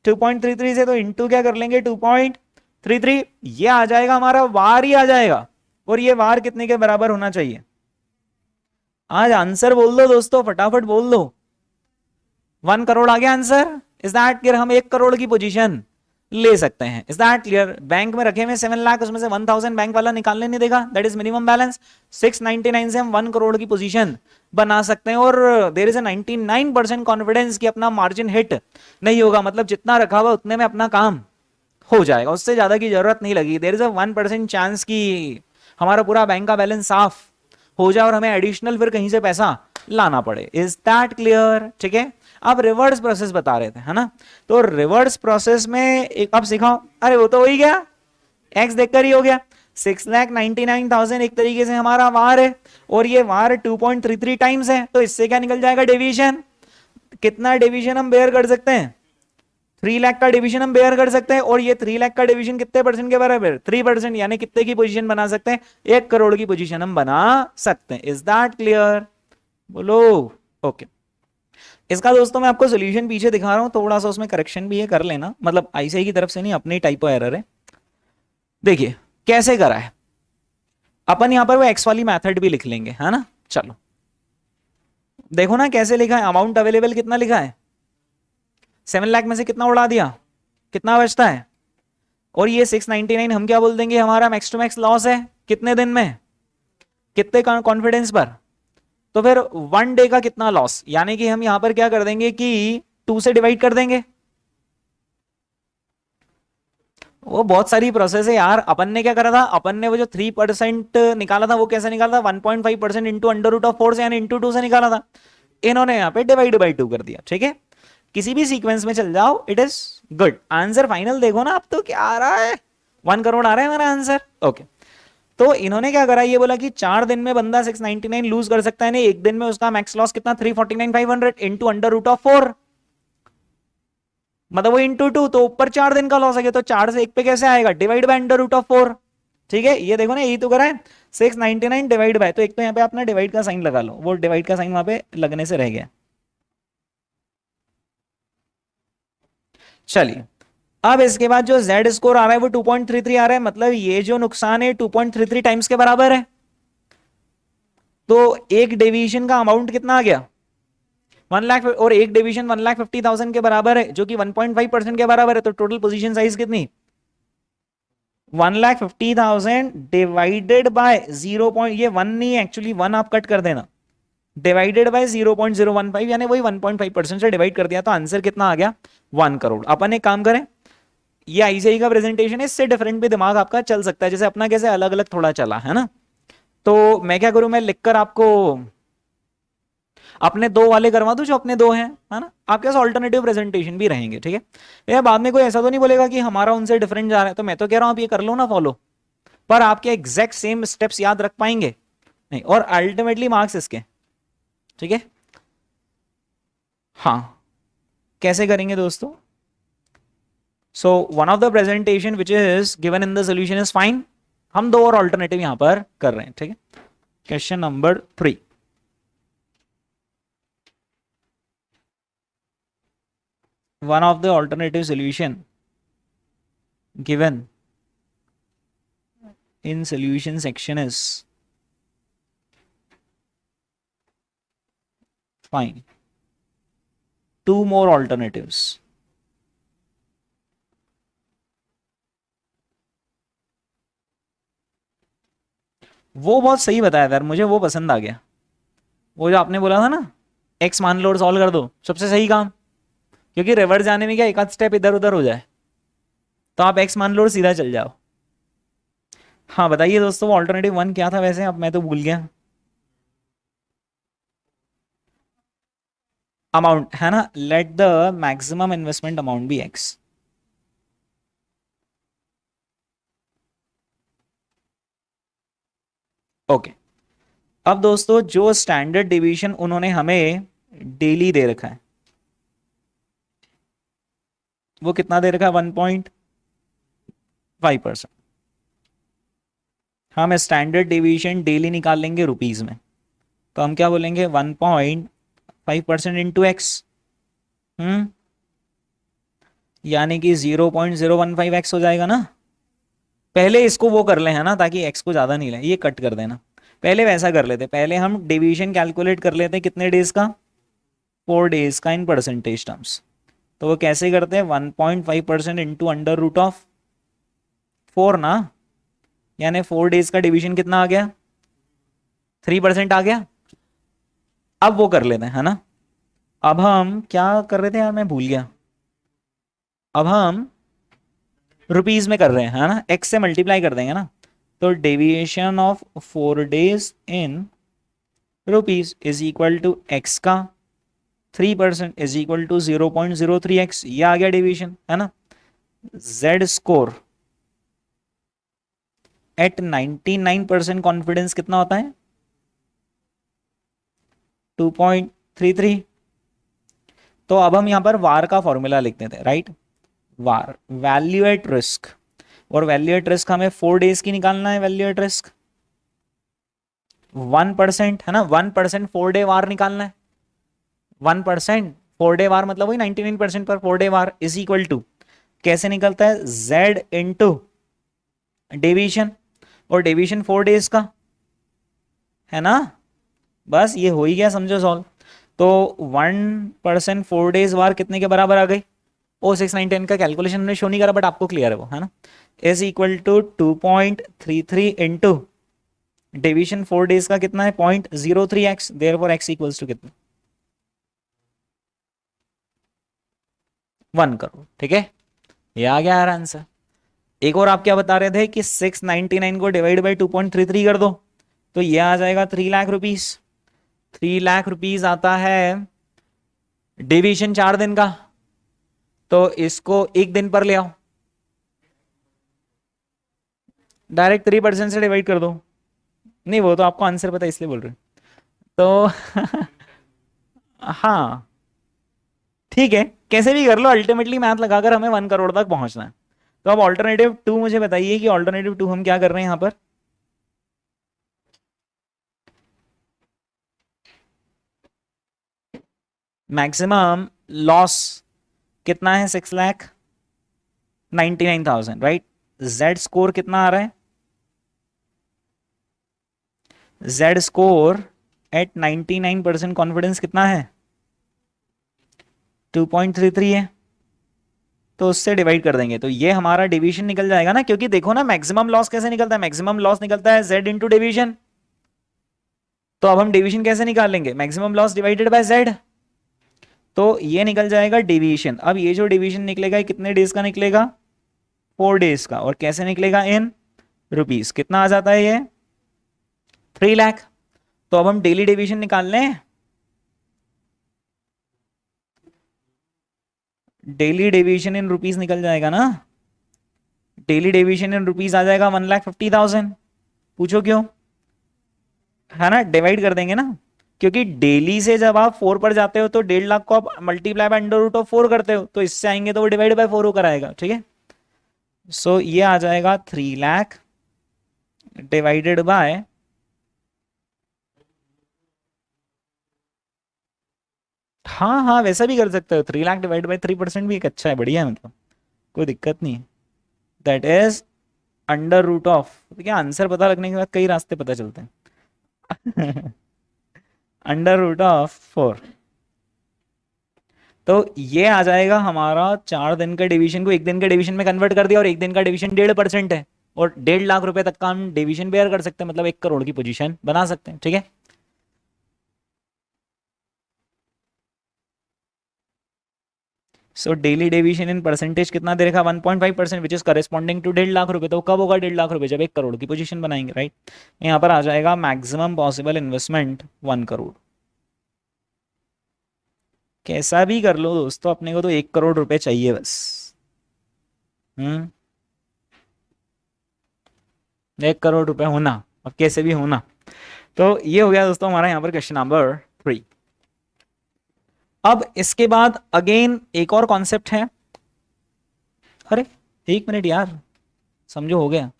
2.33 से, तो इंटू क्या कर लेंगे 2.33, ये आ जाएगा हमारा वार ही आ जाएगा, और ये वार कितने के बराबर होना चाहिए, आज आंसर बोल दो दोस्तों, फटाफट बोल दो, 1 करोड़ आ गया आंसर। Is that clear? हम 1 करोड़ की पोजीशन ले सकते हैं, इज दैट क्लियर? बैंक में रखे हुए 7 लाख, उसमें से 1000 बैंक वाला निकालने नहीं देगा, दैट इज मिनिमम बैलेंस। 699 से हम 1 करोड़ की पोजीशन बना सकते हैं, और देयर इज अ 99% कॉन्फिडेंस कि अपना मार्जिन हिट नहीं होगा, मतलब जितना रखा हुआ उतने में अपना काम हो जाएगा, उससे ज्यादा की जरूरत नहीं लगी। देयर इज अ 1% चांस कि हमारा पूरा बैंक का बैलेंस साफ हो जाए और हमें एडिशनल फिर कहीं से पैसा लाना पड़े। Is that clear? ठीक है, आप रिवर्स प्रोसेस बता रहे थे, है ना। तो रिवर्स प्रोसेस में एक अब सिखाओ, अरे वो तो हो ही गया, एक्स देखकर ही हो गया। 6,99,000 एक तरीके से हमारा वार है, और ये वार 2.33 टाइम्स है, तो इससे क्या निकल जाएगा डेविएशन। कितना डेविएशन हम बेयर कर सकते हैं, 3 लाख का डिवीजन हम बेयर कर सकते हैं, और ये 3 लाख का डिवीजन कितने परसेंट के बराबर, 3%, यानी कितने की पोजीशन बना सकते हैं, 1 करोड़ की पोजीशन हम बना सकते हैं। Is that clear? बोलो। ओके, इसका दोस्तों मैं आपको सोल्यूशन पीछे दिखा रहा हूं, थोड़ा सा उसमें करेक्शन भी है, कर लेना, मतलब आईसीआई की तरफ से नहीं, अपनी टाइपो एरर है। देखिए कैसे करा है, अपन यहां पर वो एक्स वाली मेथड भी लिख लेंगे, है ना। चलो देखो ना कैसे लिखा है, अमाउंट अवेलेबल कितना लिखा है, 7 लाख में से कितना उड़ा दिया, कितना बचता है, और ये 699 हम क्या बोल देंगे, हमारा मैक्स टू मैक्स लॉस है, कितने दिन में, कितने कॉन्फिडेंस पर, तो फिर 1 डे का कितना लॉस, यानी कि हम यहां पर क्या कर देंगे कि 2 से डिवाइड कर देंगे। वो बहुत सारी प्रोसेस है यार, अपन ने क्या करा था, अपन ने वो जो 3% निकाला था वो कैसे निकाला था, 1.5% इंटू अंडर रूट ऑफ 4 से, यानी इंटू 2 से निकाला था, इन्होंने यहाँ पे डिवाइड बाई 2 कर दिया। ठीक है, किसी भी सीक्वेंस में चल जाओ, it is good. Answer final देखो ना, अब तो क्या आ रहा है, 1 करोड़ आ रहा है हमारा आंसर। ओके, तो इन्होंने क्या करा, ये बोला कि 4 दिन में बंदा 699 लूज कर सकता है, नहीं एक दिन में उसका मैक्स लॉस कितना, 349,500 इंटू अंडर रूट ऑफ 4, मतलब वो इंटू 2, तो ऊपर 4 दिन का लॉस है, तो 4 से 1 पे कैसे आएगा, divide by under root of 4। ठीक है, ये देखो ना, यही तो करा है, 699 डिवाइड बाय, तो एक तो यहाँ पे अपना डिवाइड का साइन लगा लो, वो डिवाइड का साइन वहां पे लगने से रह गया। चलिए, अब इसके बाद जो Z स्कोर आ रहा है वो 2.33 आ रहा है, मतलब ये जो नुकसान है 2.33 टाइम्स के बराबर है। तो एक डेविएशन का अमाउंट कितना आ गया, 1 लाख, और एक डेविएशन 1,50,000 के बराबर है, जो कि 1.5% के बराबर है, तो टोटल पोजीशन साइज कितनी, 1,50,000 डिवाइडेड बाय 0. ये 1 नहीं, एक्चुअली 1 आप कट कर देना, डिवाइडेड बाय 0.015, यानी वही 1.5% से डिवाइड कर दिया, तो आंसर कितना आ गया, 1 करोड़। अपन एक काम करें, ये आईसीआई का प्रेजेंटेशन है, इससे डिफरेंट भी दिमाग आपका चल सकता है, जैसे अपना कैसे अलग अलग थोड़ा चला है ना। तो मैं क्या करूं, मैं लिखकर आपको अपने दो वाले करवा दूं जो अपने दो हैं, है ना, आपके पास ऑल्टरनेटिव प्रेजेंटेशन भी रहेंगे, ठीक है। ये बाद में कोई ऐसा तो नहीं बोलेगा कि हमारा उनसे डिफरेंट जा रहा है, तो मैं तो कह रहा हूं आप ये कर लो ना फॉलो, पर आपके एग्जैक्ट सेम स्टेप्स याद रख पाएंगे नहीं, और अल्टीमेटली मार्क्स इसके, ठीक है। हाँ, कैसे करेंगे दोस्तों? So one of the presentation which is given in the solution is fine, हम दो और ऑल्टरनेटिव यहां पर कर रहे हैं, ठीक है। Question number 3, one of the alternative solution given in solution section is fine, two more alternatives. वो बहुत सही बताया यार, मुझे वो पसंद आ गया, वो जो आपने बोला था ना, एक्स मान लो और सॉल्व कर दो, सबसे सही काम, क्योंकि रिवर्स जाने में क्या एक आध स्टेप इधर उधर हो जाए, तो आप एक्स मान लो और सीधा चल जाओ। हाँ बताइए दोस्तों, वो ऑल्टरनेटिव 1 क्या था वैसे, अब मैं तो भूल गया। अमाउंट है ना, let the maximum investment amount be X. Okay, अब दोस्तों जो स्टैंडर्ड डिवीजन उन्होंने हमें डेली दे रखा है, वो कितना दे रखा है? 1.5%। हम स्टैंडर्ड डिवीजन डेली निकाल लेंगे रुपीज में, तो हम क्या बोलेंगे? 1.5% इंटू एक्स, यानी कि 0.015x हो जाएगा ना। पहले इसको वो कर लें है ना, ताकि x को ज्यादा नहीं लें, ये कट कर देना। पहले वैसा कर लेते, पहले हम डिवीजन कैलकुलेट कर लेते हैं कितने डेज का, 4 डेज का इन परसेंटेज टर्म्स। तो वो कैसे करते हैं? 1.5% इंटू अंडर रूट ऑफ 4 ना, यानी 4 डेज का डिवीजन कितना आ गया? 3% आ गया। अब वो कर लेते हैं है ना। अब हम क्या कर रहे थे यार, मैं भूल गया। अब हम रुपीज में कर रहे हैं है ना, एक्स से मल्टीप्लाई कर देंगे ना, तो deviation of 4 days in rupees is equal to X का 3% इज इक्वल टू 0.03x, ये आ गया डेविएशन है ना। जेड स्कोर एट 99% कॉन्फिडेंस कितना होता है? 2.33। तो अब हम यहां पर वार का फॉर्मूला लिख देते हैं, right. War value at risk, और वैल्यू एट रिस्क हमें 4 डेज की निकालना है। वैल्यू एट रिस्क 1% है ना, 1% 4 डे वार निकालना है। 1% 4 डे वार मतलब वही 99% पर 4 day VaR is equal to, कैसे निकलता है? z इंटू डेविएशन, और डेविएशन 4 डेज का है ना। बस ये हो ही गया, समझो सॉल्व। तो 1% 4 डेज वार कितने के बराबर आ गई? ओ 6, 9, 10 का कैलकुलेशन हमने शो नहीं करा, बट आपको क्लियर है वो है ना। Is equal to 2.33 into division 4 days का कितना है? 0.03x, therefore x equals to कितना? 1 करोड़। ठीक है, ये आ गया यार आंसर। एक और आप क्या बता रहे थे कि 699 को डिवाइड बाई 2.33 कर दो, तो ये आ जाएगा 3 लाख रुपीज। 3 लाख रुपीज आता है डिवीजन 4 दिन का, तो इसको एक दिन पर ले आओ, डायरेक्ट 3% से डिवाइड कर दो। नहीं वो तो आपको आंसर पता है इसलिए बोल रहे तो हाँ ठीक है, कैसे भी कर लो, अल्टीमेटली मैथ लगाकर हमें 1 करोड़ तक पहुंचना है। तो अब ऑल्टरनेटिव 2 मुझे बताइए कि ऑल्टरनेटिव 2 हम क्या कर रहे हैं यहां पर? मैक्सिमम लॉस कितना है? 6,99,000, राइट। जेड स्कोर कितना आ रहा है? जेड स्कोर एट 99% कॉन्फिडेंस कितना है? 2.33 है, तो उससे डिवाइड कर देंगे, तो ये हमारा डिवीजन निकल जाएगा ना। क्योंकि देखो ना, मैक्सिमम लॉस कैसे निकलता है? मैक्सिमम लॉस निकलता है जेड इंटू डिवीजन। तो अब हम डिवीजन कैसे निकाल लेंगे? Maximum loss divided by Z, तो ये निकल जाएगा डिवीजन। अब ये जो डिवीजन निकलेगा ये कितने डेज का निकलेगा? 4 days का, और कैसे निकलेगा इन रुपीस, कितना आ जाता है ये 3 लाख। तो अब हम डेली डेविएशन निकाल लें, डेली डेविएशन इन रुपीस निकल जाएगा ना, डेली डेविएशन इन रुपीस आ जाएगा 1,50,000। पूछो क्यों, है ना, डिवाइड कर देंगे ना, क्योंकि डेली से जब आप 4 पर जाते हो तो 1,50,000 को आप मल्टीप्लाई बाय √4 करते हो, तो इससे आएंगे तो वो डिवाइड बाय 4 होकर आएगा, ठीक है। सो ये आ जाएगा 3 लाख डिवाइडेड बाय, हाँ हाँ वैसा भी कर सकते हो, 3 लाख डिवाइड बाय 3% भी एक अच्छा है, बढ़िया है, मतलब कोई दिक्कत नहीं। दैट इज √ऑफ, क्या आंसर पता लगने के बाद कई रास्ते पता चलते हैं। √4। तो ये आ जाएगा हमारा 4 दिन का डिवीजन को 1 दिन के डिवीजन में कन्वर्ट कर दिया, और 1 दिन का डिवीजन 1.5% है, और 1.5 लाख रुपए तक का हम डिवीजन बेयर कर सकते हैं, मतलब 1 करोड़ की पोजीशन बना सकते हैं, ठीक है। So daily deviation in percentage कितना दे रखा, 1.5%, which is corresponding to 1.5 lakh रुपए। तो कब होगा 1.5 लाख रुपए, जब 1 करोड़ की पोजीशन बनाएंगे, राइट। यहाँ पर आ जाएगा मैक्सिमम पॉसिबल इन्वेस्टमेंट 1 करोड़। कैसा भी कर लो दोस्तों, अपने को तो 1 करोड़ रुपए चाहिए बस। 1 करोड़ रुपए होना, अब कैसे भी होना। तो ये हो गया दोस्तों हमारा यहाँ पर क्वेश्चन नंबर 3। अब इसके बाद अगेन एक और कॉन्सेप्ट है, अरे 1 मिनट यार, समझो हो गया,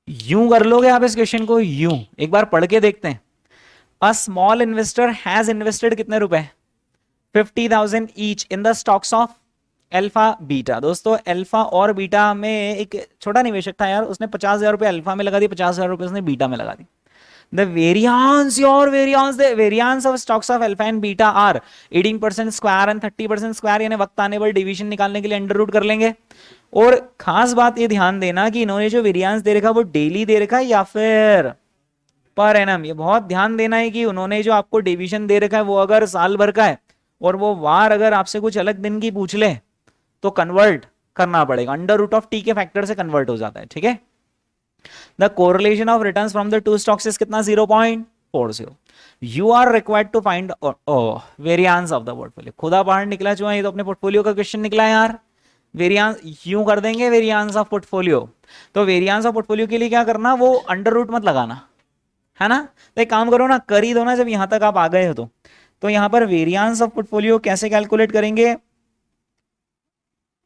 यूं कर लोगे आप इस क्वेश्चन को, यूं एक बार पढ़ के देखते हैं। A small investor has invested कितने रुपए, 50,000 each in the stocks of alpha beta. दोस्तों अल्फा और बीटा में एक छोटा निवेशक था यार, उसने 50,000 रुपए अल्फा में लगा दी, 50,000 रुपए उसने बीटा में लगा दी। The variance, the variance of stocks of alpha and beta are 18% square and 30% square, यानी वक्त आने पर डिवीजन निकालने के लिए अंडर रूट कर लेंगे। और खास बात ये ध्यान देना कि इन्होंने जो वेरियांस दे रखा है वो डेली दे रखा है या फिर पर एनम। ये बहुत ध्यान देना है कि उन्होंने जो आपको डिवीजन दे रखा है वो अगर साल भर का है, और वो वार अगर आपसे कुछ अलग दिन की पूछ ले तो कन्वर्ट करना पड़ेगा, √t के फैक्टर से कन्वर्ट हो जाता है, ठीक है। The correlation of returns from the two stocks is कितना 0.40. You are required to find variance of the portfolio. खुदा बाहर निकला जो है, ये तो अपने पोर्टफोलियो का क्वेश्चन निकला है यार। वेरियांस यूं कर देंगे, वेरियांस ऑफ पोर्टफोलियो। तो वेरियांस ऑफ पोर्टफोलियो के लिए क्या करना, वो अंडर रूट मत लगाना, है ना। तो एक काम करो ना, कर ही दो ना, जब यहां तक आप आ गए हो तो यहां पर वेरियांस ऑफ पोर्टफोलियो कैसे कैलकुलेट करेंगे,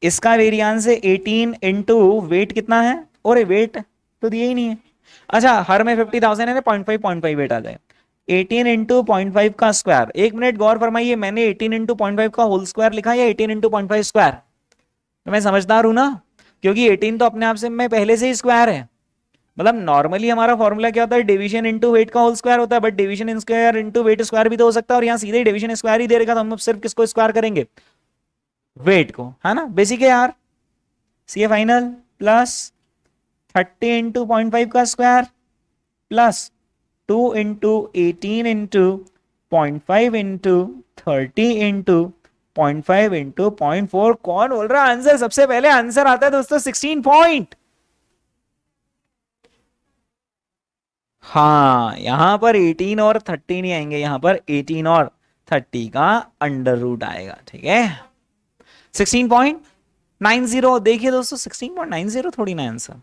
इसका वेरियांस है 18 इंटू वेट कितना है, और वेट तो दिए ही नहीं है। अच्छा हर में 50,000 है, 0.5 वेट आ जाए, 18 इंटू 0.5 का स्क्वायर। 1 मिनट गौर फरमाइए, मैंने 18 इंटू 0.5 का होल स्क्वायर लिखा या 18 इंटू 0.5 स्क्वायर, तो मैं समझदार हूं ना, क्योंकि 18 तो अपने आप से मैं पहले से ही स्क्वायर है। मतलब नॉर्मली हमारा फॉर्मूला क्या होता है, डिवीजन इंटू वेट का होल स्क्वायर होता है, but division in square into weight square भी तो हो सकता है, और यहाँ सीधे डिवीजन स्क्वायर ही दे रहेगा, तो हम सिर्फ किसको स्क्वायर करेंगे, वेट को, है ना। बेसिक है यार, सी फाइनल प्लस 30 इंटू 0.5 का square plus 2 into 18 into 0.5 into 30 into 0.5 into 0.4। कौन बोल रहा आंसर, सबसे पहले आंसर आता है दोस्तों 16 पॉइंट। हाँ यहां पर 18 और 30 नहीं आएंगे, यहां पर 18 और 30 का अंडर रूट आएगा, ठीक है। 16.90, देखिए दोस्तों 16.90 थोड़ी ना आंसर,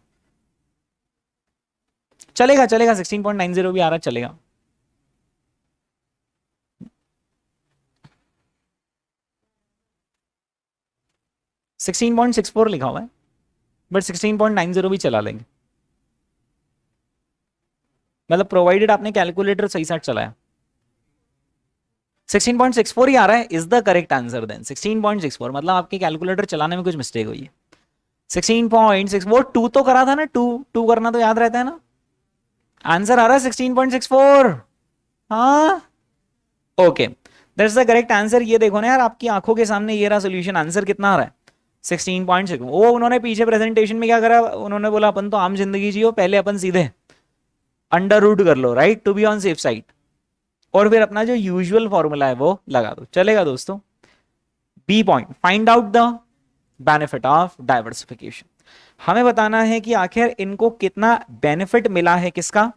चलेगा चलेगा, 16.90 भी आ रहा, चलेगा। $16.64 लिखा हुआ है, बट 16.90 भी चला लेंगे, मतलब प्रोवाइडेड आपने कैलकुलेटर सही साथ चलाया। 16.64 ही आ रहा है, is the correct answer then 16.64, मतलब आपके कैलकुलेटर चलाने में कुछ मिस्टेक हुई है। 16.6 वो 2 तो करा था ना, 2 करना तो याद रहता है ना। आंसर आ रहा है 16.64, हाँ okay that's the correct answer. ये देखो ना यार आपकी आंखों के सामने ये रहा सोल्यूशन, आंसर कितना आ रहा है 16.6। वो उन्होंने पीछे प्रेजेंटेशन में क्या करा, उन्होंने बोला अपन तो आम जिंदगी जियो, पहले अपन सीधे अंडर रूट कर लो, right, to be on safe side, और फिर अपना जो यूजुअल फॉर्मूला है वो लगा दो, चलेगा दोस्तों। B point, find out the benefit of diversification. हमें बताना है कि आखिर इनको कितना बेनिफिट मिला है, किसका,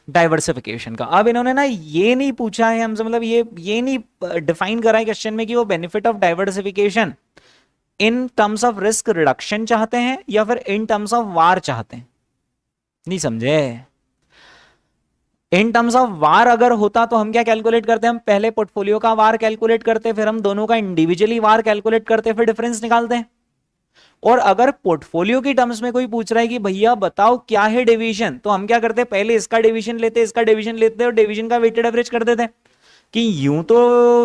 डाइवर्सिफिकेशन का। अब इन्होंने ना ये नहीं पूछा है हमसे, मतलब ये नहीं डिफाइन करा है क्वेश्चन में कि वो benefit of diversification in terms of risk reduction चाहते हैं या फिर इन टर्म्स ऑफ वार चाहते हैं, नहीं समझे। इन टर्म्स ऑफ वार अगर होता तो हम क्या कैलकुलेट करते, हम पहले पोर्टफोलियो का वार कैलकुलेट करते, फिर हम दोनों का इंडिविजुअली वार कैलकुलेट करते, फिर डिफरेंस निकालते हैं। और अगर पोर्टफोलियो की टर्म्स में कोई पूछ रहा है कि भैया बताओ क्या है डेविएशन, तो हम क्या करते हैं, पहले इसका डेविएशन लेते, इसका डेविएशन लेते और डेविएशन का वेटेड एवरेज कर देते कि यूं तो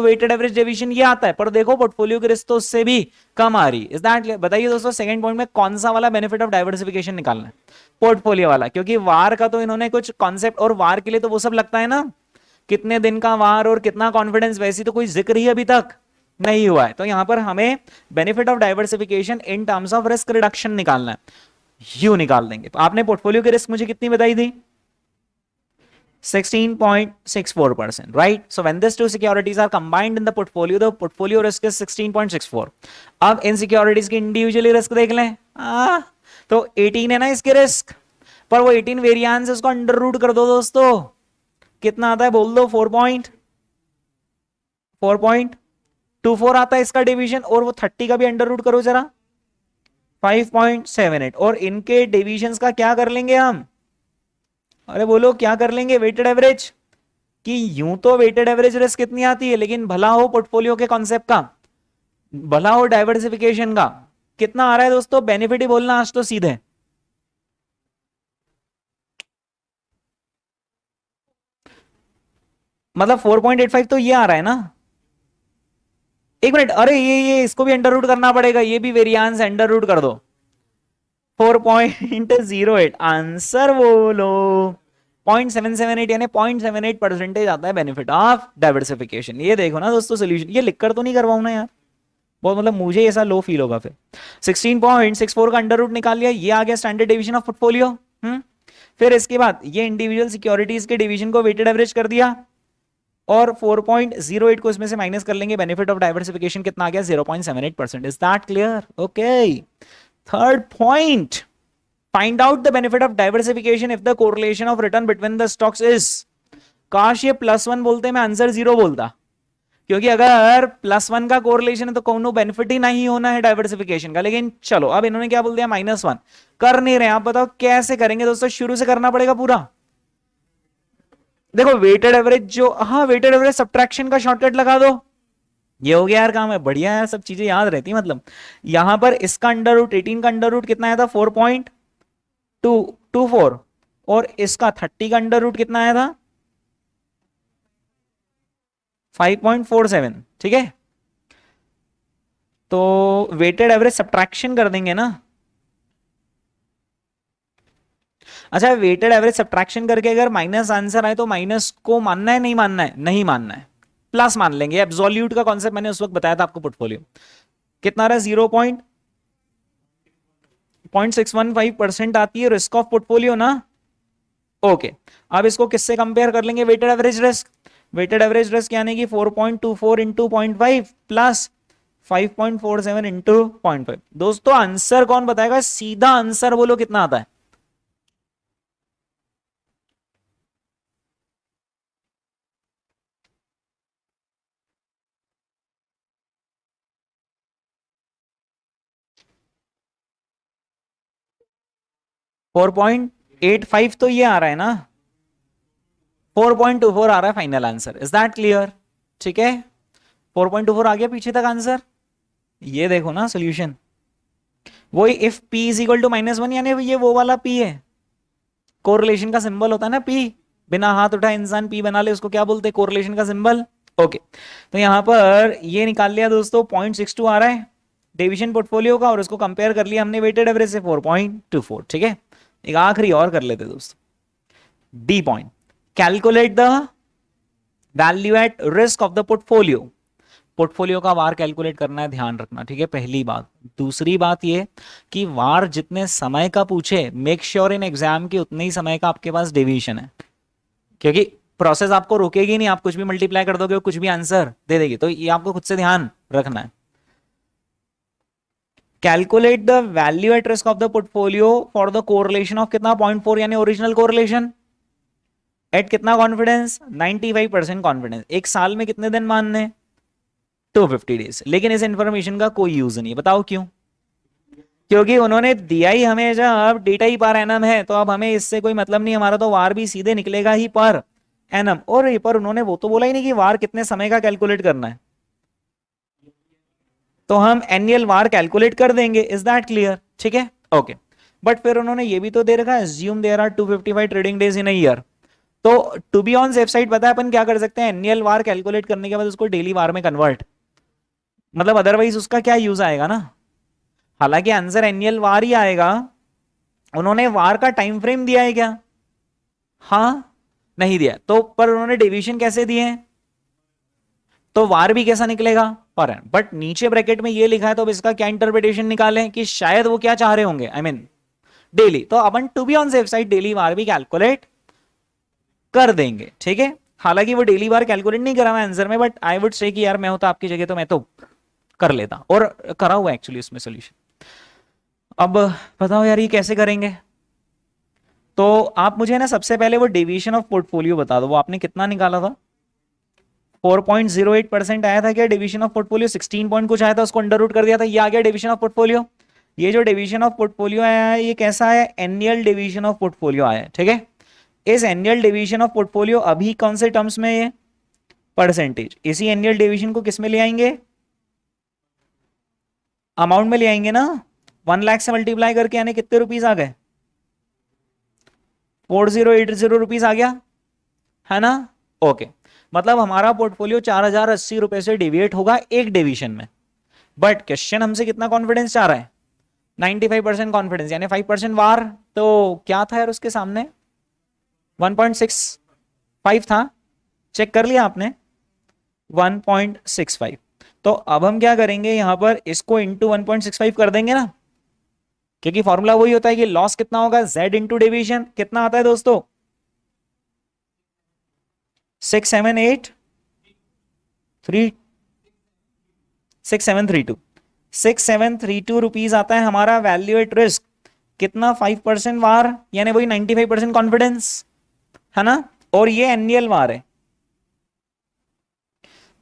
वेटेड एवरेज डेविएशन ये आता है, पर देखो पोर्टफोलियो की रिस्क तो उससे भी कम आ रही। इज दैट, बताइए दोस्तों सेकंड पॉइंट में कौन सा वाला बेनिफिट ऑफ डाइवर्सिफिकेशन निकालना है, पोर्टफोलियो वाला, क्योंकि वार का तो इन्होंने कुछ कॉन्सेप्ट, और वार के लिए तो वो सब लगता है ना, कितने दिन का वार और कितना कॉन्फिडेंस, वैसी तो कोई जिक्र ही अभी तक नहीं हुआ है। तो यहां पर हमें benefit of diversification in terms of risk reduction निकालना है, यू निकाल देंगे। तो आपने पोर्टफोलियो की रिस्क मुझे कितनी बताई थी, 16.64%, right? So when these two securities are combined in the portfolio risk is 16.64. अब इन सिक्योरिटीज की इंडिविजुअली रिस्क देख लें, तो 18 है ना इसके रिस्क, पर वो 18 वेरिएंस उसको अंडर रूट कर दो दोस्तों, कितना आता है बोल दो, 4.24 आता है इसका डिवीजन, और वो 30 का भी अंडर रूट करो जरा, 5.78। और इनके डिविजन्स का क्या कर लेंगे हम, अरे बोलो क्या कर लेंगे, वेटेड एवरेज, कि यूं तो वेटेड एवरेज रिस्क कितनी आती है, लेकिन भला हो पोर्टफोलियो के कॉन्सेप्ट का, भला हो डाइवर्सिफिकेशन का, कितना आ रहा है दोस्तों, बेनिफिट ही बोलना आज तो सीधे, मतलब 4.85 तो ये आ रहा है ना। एक मिनट, अरे ये इसको भी अंडर रूट करना पड़ेगा, ये भी वेरिएंस अंडर रूट कर दो, 4.08। आंसर बोलो 0.778, यानी 0.78% आता है बेनिफिट ऑफ डाइवर्सिफिकेशन। ये देखो ना दोस्तों सोल्यूशन, ये लिखकर तो नहीं करवाऊं ना यार, बहुत मतलब मुझे ऐसा लो फील होगा फिर। 16.64 का अंडर रूट निकाल लिया, ये आ गया स्टैंडर्ड डिवीजन ऑफ पोर्टफोलियो। फिर इसके बाद ये इंडिविजुअल सिक्योरिटीज के डिवीजन को वेटेड एवरेज कर दिया, और 4.08 को इसमें से माइनस कर लेंगे, बेनिफिट ऑफ डाइवर्सिफिकेशन कितना आ गया, 0.78%। Is that clear? Okay. Third point, find out the benefit of diversification if the correlation of return between the stocks is. काश ये +1 बोलते, मैं आंसर 0 बोलता, क्योंकि अगर +1 का कोरिलेशन है तो कोनो बेनिफिट ही नहीं होना है डाइवर्सिफिकेशन का। लेकिन चलो अब इन्होंने क्या बोल दिया, -1 कर नहीं रहे, आप बताओ कैसे करेंगे दोस्तों, शुरू से करना पड़ेगा पूरा। देखो वेटेड एवरेज जो, हाँ वेटेड एवरेज सब्ट्रैक्शन का शॉर्टकट लगा दो, ये हो गया यार काम है, बढ़िया यार, सब चीजें याद रहती है। मतलब यहां पर इसका अंडर रूट 18 का अंडर रूट कितना आया था, 4.224, और इसका 30 का अंडर रूट कितना आया था, 5.47। ठीक है, तो वेटेड एवरेज सब्ट्रैक्शन कर देंगे ना। अच्छा, वेटेड एवरेज सब्ट्रैक्शन करके अगर माइनस आंसर आए तो माइनस को मानना है, नहीं मानना है, नहीं मानना है, प्लस मान लेंगे। एब्सोल्यूट का कॉन्सेप्ट मैंने उस वक्त बताया था आपको। पोर्टफोलियो कितना रहा, 0.615% आती है रिस्क ऑफ पोर्टफोलियो ना। ओके, अब इसको किससे कंपेयर कर लेंगे, weighted average risk. Weighted average risk यानी कि 4.24 इंटू 0.5 प्लस 5.47 इंटू 0.5। दोस्तों आंसर कौन बताएगा, सीधा आंसर बोलो कितना आता है। फोर 4.85 तो ये आ रहा है ना, 4.24 आ रहा है final answer. Is that clear? ठीक है, 4.24 आ गया पीछे तक आंसर। ये देखो ना सोल्यूशन, वही if p is equal to -1, यानी ये वो वाला p है, कोरिलेशन का सिंबल होता है ना p, बिना हाथ उठाए इंसान p बना ले, उसको क्या बोलते हैं, कोरिलेशन का सिंबल। ओके, तो यहां पर ये निकाल लिया दोस्तों, 0.62 आ रहा है डिवीजन पोर्टफोलियो का, और उसको कंपेयर कर लिया हमने वेटेड एवरेज से 4.24। ठीक है, एक आखिरी और कर लेते दोस्तों, D point, calculate the value at risk of the portfolio. Portfolio का वार कैलकुलेट करना है, ध्यान रखना। ठीक है, पहली बात। दूसरी बात ये कि वार जितने समय का पूछे, मेक श्योर इन एग्जाम की उतने ही समय का आपके पास डेविएशन है, क्योंकि प्रोसेस आपको रोकेगी नहीं, आप कुछ भी मल्टीप्लाई कर दोगे कुछ भी आंसर दे देगी, तो ये आपको खुद से ध्यान रखना है। Calculate the value at risk of the portfolio for the correlation of कितना 0.4 यानी ओरिजिनल कोरिलेशन एट कितना कॉन्फिडेंस 95% कॉन्फिडेंस। एक साल में कितने दिन मानने 250 डेज। लेकिन इस इंफॉर्मेशन का कोई यूज नहीं है, बताओ क्यों? क्योंकि उन्होंने दिया ही हमें जब डेटा ही पर एनम है, तो अब हमें इससे कोई मतलब नहीं, हमारा तो वार भी सीधे निकलेगा ही पर एनम। और ये पर उन्होंने वो तो बोला ही नहीं कि वार कितने समय का कैलकुलेट करना है, तो हम एनुअल वार कैलकुलेट कर देंगे। Is that clear? ठीक है, ओके। बट फिर उन्होंने ये भी तो दे रखा है, assume there are 255 trading days in a year. तो to be on safe side पता है अपन क्या कर सकते हैं, एनुअल वार कैलकुलेट करने के बाद उसको डेली वार में कन्वर्ट, मतलब अदरवाइज उसका क्या यूज आएगा ना। हालांकि आंसर एनुअल वार ही आएगा। उन्होंने वार का टाइम फ्रेम दिया है क्या? हाँ नहीं दिया, तो पर उन्होंने डेविएशन कैसे दिए, तो वार भी कैसा निकलेगा पर एन। बट नीचे ब्रैकेट में ये लिखा है, तो अब इसका क्या इंटरप्रिटेशन निकालें कि शायद वो क्या चाह रहे होंगे, आई मीन डेली। तो अपन to be on safe side daily VaR भी कैलकुलेट कर देंगे, ठीक है। हालांकि वो डेली वार कैलकुलेट नहीं करा मैं आंसर में, बट आई वुड से कि यार मैं होता आपकी जगह तो मैं तो कर लेता, और करा हुआ एक्चुअली उसमें सोल्यूशन। अब बताओ यार ये कैसे करेंगे? तो आप मुझे ना सबसे पहले वो डेविएशन ऑफ पोर्टफोलियो बता दो, वो आपने कितना निकाला था? 4.08% आया था क्या डिवीजन ऑफ पोर्टफोलियो? 16 पॉइंट कुछ आया था, उसको अंडर रूट कर दिया था, ये आ गया डिवीजन ऑफ पोर्टफोलियो। ये जो डिवीजन ऑफ पोर्टफोलियो आया है ये कैसा है? एनुअल डिवीजन ऑफ पोर्टफोलियो आया है, ठीक है। इस एनुअल डिवीजन ऑफ पोर्टफोलियो अभी कौन से टर्म्स में है? परसेंटेज। इसी एनुअल डिवीजन को किस में ले आएंगे? अमाउंट में ले आएंगे ना। 1 लाख से मल्टीप्लाई करके यानी कितने रुपीज आ गए? 4080 रुपीज आ गया है ना। ओके, मतलब हमारा पोर्टफोलियो 4080 रुपए से डिविएट होगा एक डिवीजन में। बट क्वेश्चन हमसे कितना कॉन्फिडेंस चाह रहा है? 95% कॉन्फिडेंस, यानी 5% वार। तो क्या था यार उसके सामने? 1.65 था, चेक कर लिया आपने? 1.65। तो अब हम क्या करेंगे, यहां पर इसको इंटू 1.65 कर देंगे ना, क्योंकि फॉर्मूला वही होता है कि लॉस कितना होगा, z इंटू डिविजन। कितना आता है दोस्तों? 6732 रुपीज आता है हमारा वैल्यू एट रिस्क। कितना? 5% वार, यानी वही 95% कॉन्फिडेंस है ना। और ये एनुअल वार है,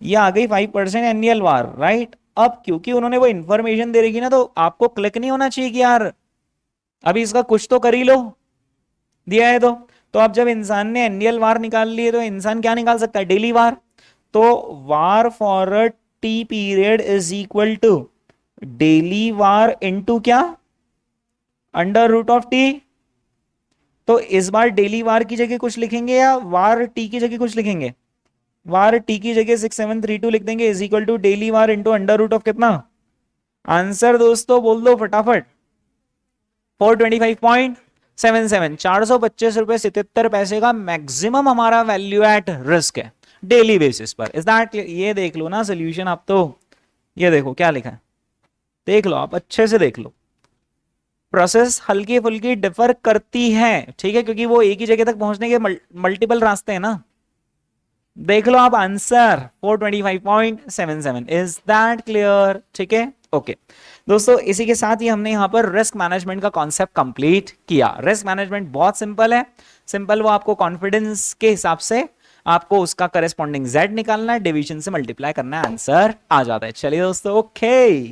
ये आ गई 5% एनुअल वार, राइट। अब क्योंकि उन्होंने वो इंफॉर्मेशन दे रखी ना, तो आपको क्लिक नहीं होना चाहिए कि यार अभी इसका कुछ तो कर ही लो, दिया है तो अब जब इंसान ने एनुअल वार निकाल लिए, तो इंसान क्या निकाल सकता है? Daily VaR. तो VaR for a T period is equal to daily VaR into क्या? Under root of T. तो इस बार डेली वार की जगह कुछ लिखेंगे या वार टी की जगह कुछ लिखेंगे? वार टी की जगह 6732 लिख देंगे, is equal to daily VaR into under root of कितना? आंसर दोस्तों बोल दो फटाफट। 425.77, 425 रुपए 77 पैसे का मैक्सिमम हमारा वैल्यू एट रिस्क है डेली बेसिस पर। Is that? ये देख लो ना सोल्यूशन आप, तो ये देखो क्या लिखा है, देख लो आप अच्छे से देख लो। प्रोसेस हल्की फुल्की डिफर करती है, ठीक है, क्योंकि वो एक ही जगह तक पहुंचने के मल्टीपल रास्ते हैं ना। देख लो आप आंसर 425.77। Is that clear? ठीक है, ओके दोस्तों, इसी के साथ ही हमने यहाँ पर रिस्क मैनेजमेंट का कॉन्सेप्ट कंप्लीट किया। रिस्क मैनेजमेंट बहुत सिंपल है, सिंपल वो आपको कॉन्फिडेंस के हिसाब से आपको उसका करेस्पॉन्डिंग z निकालना है, डिवीजन से मल्टीप्लाई करना है, आंसर आ जाता है। चलिए दोस्तों, ओके।